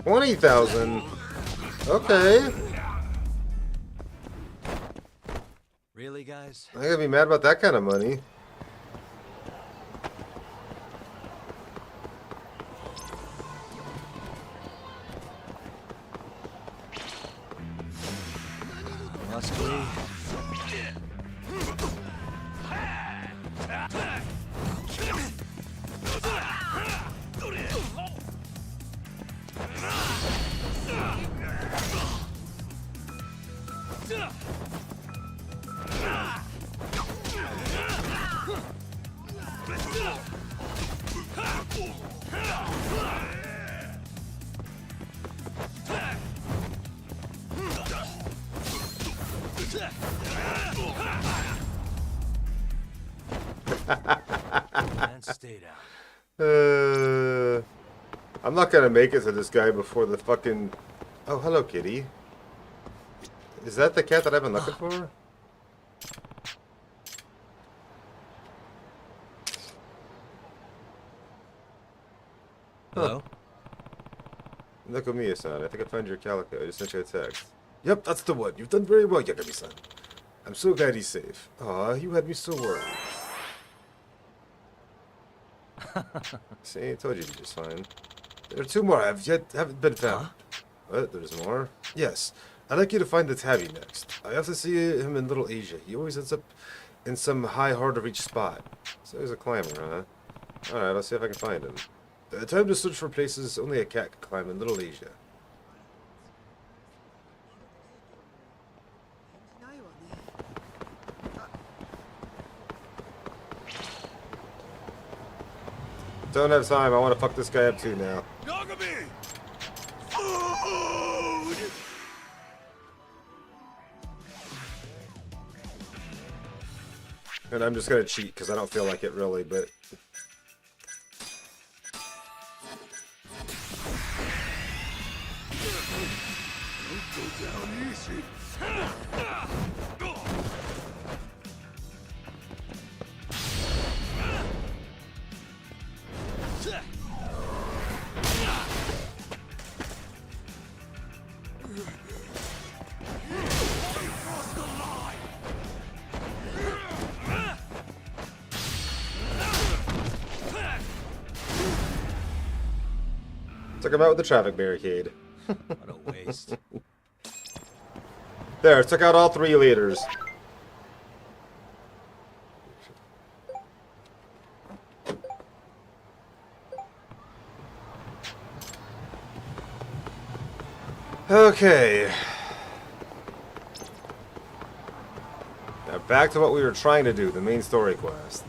$20,000. Okay. Really, guys? I gotta be mad about that kind of money. Must be. And stay down. I'm not gonna make it to this guy before the fucking... Oh, hello, kitty. Is that the cat that I've been looking for? Hello? Nakomiya-san, I think I found your calico. I just sent you a text. Yep, that's the one. You've done very well, Yagami-san. I'm so glad he's safe. Aw, you had me so worried. See, I told you to be just fine. There are two more haven't been found. What? There's more? Yes. I'd like you to find the tabby next. I often see him in Little Asia. He always ends up in some high, hard-to-reach spot. So he's a climber, huh? Alright, I'll see if I can find him. Time to search for places only a cat can climb in Little Asia. Don't have time. I want to fuck this guy up too now. Yagami! Food! And I'm just gonna cheat because I don't feel like it really, but... Don't go down easy. Took him out with the traffic barricade. What a waste. There, took out all 3 leaders. Okay. Now back to what we were trying to do, the main story quest.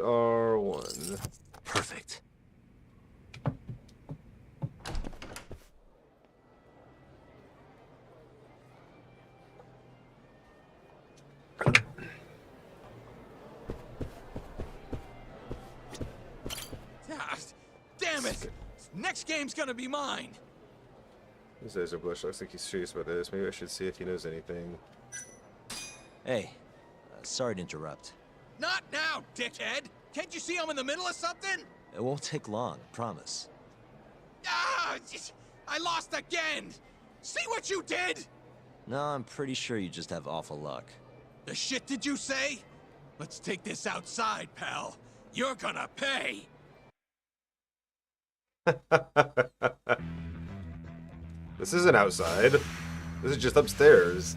R1. Perfect. Ah, damn it! Next game's gonna be mine. This Ezra Bush looks like he's serious about this. Maybe I should see if he knows anything. Hey, sorry to interrupt. Not now, dickhead! Can't you see I'm in the middle of something? It won't take long, promise. Ah! I lost again! See what you did? No, I'm pretty sure you just have awful luck. The shit did you say? Let's take this outside, pal. You're gonna pay! This isn't outside. This is just upstairs.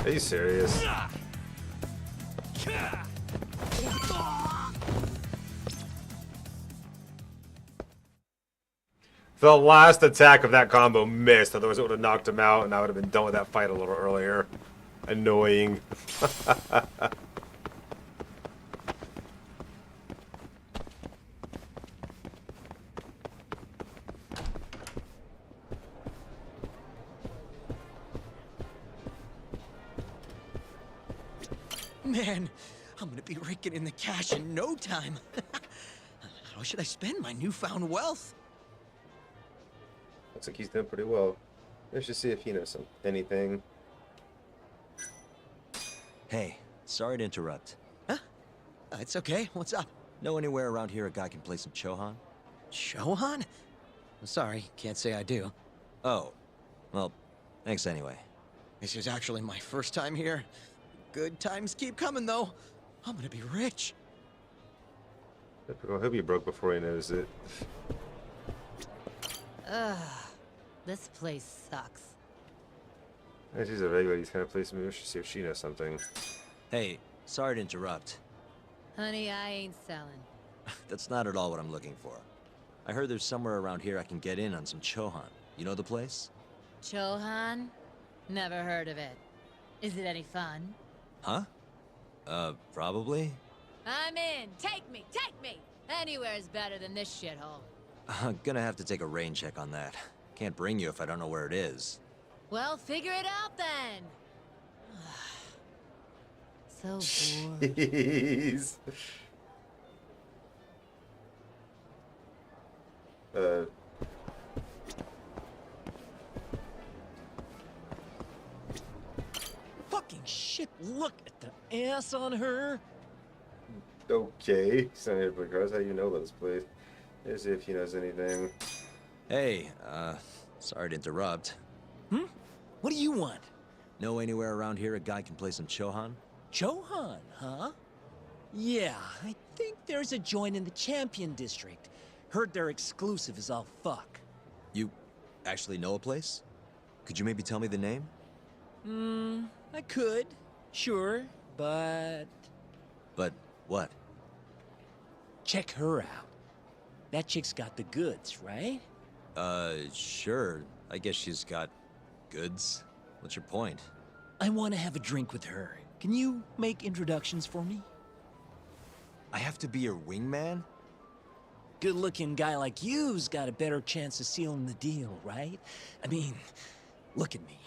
Are you serious? The last attack of that combo missed, otherwise it would have knocked him out and I would have been done with that fight a little earlier. Annoying. Man, I'm gonna be raking in the cash in no time. How should I spend my newfound wealth? Looks like he's doing pretty well. Let's just see if he knows anything. Hey, sorry to interrupt. Huh? It's okay. What's up? Know anywhere around here a guy can play some Chohan? Chohan? I'm sorry, can't say I do. Oh, well, thanks anyway. This is actually my first time here. Good times keep coming, though. I'm gonna be rich. Typical. He'll be broke before he knows it. Ugh, this place sucks. She's a regular these kind of places. Maybe we should see if she knows something. Hey, sorry to interrupt. Honey, I ain't selling. That's not at all what I'm looking for. I heard there's somewhere around here I can get in on some Chohan. You know the place? Chohan? Never heard of it. Is it any fun? Huh? Probably? I'm in. Take me. Take me. Anywhere's better than this shithole. I'm gonna have to take a rain check on that. Can't bring you if I don't know where it is. Well, figure it out then. So bored. Jeez. Fucking shit, look at the ass on her. Okay. He's not here to play cards. How do you know about this place? Let's see if he knows anything. Hey, sorry to interrupt. Hmm? What do you want? Know anywhere around here a guy can play some Chohan? Chohan, huh? Yeah, I think there's a joint in the Champion District. Heard their exclusive is all fuck. You actually know a place? Could you maybe tell me the name? I could, sure, but... But what? Check her out. That chick's got the goods, right? Sure. I guess she's got goods. What's your point? I want to have a drink with her. Can you make introductions for me? I have to be your wingman? Good-looking guy like you's got a better chance of sealing the deal, right? I mean, look at me.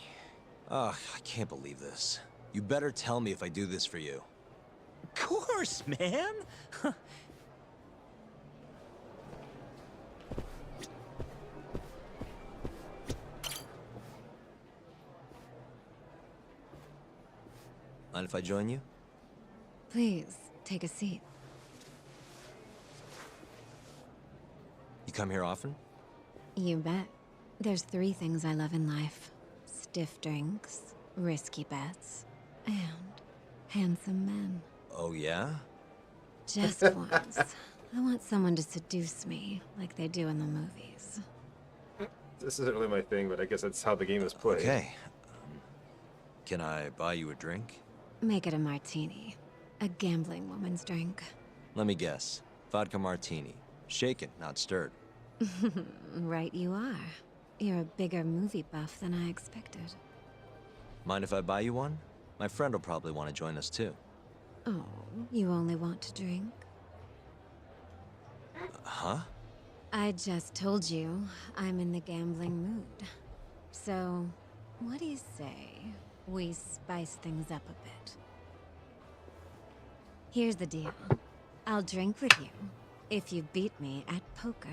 Ugh, I can't believe this. You better tell me if I do this for you. Of course, man! Mind if I join you? Please, take a seat. You come here often? You bet. There's 3 things I love in life. Stiff drinks, risky bets, and handsome men. Oh, yeah? Just once. I want someone to seduce me, like they do in the movies. This isn't really my thing, but I guess that's how the game is played. Okay. Can I buy you a drink? Make it a martini. A gambling woman's drink. Let me guess. Vodka martini. Shaken, not stirred. Right you are. You're a bigger movie buff than I expected. Mind if I buy you one? My friend will probably want to join us too. Oh, you only want to drink? Huh? I just told you I'm in the gambling mood. So, what do you say we spice things up a bit? Here's the deal. I'll drink with you if you beat me at poker.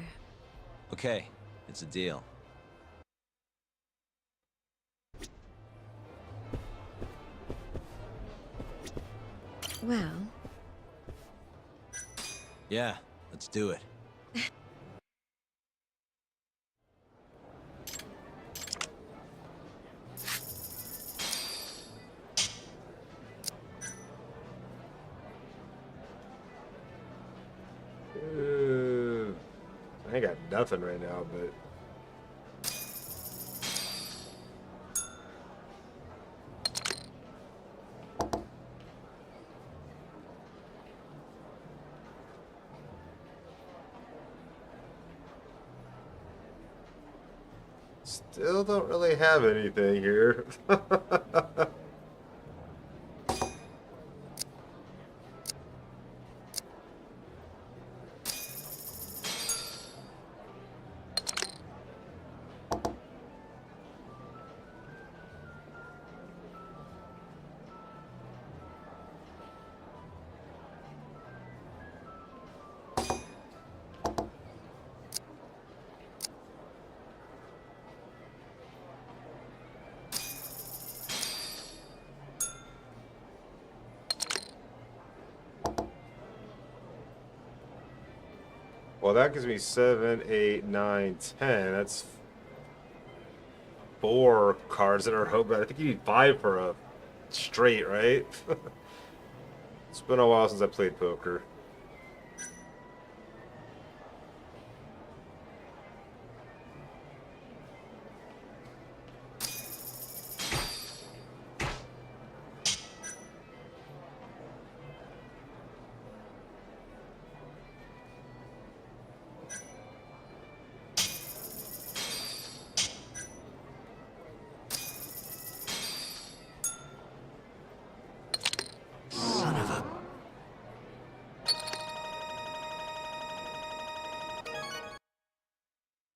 Okay, it's a deal. Well... Yeah, let's do it. I ain't got nothing right now, but... Still don't really have anything here. Well, that gives me 7, 8, 9, 10. That's 4 cards that are open. I think you need 5 for a straight, right? It's been a while since I played poker.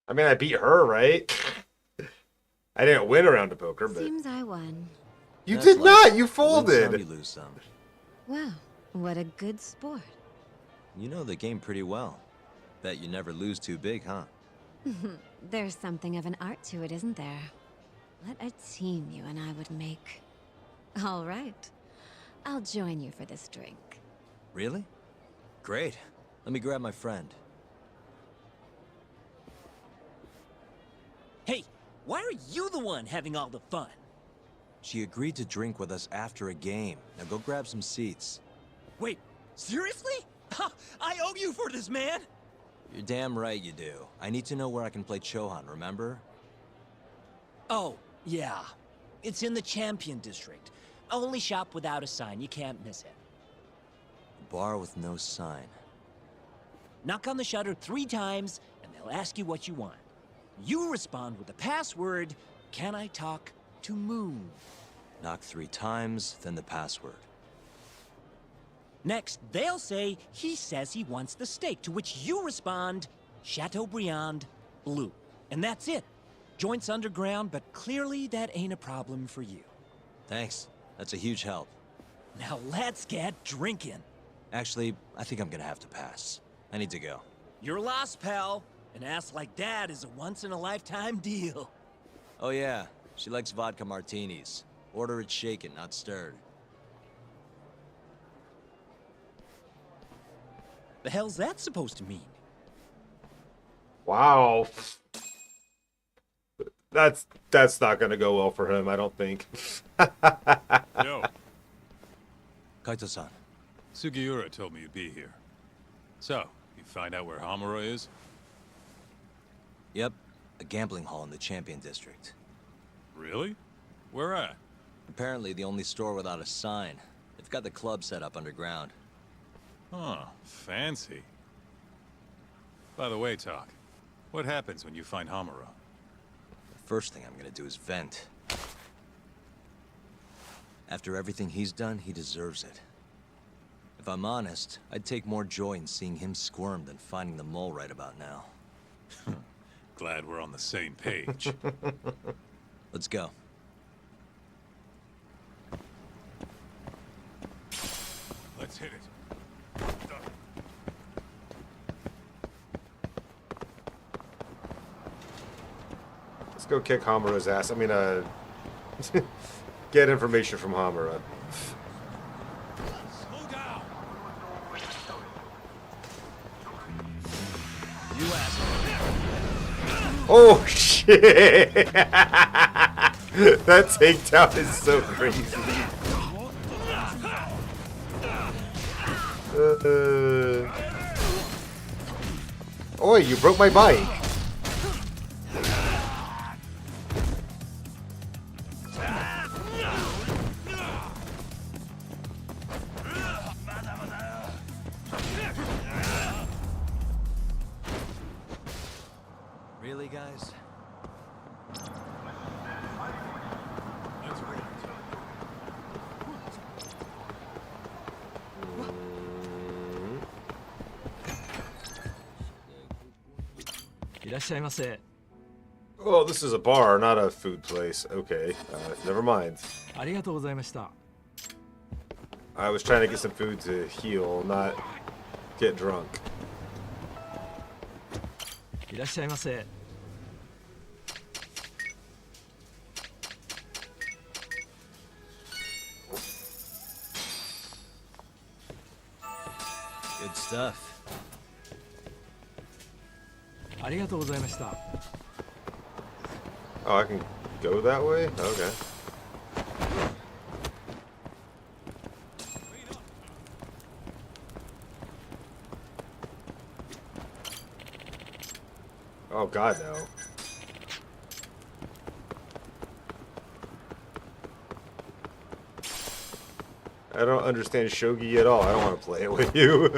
I mean, I beat her, right? I didn't win a round of poker, but... Seems I won. You did not! You folded! Win some, you lose some. Wow, what a good sport. You know the game pretty well. Bet you never lose too big, huh? There's something of an art to it, isn't there? What a team you and I would make. All right. I'll join you for this drink. Really? Great. Let me grab my friend. Hey, why are you the one having all the fun? She agreed to drink with us after a game. Now go grab some seats. Wait, seriously? I owe you for this, man! You're damn right you do. I need to know where I can play Chohan, remember? Oh, yeah. It's in the Champion District. Only shop without a sign. You can't miss it. A bar with no sign. Knock on the shutter 3 times, and they'll ask you what you want. You respond with the password, "Can I talk to Moon?" Knock 3 times, then the password. Next, they'll say, "He says he wants the steak," to which you respond, "Chateaubriand Blue." And that's it. Joint's underground, but clearly that ain't a problem for you. Thanks. That's a huge help. Now let's get drinking. Actually, I think I'm gonna have to pass. I need to go. You're lost, pal. An ass like that is a once-in-a-lifetime deal. Oh yeah, she likes vodka martinis. Order it shaken, not stirred. The hell's that supposed to mean? Wow. That's not gonna go well for him, I don't think. Yo. Kaito-san. Sugiura told me you'd be here. So, you find out where Hamura is? Yep, a gambling hall in the Champion District. Really? Where at? Apparently the only store without a sign. They've got the club set up underground. Huh, fancy. By the way, Talk, what happens when you find Hamura? The first thing I'm gonna do is vent. After everything he's done, he deserves it. If I'm honest, I'd take more joy in seeing him squirm than finding the mole right about now. Glad we're on the same page. Let's go. Let's hit it. Let's go kick Hamura's ass. I mean, get information from Hamura. Slow down. You asshole. Oh shit! That takedown is so crazy. Oi, you broke my bike. Really, guys? Oh, this is a bar, not a food place. Okay, never mind. I was trying to get some food to heal, not get drunk. Good stuff. Oh, I can go that way? Okay. Oh god, no. I don't understand shogi at all. I don't want to play it with you.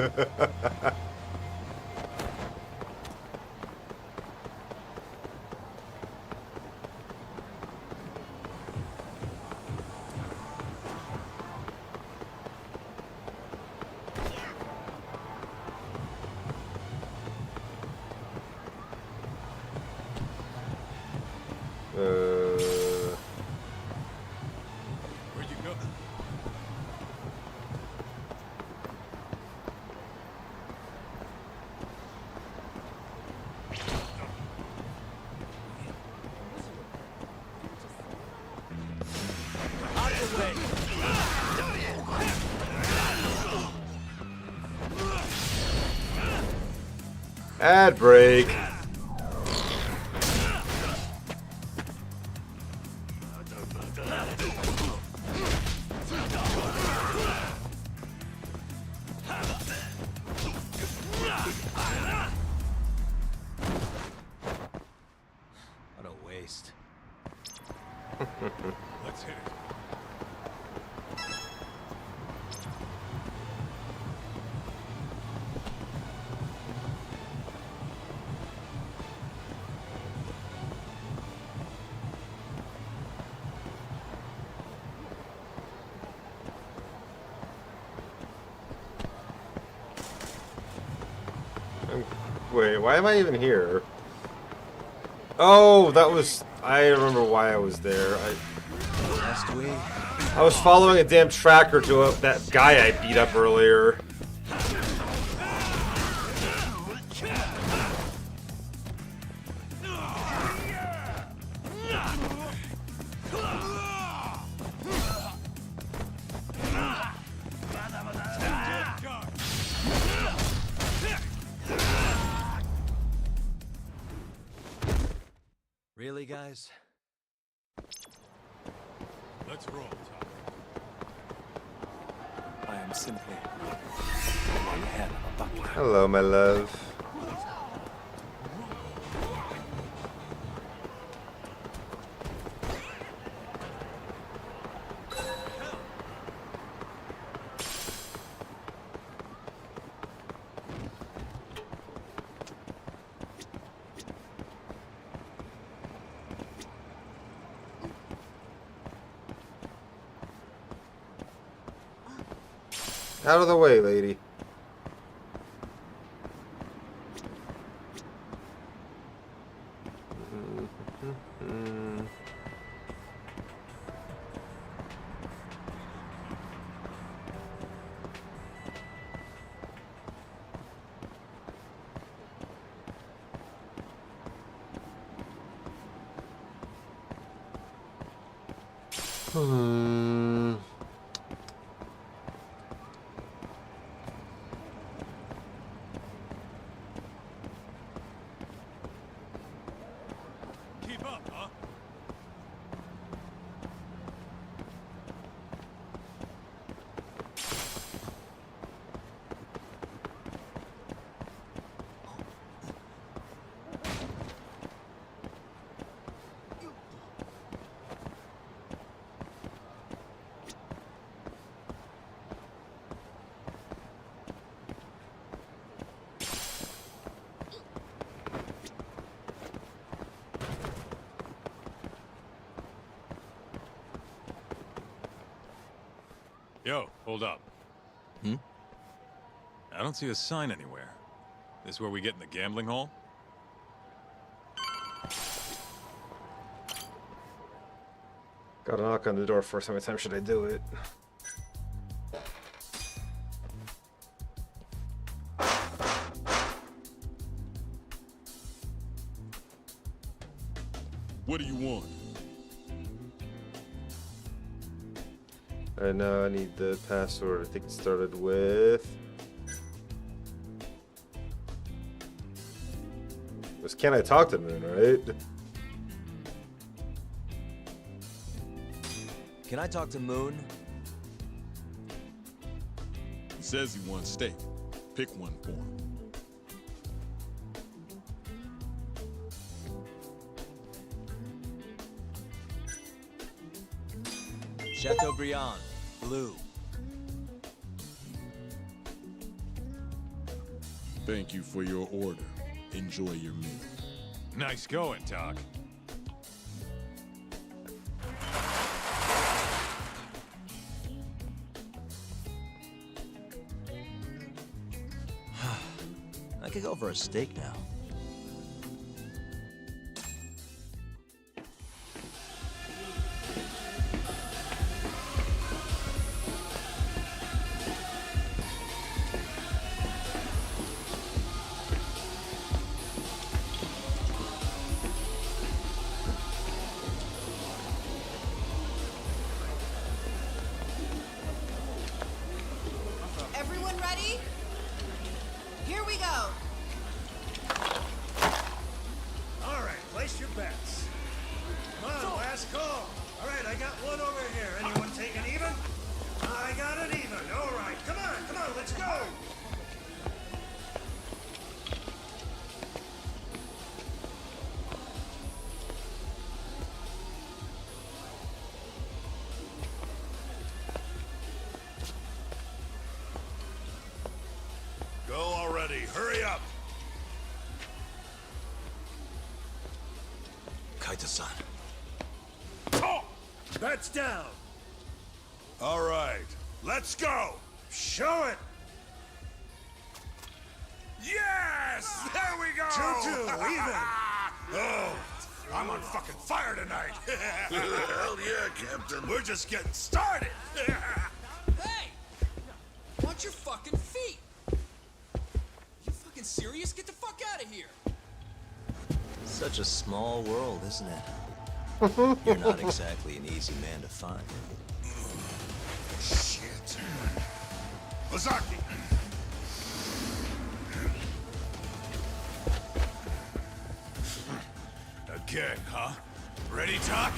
Where'd you go? Ad break. Wait, why am I even here? Oh, that was... I remember why I was there. I was following a damn tracker to that guy I beat up earlier. Really, guys? Let's roll, Tom. I am simply one hell of a buckler. Hello, my love. Out of the way, lady. Keep up, huh? Yo, hold up. Hmm? I don't see a sign anywhere. This where we get in the gambling hall? Gotta knock on the door first. How many times should I do it? What do you want? Alright, now I need the password. I think it started with... It was Can I Talk to Moon, right? Can I talk to Moon? He says he wants steak. Pick one for him. Chateaubriand, blue. Thank you for your order. Enjoy your meal. Nice going, Doc. I could go for a steak now. Everyone ready? Here we go. All right, place your bets. Come on, last call. All right, I got one over here. Anyone taking even? I got it even. All right, come on, let's go. Go already. Hurry up. Kaita-san. Bets down. All right. Let's go. Show it. Yeah! Yes! There we go! 2-2, even. Oh, I'm on fucking fire tonight. Hell yeah, Captain. We're just getting started. Hey! Watch your fucking feet! You fucking serious? Get the fuck out of here! Such a small world, isn't it? You're not exactly an easy man to find. Shit. Ozaki! Again, huh? Ready, Doc?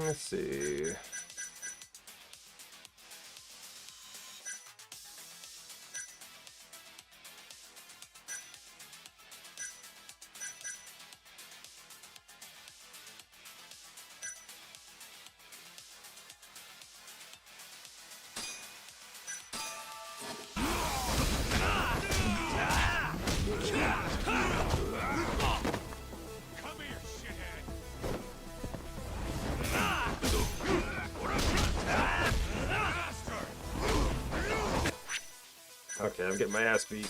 Let's see. Okay, I'm getting my ass beat.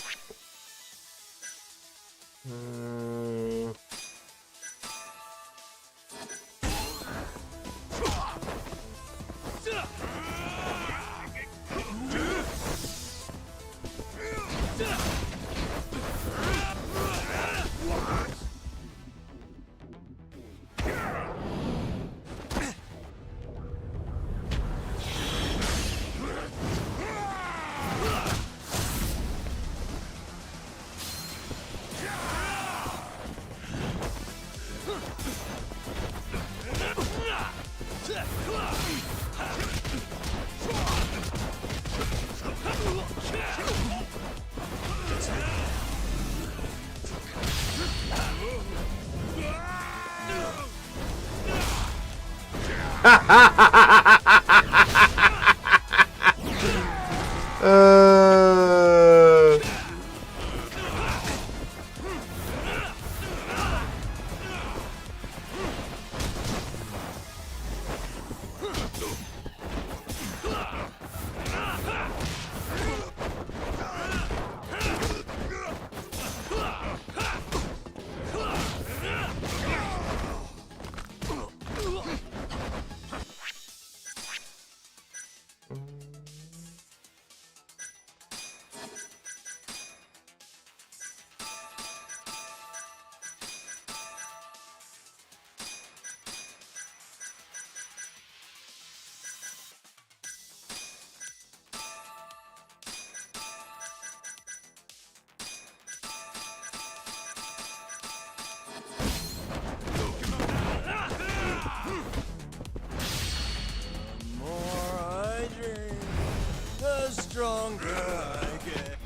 Stronger I get.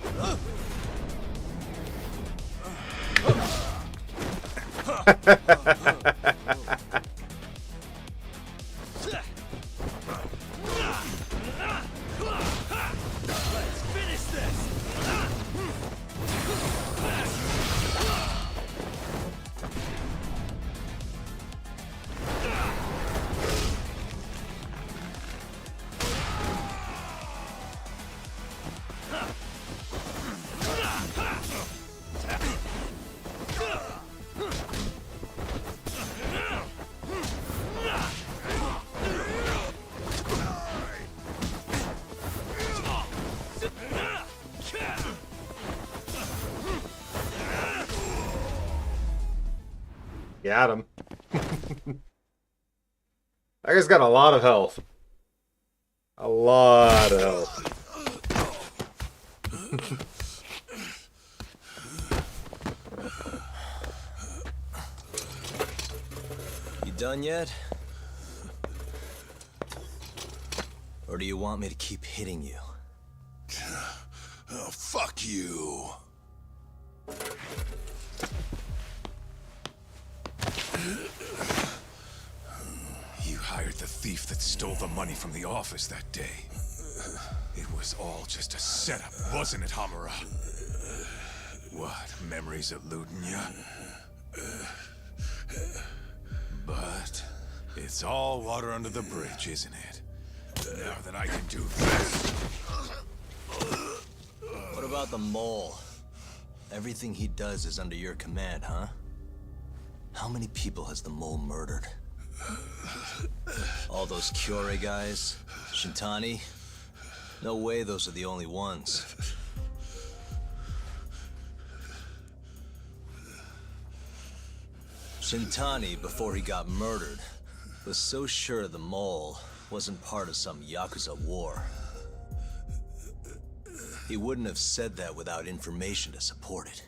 Let's finish this. Got him. That guy's got a lot of health. A lot of health. You done yet? Or do you want me to keep hitting you? Oh, fuck you. You hired the thief that stole the money from the office that day. It was all just a setup, wasn't it, Hamura? What, memories eluding you? But it's all water under the bridge, isn't it? Now that I can do this... What about the mole? Everything he does is under your command, huh? How many people has the mole murdered? All those Kyorei guys? Shintani? No way those are the only ones. Shintani, before he got murdered, was so sure the mole wasn't part of some Yakuza war. He wouldn't have said that without information to support it.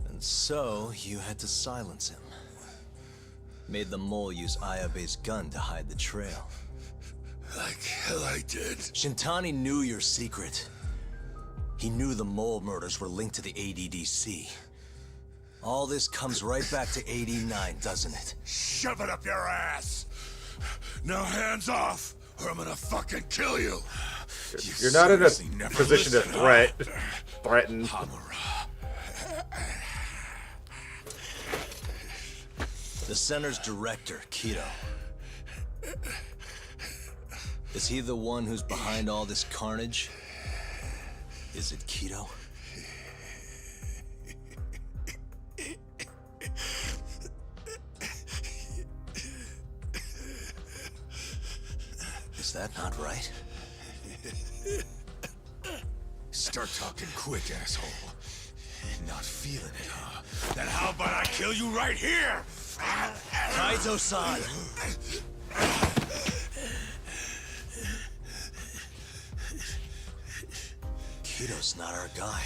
And so, you had to silence him. Made the mole use Ayabe's gun to hide the trail. Like hell I did. Shintani knew your secret. He knew the mole murders were linked to the ADDC. All this comes right back to 89, doesn't it? Shove it up your ass! Now hands off, or I'm gonna fucking kill you! You're not in a position to threaten. The center's director, Kido. Is he the one who's behind all this carnage? Is it Kido? Is that not right? Start talking quick, asshole. Not feeling it, huh? Then how about I kill you right here? Kaizo-san! Kido's not our guy.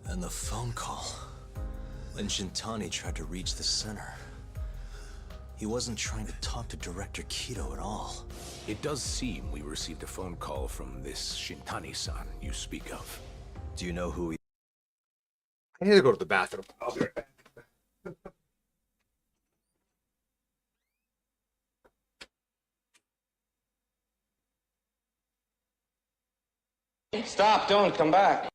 And the phone call. When Shintani tried to reach the center. He wasn't trying to talk to Director Kido at all. It does seem we received a phone call from this Shintani-san you speak of. Do you know who he... I need to go to the bathroom. I'll be right back. Stop, don't come back.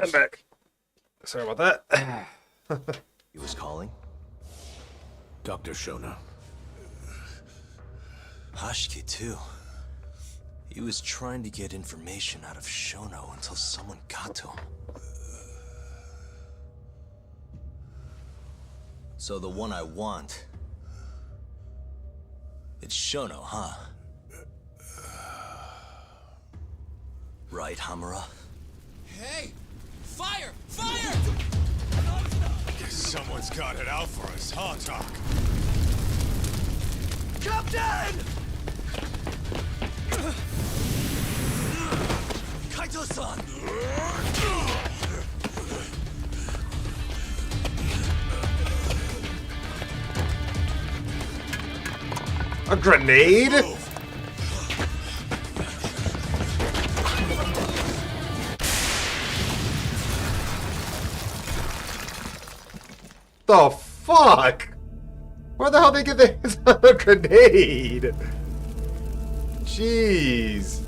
I'm back. Sorry about that. He was calling? Dr. Shona. Hashiki, too. He was trying to get information out of Shono until someone got to him. So the one I want... It's Shono, huh? Right, Hamura? Hey! Fire! Fire! Guess someone's got it out for us, huh, Doc? Captain! Kaito-san! A grenade? the fuck? Where the hell did they get their hands on a grenade? Jeez.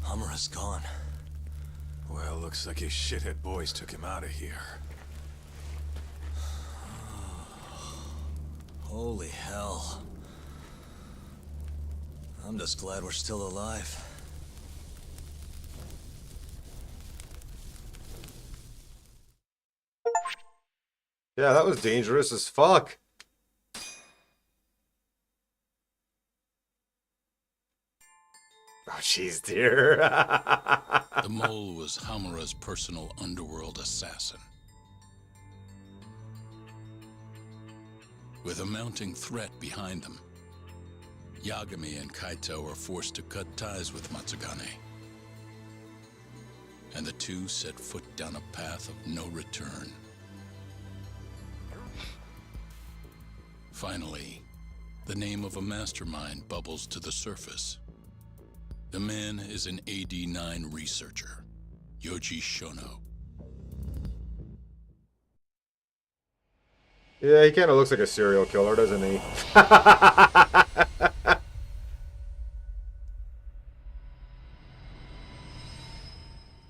Hamura's gone. Well, looks like his shithead boys took him out of here. Holy hell. I'm just glad we're still alive. Yeah, that was dangerous as fuck. Oh, jeez, dear. The mole was Hamura's personal underworld assassin. With a mounting threat behind them, Yagami and Kaito are forced to cut ties with Matsugane. And the two set foot down a path of no return. Finally, the name of a mastermind bubbles to the surface. The man is an AD-9 researcher, Yoji Shono. Yeah, he kind of looks like a serial killer, doesn't he?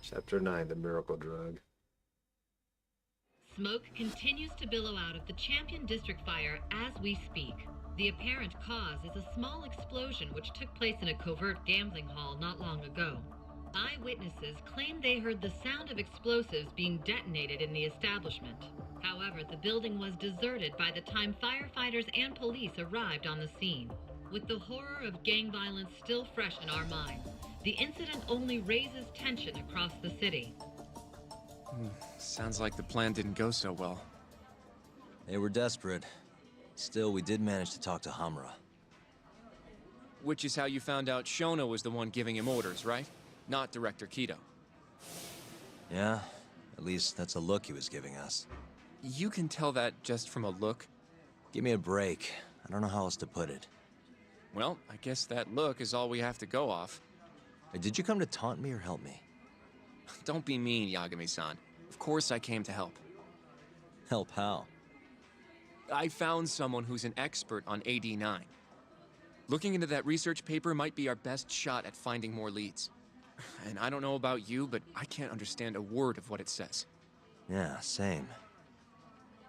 Chapter 9, The Miracle Drug. Smoke continues to billow out of the Champion District fire as we speak. The apparent cause is a small explosion which took place in a covert gambling hall not long ago. Eyewitnesses claim they heard the sound of explosives being detonated in the establishment. However, the building was deserted by the time firefighters and police arrived on the scene. With the horror of gang violence still fresh in our minds, the incident only raises tension across the city. Sounds like the plan didn't go so well. They were desperate. Still, we did manage to talk to Hamura. Which is how you found out Shono was the one giving him orders, right? Not Director Kido. Yeah, at least that's a look he was giving us. You can tell that just from a look? Give me a break. I don't know how else to put it. Well, I guess that look is all we have to go off. Did you come to taunt me or help me? Don't be mean, Yagami-san. Of course I came to help. Help how? I found someone who's an expert on AD-9. Looking into that research paper might be our best shot at finding more leads. And I don't know about you, but I can't understand a word of what it says. Yeah, same.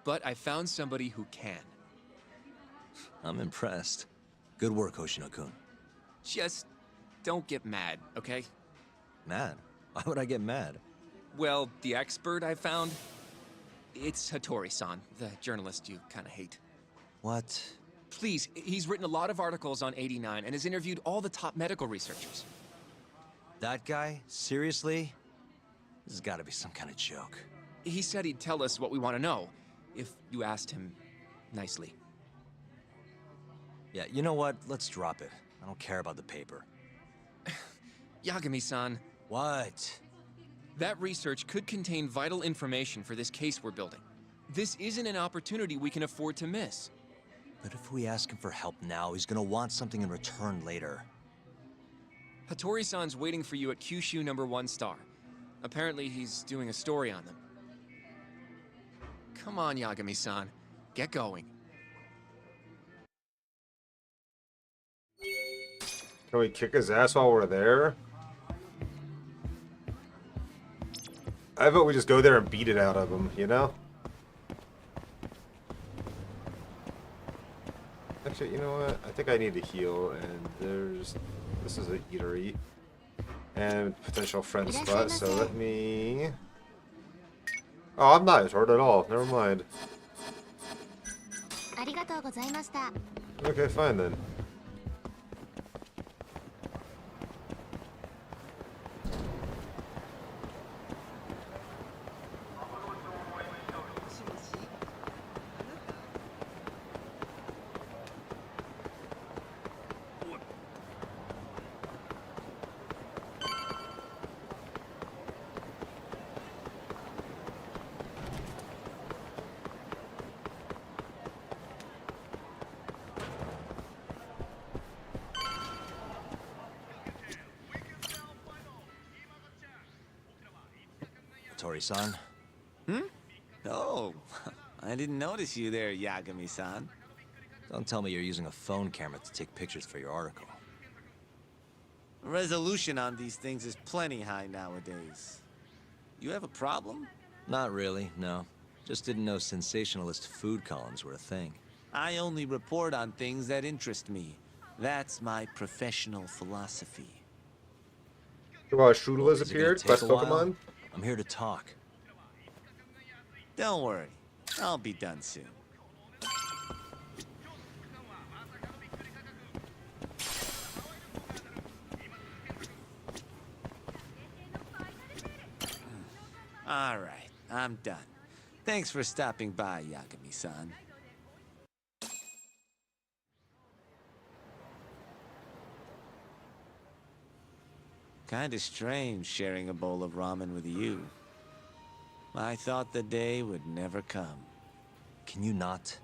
But I found somebody who can. I'm impressed. Good work, Hoshino-kun. Just don't get mad, okay? Mad? Why would I get mad? Well, the expert I found, it's Hattori-san, the journalist you kind of hate. What? Please, he's written a lot of articles on AD-9 and has interviewed all the top medical researchers. That guy? Seriously? This has got to be some kind of joke. He said he'd tell us what we want to know, if you asked him nicely. Yeah, you know what? Let's drop it. I don't care about the paper. Yagami-san. What? That research could contain vital information for this case we're building. This isn't an opportunity we can afford to miss. But if we ask him for help now, he's gonna want something in return later. Hattori-san's waiting for you at Kyushu #1 Star. Apparently he's doing a story on them. Come on, Yagami-san. Get going. Can we kick his ass while we're there? I vote we just go there and beat it out of him, you know? Actually, you know what? I think I need to heal, and this is an eatery. And potential friend spot, so let me... Oh, I'm not hurt at all. Never mind. Okay, fine then. Hattori-san. Oh, I didn't notice you there, Yagami-san. Don't tell me you're using a phone camera to take pictures for your article. Resolution on these things is plenty high nowadays. You have a problem? Not really, no. Just didn't know sensationalist food columns were a thing. I only report on things that interest me. That's my professional philosophy. Strudel has Is it gonna appeared. take Best a while? Pokemon. I'm here to talk. Don't worry, I'll be done soon. All right, I'm done. Thanks for stopping by, Yagami-san. Kinda strange sharing a bowl of ramen with you. I thought the day would never come. Can you not?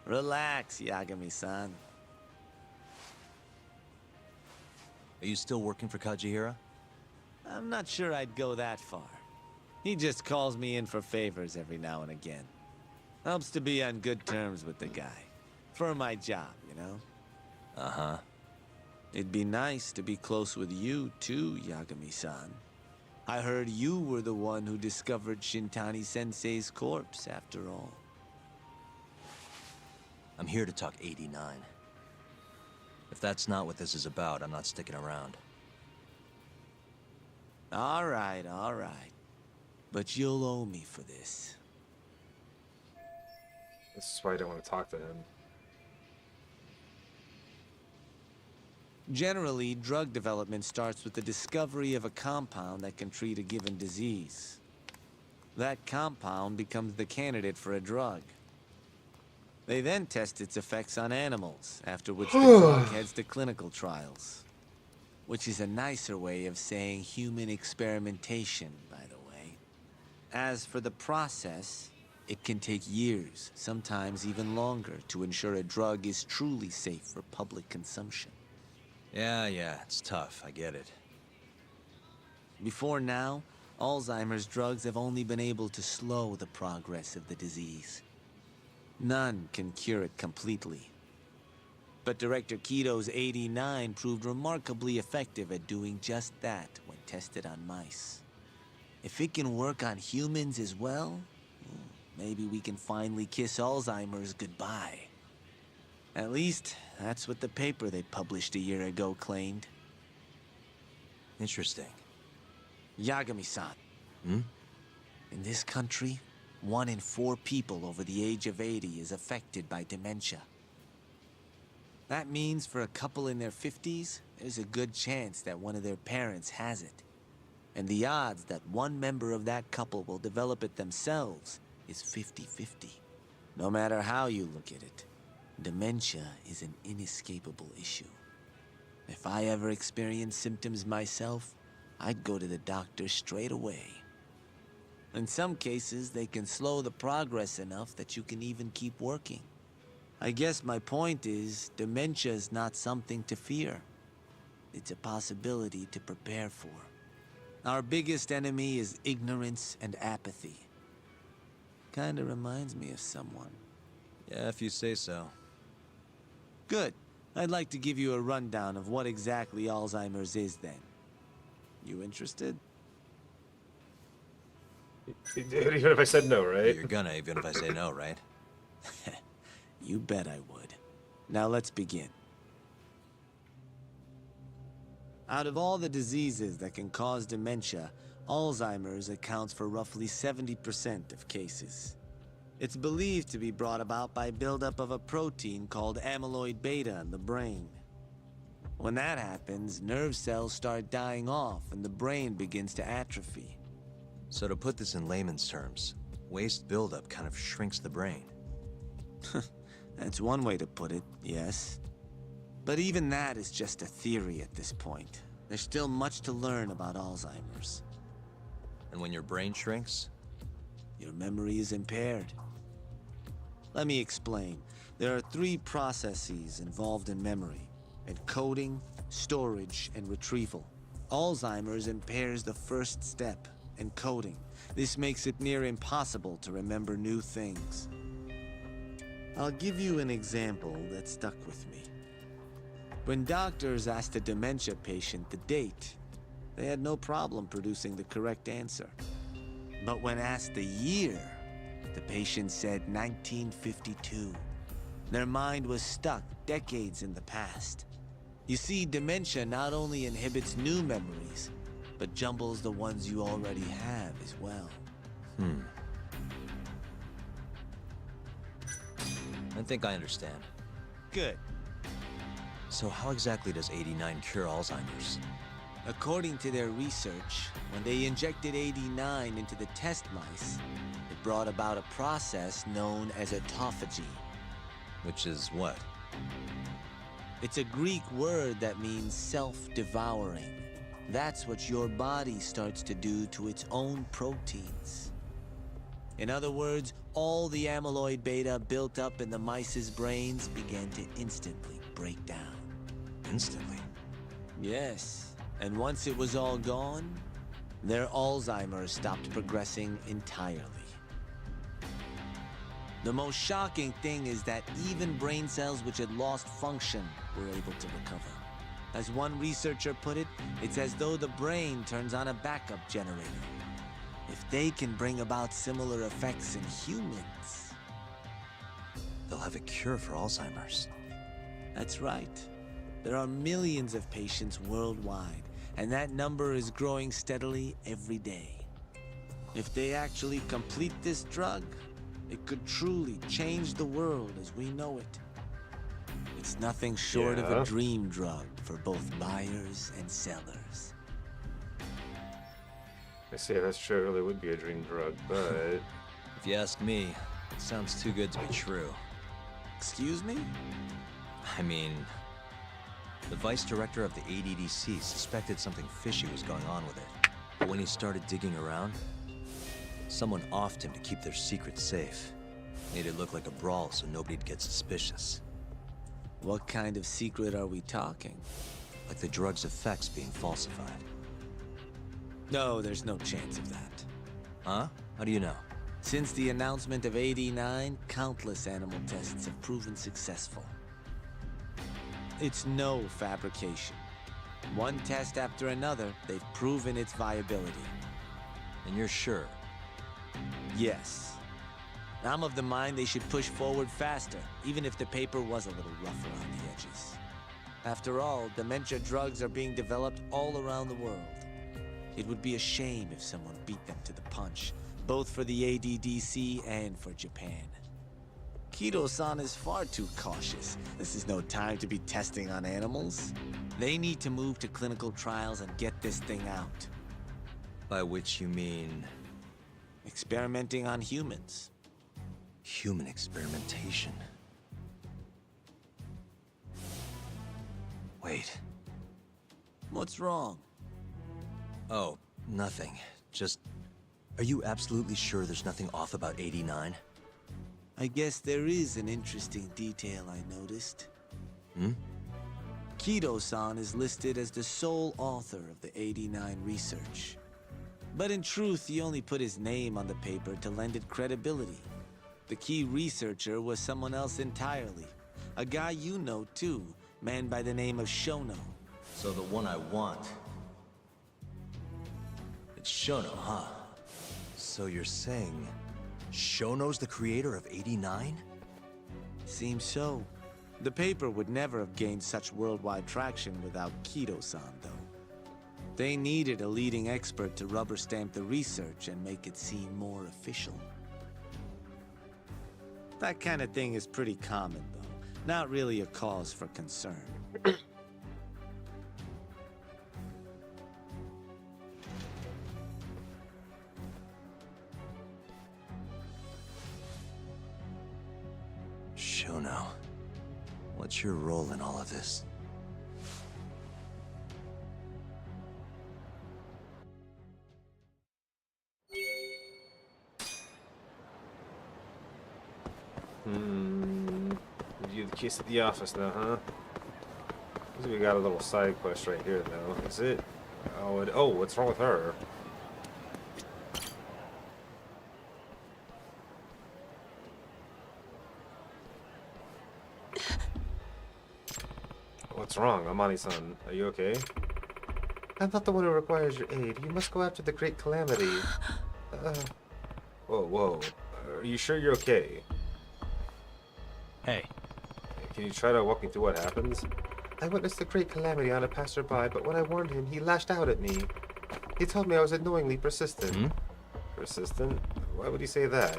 Relax, Yagami-san. Are you still working for Kajihira? I'm not sure I'd go that far. He just calls me in for favors every now and again. Helps to be on good terms with the guy. For my job, you know? Uh-huh. It'd be nice to be close with you, too, Yagami-san. I heard you were the one who discovered Shintani-sensei's corpse, after all. I'm here to talk 89. If that's not what this is about, I'm not sticking around. All right, all right. But you'll owe me for this. This is why I don't want to talk to him. Generally, drug development starts with the discovery of a compound that can treat a given disease. That compound becomes the candidate for a drug. They then test its effects on animals, after which the drug heads to clinical trials. Which is a nicer way of saying human experimentation, by the way. As for the process, it can take years, sometimes even longer, to ensure a drug is truly safe for public consumption. Yeah, it's tough, I get it. Before now, Alzheimer's drugs have only been able to slow the progress of the disease. None can cure it completely. But Director Keto's 89 proved remarkably effective at doing just that when tested on mice. If it can work on humans as well, maybe we can finally kiss Alzheimer's goodbye. At least, that's what the paper they published a year ago claimed. Interesting. Yagami-san. In this country, 1 in 4 people over the age of 80 is affected by dementia. That means for a couple in their 50s, there's a good chance that one of their parents has it. And the odds that one member of that couple will develop it themselves is 50-50. No matter how you look at it, dementia is an inescapable issue. If I ever experienced symptoms myself, I'd go to the doctor straight away. In some cases, they can slow the progress enough that you can even keep working. I guess my point is, dementia is not something to fear. It's a possibility to prepare for. Our biggest enemy is ignorance and apathy. Kinda reminds me of someone. Yeah, if you say so. Good. I'd like to give you a rundown of what exactly Alzheimer's is then. You interested? Even if I said no, right? You're gonna, even if I say no, right? You bet I would. Now let's begin. Out of all the diseases that can cause dementia, Alzheimer's accounts for roughly 70% of cases. It's believed to be brought about by buildup of a protein called amyloid beta in the brain. When that happens, nerve cells start dying off and the brain begins to atrophy. So to put this in layman's terms, waste buildup kind of shrinks the brain. That's one way to put it, yes. But even that is just a theory at this point. There's still much to learn about Alzheimer's. And when your brain shrinks? Your memory is impaired. Let me explain. There are 3 processes involved in memory: encoding, storage, and retrieval. Alzheimer's impairs the first step, encoding. This makes it near impossible to remember new things. I'll give you an example that stuck with me. When doctors asked a dementia patient the date, they had no problem producing the correct answer. But when asked the year, the patient said 1952. Their mind was stuck decades in the past. You see, dementia not only inhibits new memories, but jumbles the ones you already have as well. I think I understand. Good. So how exactly does 89 cure Alzheimer's? According to their research, when they injected 89 into the test mice, it brought about a process known as autophagy. Which is what? It's a Greek word that means self-devouring. That's what your body starts to do to its own proteins. In other words, all the amyloid beta built up in the mice's brains began to instantly break down. Instantly? Yes. And once it was all gone, their Alzheimer's stopped progressing entirely. The most shocking thing is that even brain cells which had lost function were able to recover. As one researcher put it, it's as though the brain turns on a backup generator. If they can bring about similar effects in humans, they'll have a cure for Alzheimer's. That's right. There are millions of patients worldwide, and that number is growing steadily every day. If they actually complete this drug, it could truly change the world as we know it. It's nothing short of a dream drug for both buyers and sellers. I say that's true, it really would be a dream drug, but... If you ask me, it sounds too good to be true. Excuse me? I mean, the vice director of the ADDC suspected something fishy was going on with it. But when he started digging around, someone offed him to keep their secret safe. Made it look like a brawl so nobody'd get suspicious. What kind of secret are we talking? Like the drug's effects being falsified. No, there's no chance of that. Huh? How do you know? Since the announcement of 89, countless animal tests have proven successful. It's no fabrication. One test after another, they've proven its viability. And you're sure? Yes. I'm of the mind they should push forward faster, even if the paper was a little rough around the edges. After all, dementia drugs are being developed all around the world. It would be a shame if someone beat them to the punch, both for the ADDC and for Japan. Kido-san is far too cautious. This is no time to be testing on animals. They need to move to clinical trials and get this thing out. By which you mean... experimenting on humans. Human experimentation. Wait. What's wrong? Oh, nothing. Just... Are you absolutely sure there's nothing off about 89? I guess there is an interesting detail I noticed. Kido-san is listed as the sole author of the 89 research. But in truth, he only put his name on the paper to lend it credibility. The key researcher was someone else entirely. A guy you know, too. Man by the name of Shono. So the one I want... It's Shono, huh? So you're saying... Shono's the creator of 89? Seems so. The paper would never have gained such worldwide traction without Kido-san, though. They needed a leading expert to rubber stamp the research and make it seem more official. That kind of thing is pretty common, though. Not really a cause for concern. Shono, what's your role in all of this? Review the case at the office now, huh? Looks like we got a little side quest right here, though. That's it. Oh, what's wrong with her? What's wrong, Amani-san? Are you okay? I'm not the one who requires your aid. You must go after the Great Calamity. Whoa. Are you sure you're okay? Hey. Can you try to walk me through what happens? I witnessed the Great Calamity on a passerby, but when I warned him, he lashed out at me. He told me I was annoyingly persistent. Persistent? Why would he say that?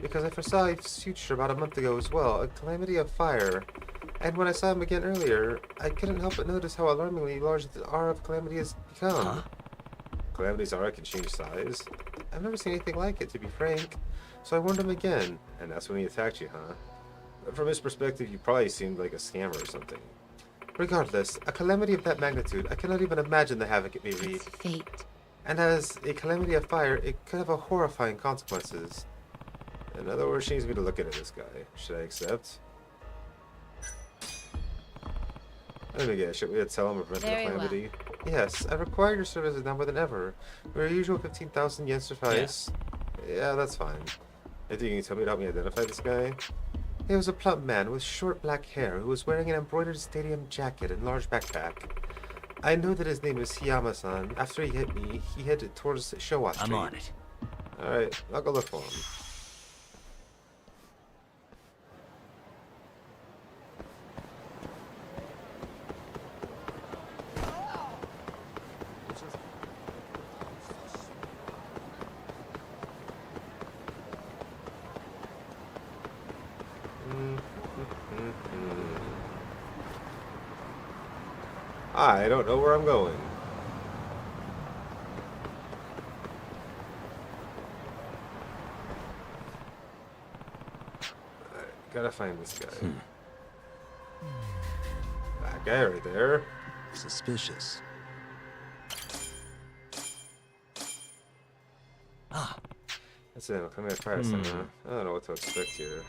Because I foresaw his future about a month ago as well, a calamity of fire. And when I saw him again earlier, I couldn't help but notice how alarmingly large the aura of Calamity has become. Calamity's aura can change size? I've never seen anything like it, to be frank. So I warned him again, and that's when he attacked you, huh? From his perspective, you probably seemed like a scammer or something. Regardless, a calamity of that magnitude, I cannot even imagine the havoc it may wreak. Fate. And as a calamity of fire, it could have a horrifying consequences. In other words, she needs me to look into this guy. Should I accept? Let me guess, should we tell him of the calamity? Well. Yes, I require your services now more than ever. Your usual 15,000 yen suffice. Yeah, that's fine. I think you can tell me to help me identify this guy? He was a plump man with short black hair who was wearing an embroidered stadium jacket and large backpack. I know that his name is Hiyama-san. After he hit me, he headed towards Showa Street. I'm on it. Alright, I'll go look for him. I don't know where I'm going. Gotta find this guy. That guy right there. Suspicious. That's it. Come here, fire center. I don't know what to expect here.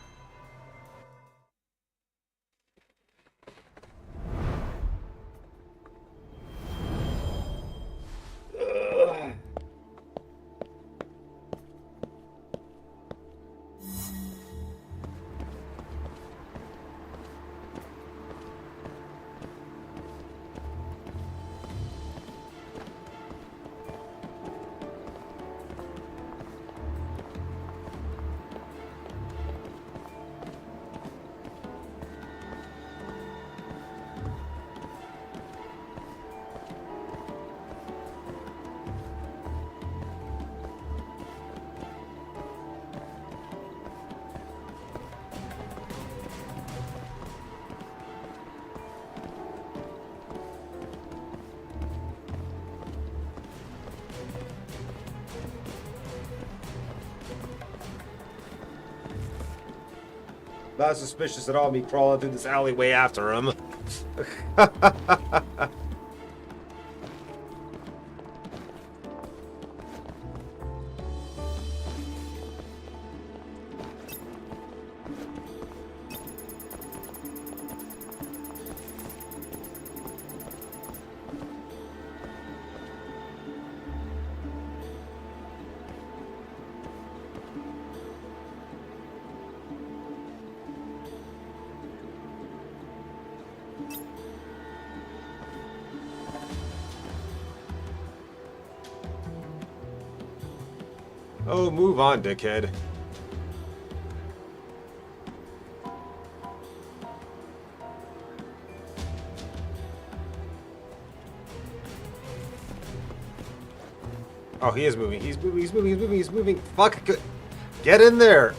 Not suspicious at all, me crawling through this alleyway after him. Oh, move on, dickhead. Oh, he is moving. He's moving. He's moving. He's moving. He's moving. Fuck. Get in there.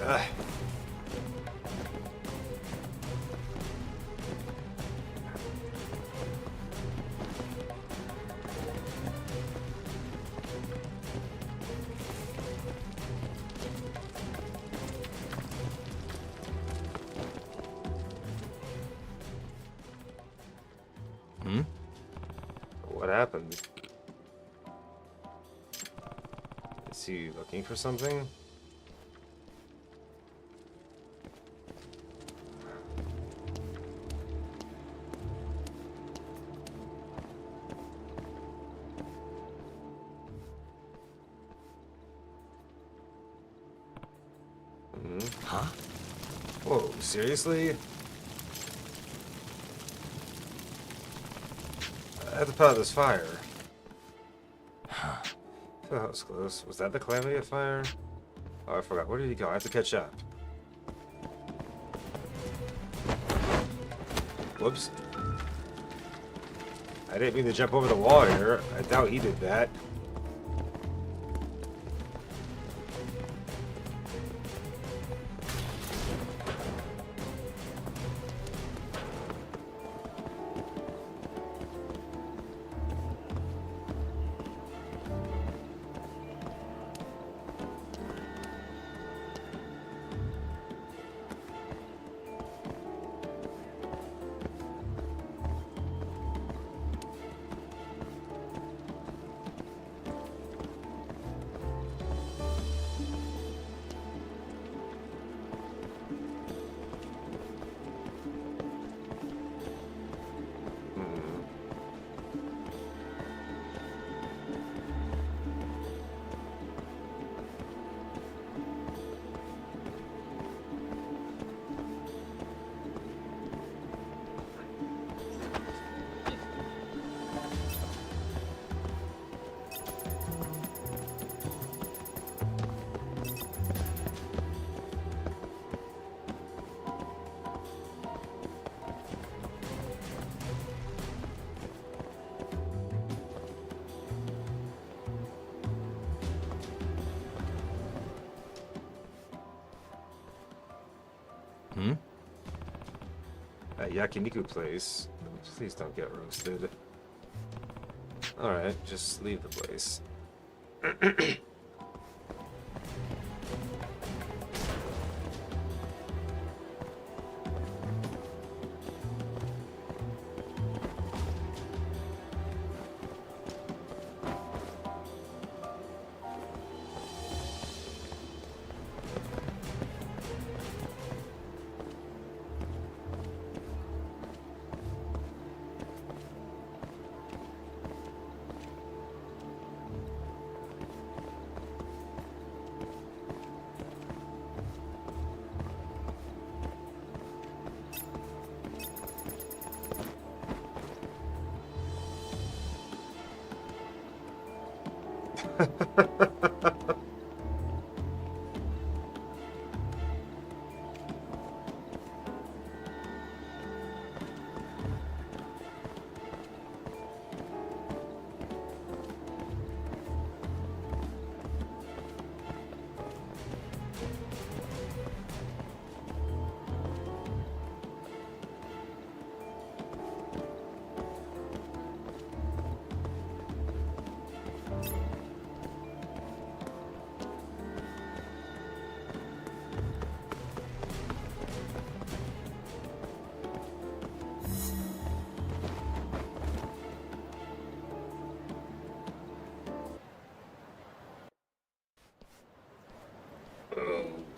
What happened? Is he looking for something? Seriously? I have to put out this fire. Oh, that was close. Was that the Calamity fire? Oh, I forgot. Where did he go? I have to catch up. Whoops. I didn't mean to jump over the wall here. I doubt he did that. At Yakiniku place. Please don't get roasted. Alright, just leave the place.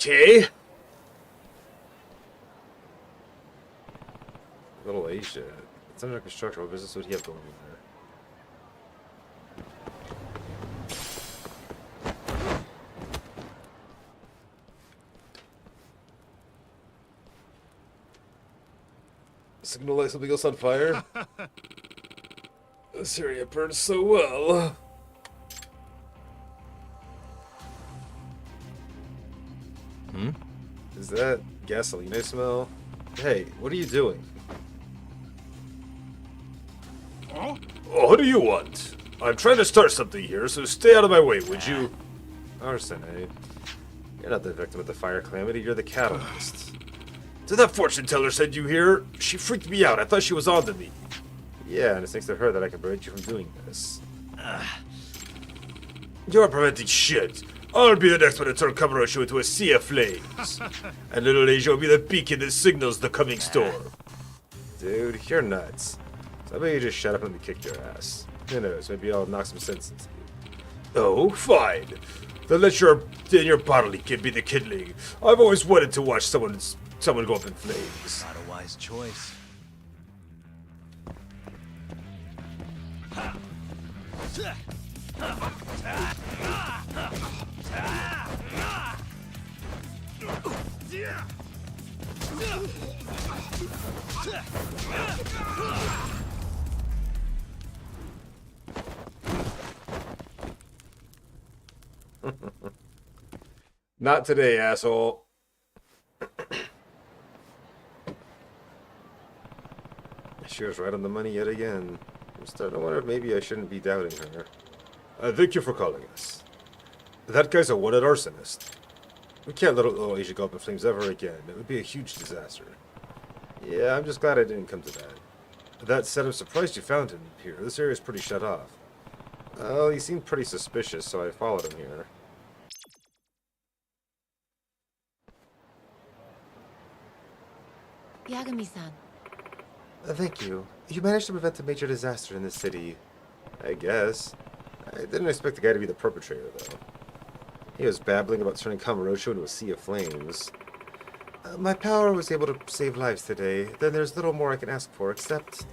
Okay. Little Asia. It's under construction. What business would he have going in there? Signal like something else on fire? This area burns so well. Is that gasoline I smell? Hey, what are you doing? Oh, what do you want? I'm trying to start something here, so stay out of my way, would you? Arsene, you're not the victim of the fire calamity, you're the catalyst. Did that fortune teller send you here? She freaked me out. I thought she was onto me. Yeah, and it's thanks to her that I can prevent you from doing this. You're preventing shit. I'll be the next one to turn Kamurocho into a sea of flames. And little Asia will be the beacon that signals the coming storm. Dude, you're nuts. So I bet you just shut up and let me kick your ass. Who knows, maybe I'll knock some sense into you. Oh, fine. Then let your bodily kid be the kindling. I've always wanted to watch someone go up in flames. Not a wise choice. Not today, asshole. She was right on the money yet again. I'm starting to wonder if maybe I shouldn't be doubting her. Thank you for calling us. That guy's a wanted arsonist. We can't let little Asia go up in flames ever again. It would be a huge disaster. Yeah, I'm just glad I didn't come to that. That said, I'm surprised you found him here. This area's pretty shut off. Well, he seemed pretty suspicious, so I followed him here. Yagami-san. Thank you. You managed to prevent a major disaster in the city. I guess. I didn't expect the guy to be the perpetrator, though. He was babbling about turning Kamurocho into a sea of flames. My power was able to save lives today. Then there's little more I can ask for, except...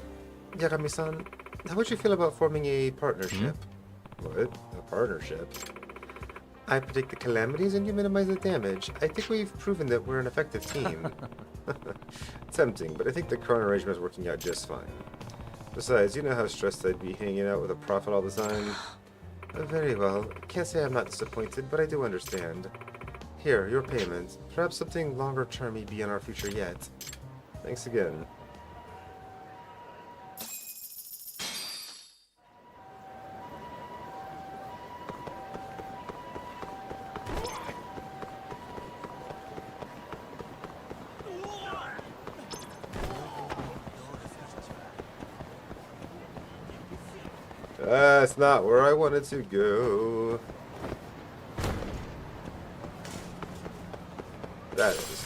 Yagami-san, how would you feel about forming a partnership? What? A partnership? I predict the calamities and you minimize the damage. I think we've proven that we're an effective team. Tempting, but I think the current arrangement is working out just fine. Besides, you know how stressed I'd be hanging out with a prophet all the time. Very well. Can't say I'm not disappointed, but I do understand. Here, your payment. Perhaps something longer term may be in our future yet. Thanks again. That's not where I wanted to go. That is.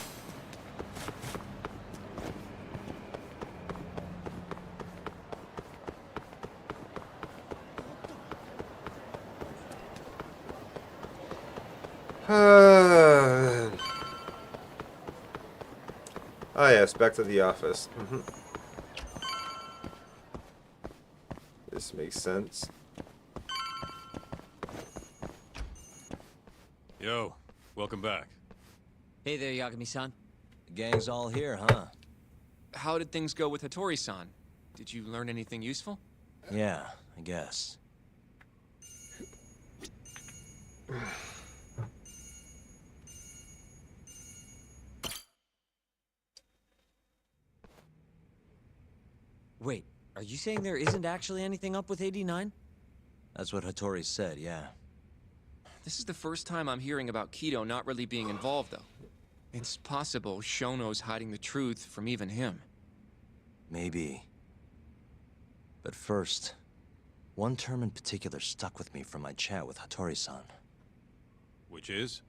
Ah, yes, back to the office. This makes sense. Yo, welcome back. Hey there, Yagami-san. The gang's all here, huh? How did things go with Hattori-san? Did you learn anything useful? Yeah, I guess. Wait, are you saying there isn't actually anything up with 89? That's what Hattori said, yeah. This is the first time I'm hearing about Kido not really being involved, though. It's possible Shono's hiding the truth from even him. Maybe. But first, one term in particular stuck with me from my chat with Hattori-san. Which is?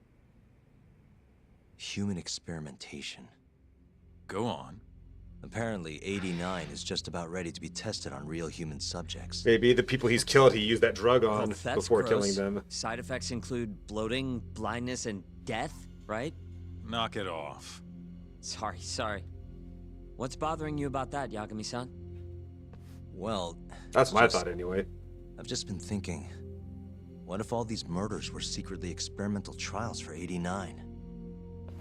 Human experimentation. Go on. Apparently, 89 is just about ready to be tested on real human subjects. Maybe the people he's killed, he used that drug on Well, that's before gross. killing them. Side effects include bloating, blindness, and death, right? Knock it off. Sorry. What's bothering you about that, Yagami-san? Well, that's my thought anyway. I've just been thinking, what if all these murders were secretly experimental trials for 89?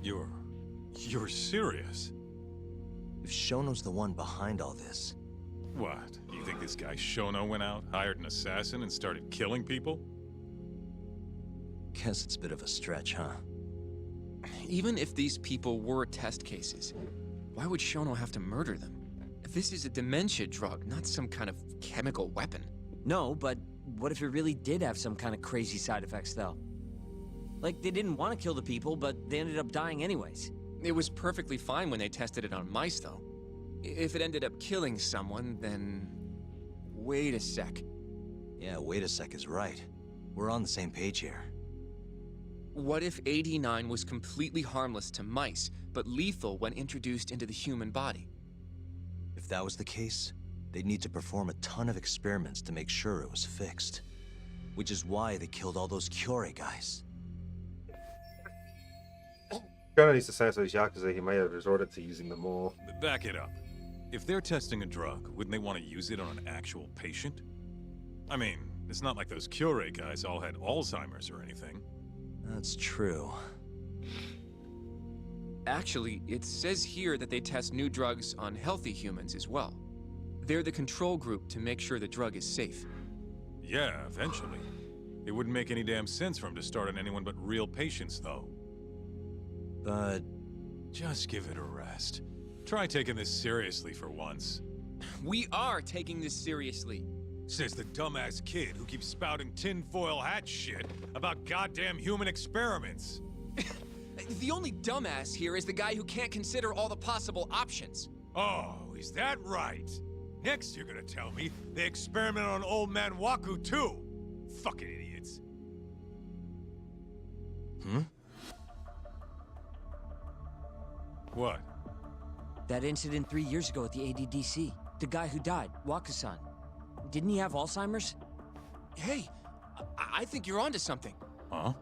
You're serious? If Shono's the one behind all this... What? You think this guy Shono went out, hired an assassin, and started killing people? Guess it's a bit of a stretch, huh? Even if these people were test cases, why would Shono have to murder them? This is a dementia drug, not some kind of chemical weapon. No, but what if it really did have some kind of crazy side effects, though? Like, they didn't want to kill the people, but they ended up dying anyways. It was perfectly fine when they tested it on mice, though. If it ended up killing someone, then... Wait a sec. Yeah, wait a sec is right. We're on the same page here. What if 89 was completely harmless to mice, but lethal when introduced into the human body? If that was the case, they'd need to perform a ton of experiments to make sure it was fixed. Which is why they killed all those Kyorei guys. Shono needs to sign those Yakuza, he might have resorted to using them all. Back it up. If they're testing a drug, wouldn't they want to use it on an actual patient? I mean, it's not like those Kyorei guys all had Alzheimer's or anything. That's true. Actually, it says here that they test new drugs on healthy humans as well. They're the control group to make sure the drug is safe. Yeah, eventually. It wouldn't make any damn sense for him to start on anyone but real patients, though. But... just give it a rest. Try taking this seriously for once. We are taking this seriously. Says the dumbass kid who keeps spouting tinfoil hat shit about goddamn human experiments. The only dumbass here is the guy who can't consider all the possible options. Oh, is that right? Next you're gonna tell me they experiment on old man Waku too. Fucking idiots. What? That incident 3 years ago at the ADDC. The guy who died, Wakusan. Didn't he have Alzheimer's? Hey, I think you're onto something. Huh?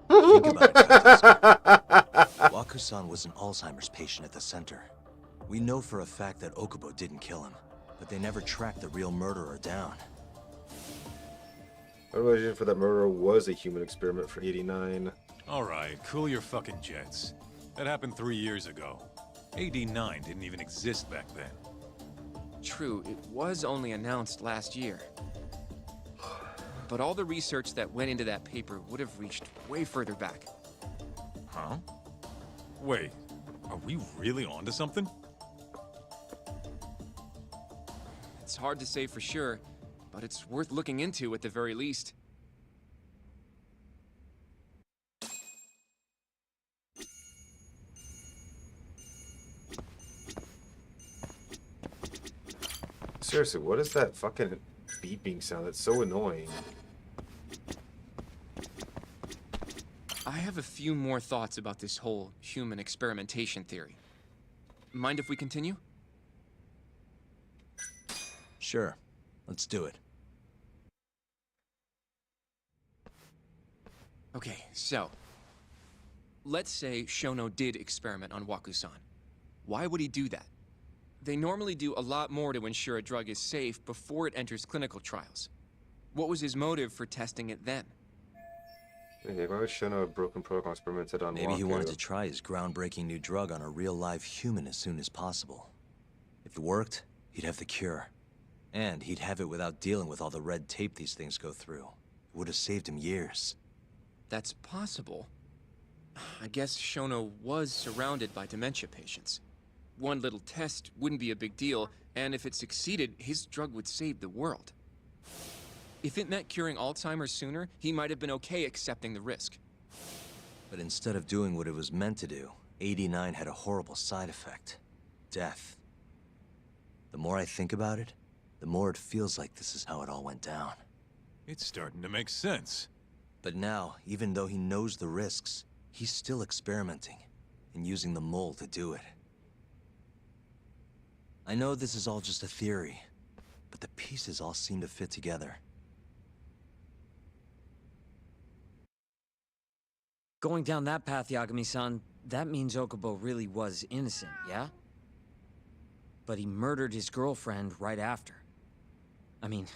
Think about it. Waku-san was an Alzheimer's patient at the center. We know for a fact that Okubo didn't kill him, but they never tracked the real murderer down. I would imagine for that murderer was a human experiment for 89. Alright, cool your fucking jets. That happened 3 years ago. AD-9 didn't even exist back then. True, it was only announced last year. But all the research that went into that paper would have reached way further back. Huh? Wait, are we really onto something? It's hard to say for sure, but it's worth looking into at the very least. Seriously, what is that fucking beeping sound? That's so annoying. I have a few more thoughts about this whole human experimentation theory. Mind if we continue? Sure. Let's do it. Okay, so... let's say Shono did experiment on Waku-san. Why would he do that? They normally do a lot more to ensure a drug is safe before it enters clinical trials. What was his motive for testing it then? Yeah, why would Shono have broken protocol experimented on Maybe he Waku? wanted to try his groundbreaking new drug on a real live human as soon as possible. If it worked, he'd have the cure. And he'd have it without dealing with all the red tape these things go through. It would have saved him years. That's possible. I guess Shono was surrounded by dementia patients. One little test wouldn't be a big deal, and if it succeeded, his drug would save the world. If it meant curing Alzheimer's sooner, he might have been okay accepting the risk. But instead of doing what it was meant to do, 89 had a horrible side effect. Death. The more I think about it, the more it feels like this is how it all went down. It's starting to make sense. But now, even though he knows the risks, he's still experimenting and using the mole to do it. I know this is all just a theory, but the pieces all seem to fit together. Going down that path, Yagami-san, that means Okubo really was innocent, yeah? But he murdered his girlfriend right after. I mean,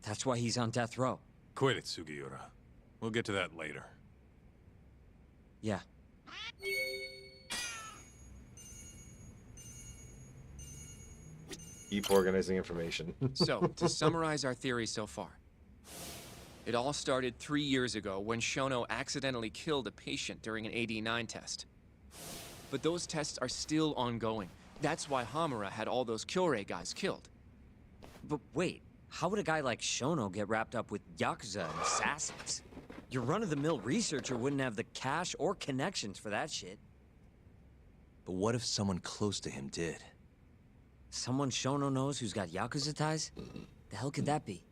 that's why he's on death row. Quit it, Sugiura. We'll get to that later. Yeah. Keep organizing information. So, to summarize our theory so far. It all started 3 years ago when Shono accidentally killed a patient during an AD-9 test. But those tests are still ongoing. That's why Hamura had all those Kyorei guys killed. But wait, how would a guy like Shono get wrapped up with Yakuza and assassins? Your run-of-the-mill researcher wouldn't have the cash or connections for that shit. But what if someone close to him did? Someone Shono knows who's got Yakuza ties? The hell could that be?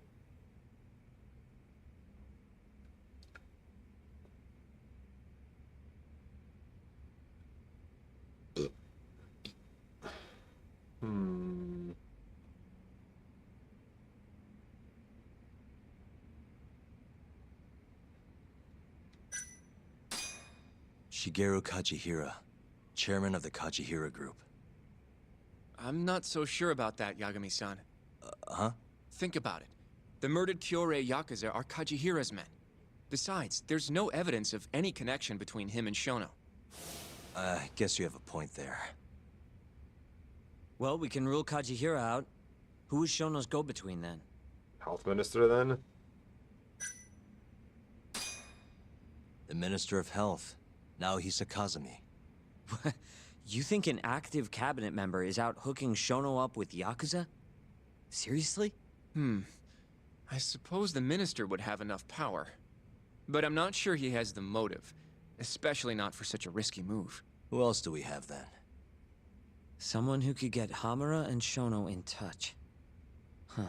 Shigeru Kajihira, chairman of the Kajihira Group. I'm not so sure about that, Yagami-san. Huh? Think about it. The murdered Kyorei Yakuza are Kajihira's men. Besides, there's no evidence of any connection between him and Shono. I guess you have a point there. Well, we can rule Kajihira out. Who was Shono's go-between then? Health Minister, then? The Minister of Health, Naohisa Kazumi. You think an active cabinet member is out hooking Shono up with Yakuza? Seriously? I suppose the minister would have enough power. But I'm not sure he has the motive. Especially not for such a risky move. Who else do we have then? Someone who could get Hamura and Shono in touch. Huh.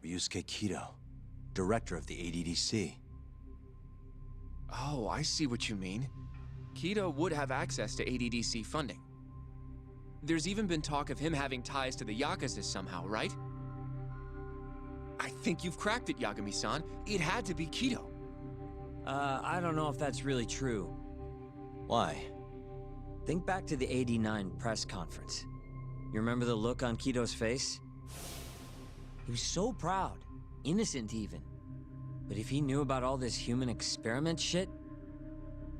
Ryusuke Kido, director of the ADDC. Oh, I see what you mean. Kido would have access to ADDC funding. There's even been talk of him having ties to the Yakuza somehow, right? I think you've cracked it, Yagami-san. It had to be Kido. I don't know if that's really true. Why? Think back to the '89 press conference. You remember the look on Kido's face? He was so proud, innocent even. But if he knew about all this human experiment shit,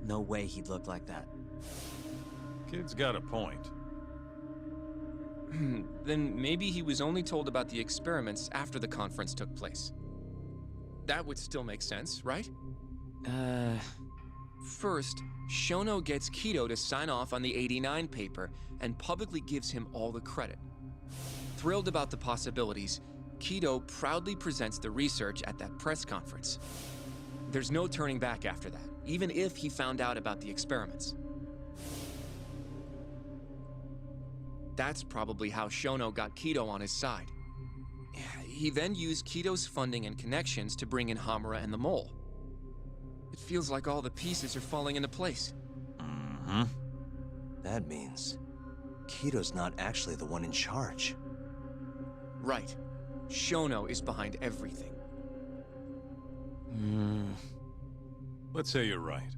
no way he'd look like that. Kid's got a point. Then maybe he was only told about the experiments after the conference took place. That would still make sense, right? First, Shono gets Kido to sign off on the '89 paper and publicly gives him all the credit. Thrilled about the possibilities, Kido proudly presents the research at that press conference. There's no turning back after that, even if he found out about the experiments. That's probably how Shono got Kido on his side. He then used Kido's funding and connections to bring in Hamura and the Mole. It feels like all the pieces are falling into place. Mm-hmm. That means Kido's not actually the one in charge. Right. Shono is behind everything. Let's say you're right.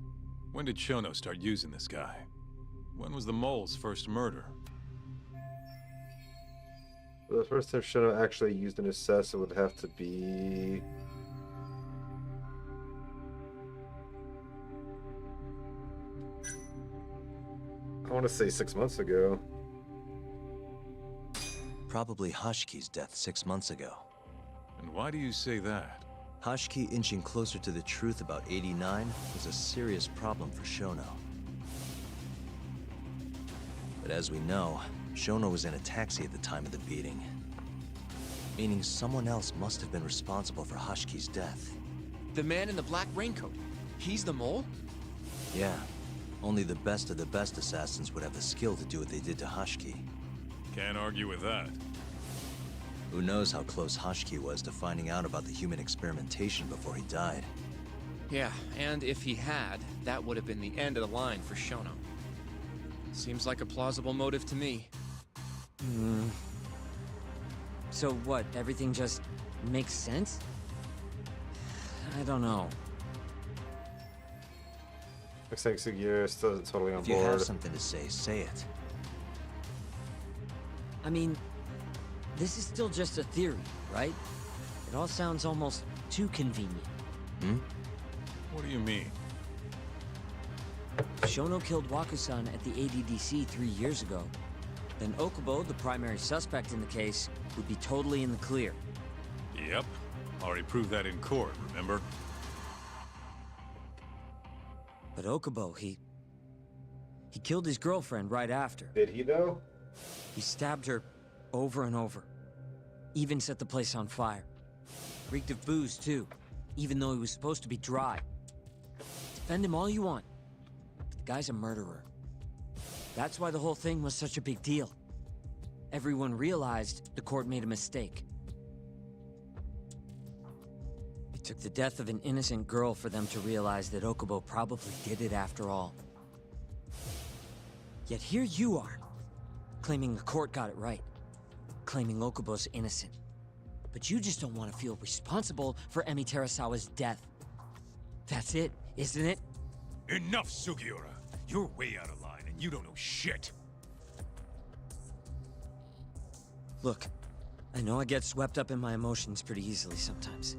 When did Shono start using this guy? When was the Mole's first murder? The first time Shono actually used an assassin would have to be... I want to say 6 months ago. Probably Hashki's death 6 months ago. And why do you say that? Hashki inching closer to the truth about '89 was a serious problem for Shono. But as we know, Shono was in a taxi at the time of the beating. Meaning someone else must have been responsible for Hashki's death. The man in the black raincoat. He's the Mole? Yeah. Only the best of the best assassins would have the skill to do what they did to Hashki. Can't argue with that. Who knows how close Hashki was to finding out about the human experimentation before he died. Yeah, and if he had, that would have been the end of the line for Shono. Seems like a plausible motive to me. So what, everything just makes sense? I don't know. Looks like Sugiura still isn't totally on If you board. have something to say it. I mean, this is still just a theory, right? It all sounds almost too convenient. What do you mean? If Shono killed Wakusan at the ADDC 3 years ago, then Okubo, the primary suspect in the case, would be totally in the clear. Yep. Already proved that in court, remember? But Okubo, he killed his girlfriend right after. Did he though? He stabbed her over and over. Even set the place on fire. Reeked of booze, too, even though he was supposed to be dry. Defend him all you want, but the guy's a murderer. That's why the whole thing was such a big deal. Everyone realized the court made a mistake. It took the death of an innocent girl for them to realize that Okubo probably did it after all. Yet here you are, claiming the court got it right, claiming Okubo's innocent. But you just don't want to feel responsible for Emi Terasawa's death. That's it, isn't it? Enough, Sugiura! You're way out of line, and you don't know shit! Look, I know I get swept up in my emotions pretty easily sometimes.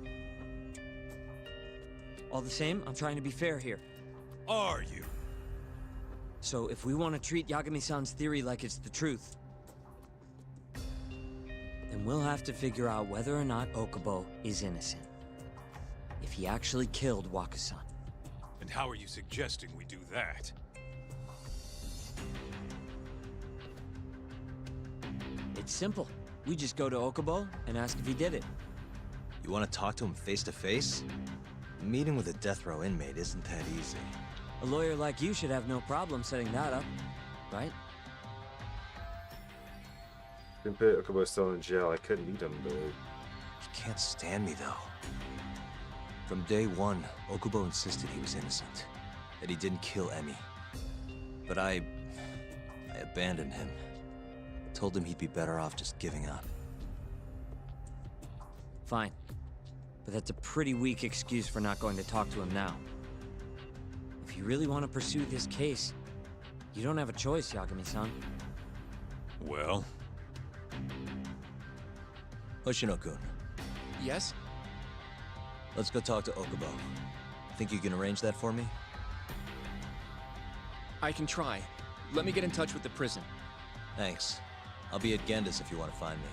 All the same, I'm trying to be fair here. Are you? So if we want to treat Yagami-san's theory like it's the truth, then we'll have to figure out whether or not Okubo is innocent. If he actually killed Waka-san. And how are you suggesting we do that? It's simple. We just go to Okubo and ask if he did it. You want to talk to him face to face? A meeting with a death row inmate isn't that easy. A lawyer like you should have no problem setting that up, right? Gunpei Okubo's still in jail. I could meet him, but... He can't stand me, though. From day one, Okubo insisted he was innocent, that he didn't kill Emi. But I abandoned him. Told him he'd be better off just giving up. Fine. But that's a pretty weak excuse for not going to talk to him now. If you really want to pursue this case, you don't have a choice, Yagami-san. Well? Hoshino-kun. Yes? Let's go talk to Okubo. Think you can arrange that for me? I can try. Let me get in touch with the prison. Thanks. I'll be at Gendis if you want to find me.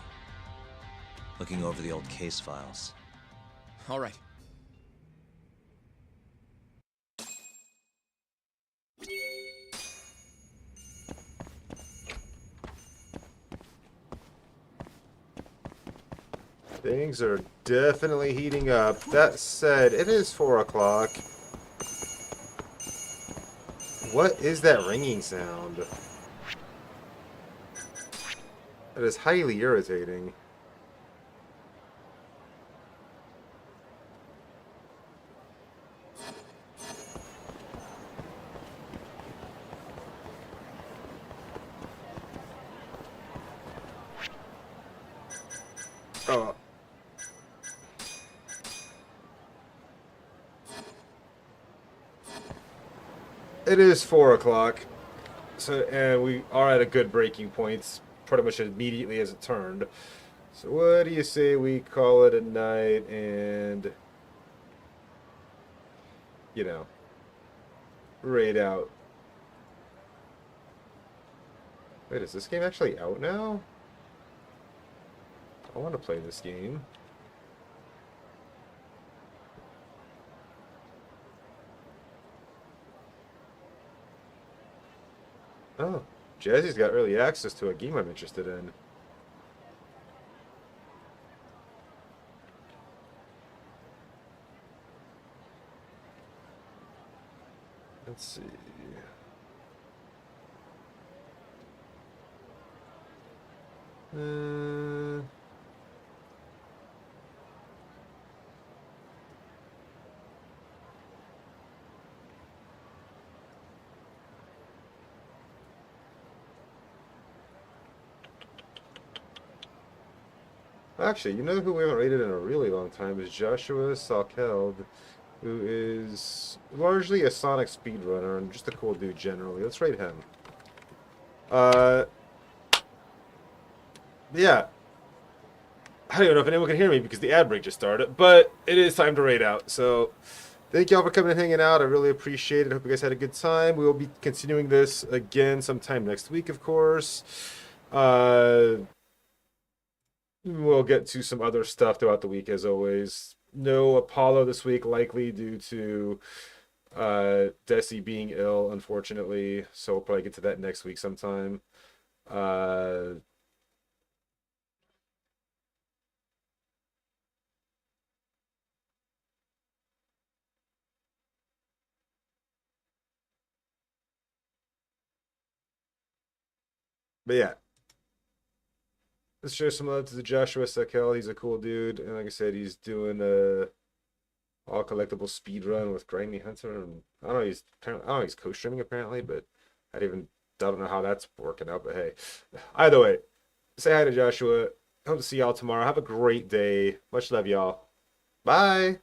Looking over the old case files. All right. Things are definitely heating up. That said, it is 4 o'clock. What is that ringing sound? That is highly irritating. Oh. It is 4 o'clock, so and we are at a good breaking point, pretty much immediately as it turned. So what do you say we call it a night and, you know, raid out? Wait, is this game actually out now? I want to play this game. Oh, Jazzy's got early access to a game I'm interested in. Let's see. Actually, you know who we haven't rated in a really long time is Joshua Salkeld, who is largely a Sonic speedrunner and just a cool dude generally. Let's rate him. Yeah. I don't even know if anyone can hear me because the ad break just started, but it is time to raid out. So, thank y'all for coming and hanging out. I really appreciate it. Hope you guys had a good time. We will be continuing this again sometime next week, of course. We'll get to some other stuff throughout the week, as always. No Apollo this week, likely due to Desi being ill, unfortunately. So we'll probably get to that next week sometime. But yeah. Let's show some love to the Joshua Sakel. He's a cool dude. And like I said, he's doing a all collectible speed run with Grimy Hunter. And I don't know, he's co-streaming apparently, but I don't know how that's working out. But hey, either way, say hi to Joshua. Hope to see y'all tomorrow. Have a great day. Much love, y'all. Bye.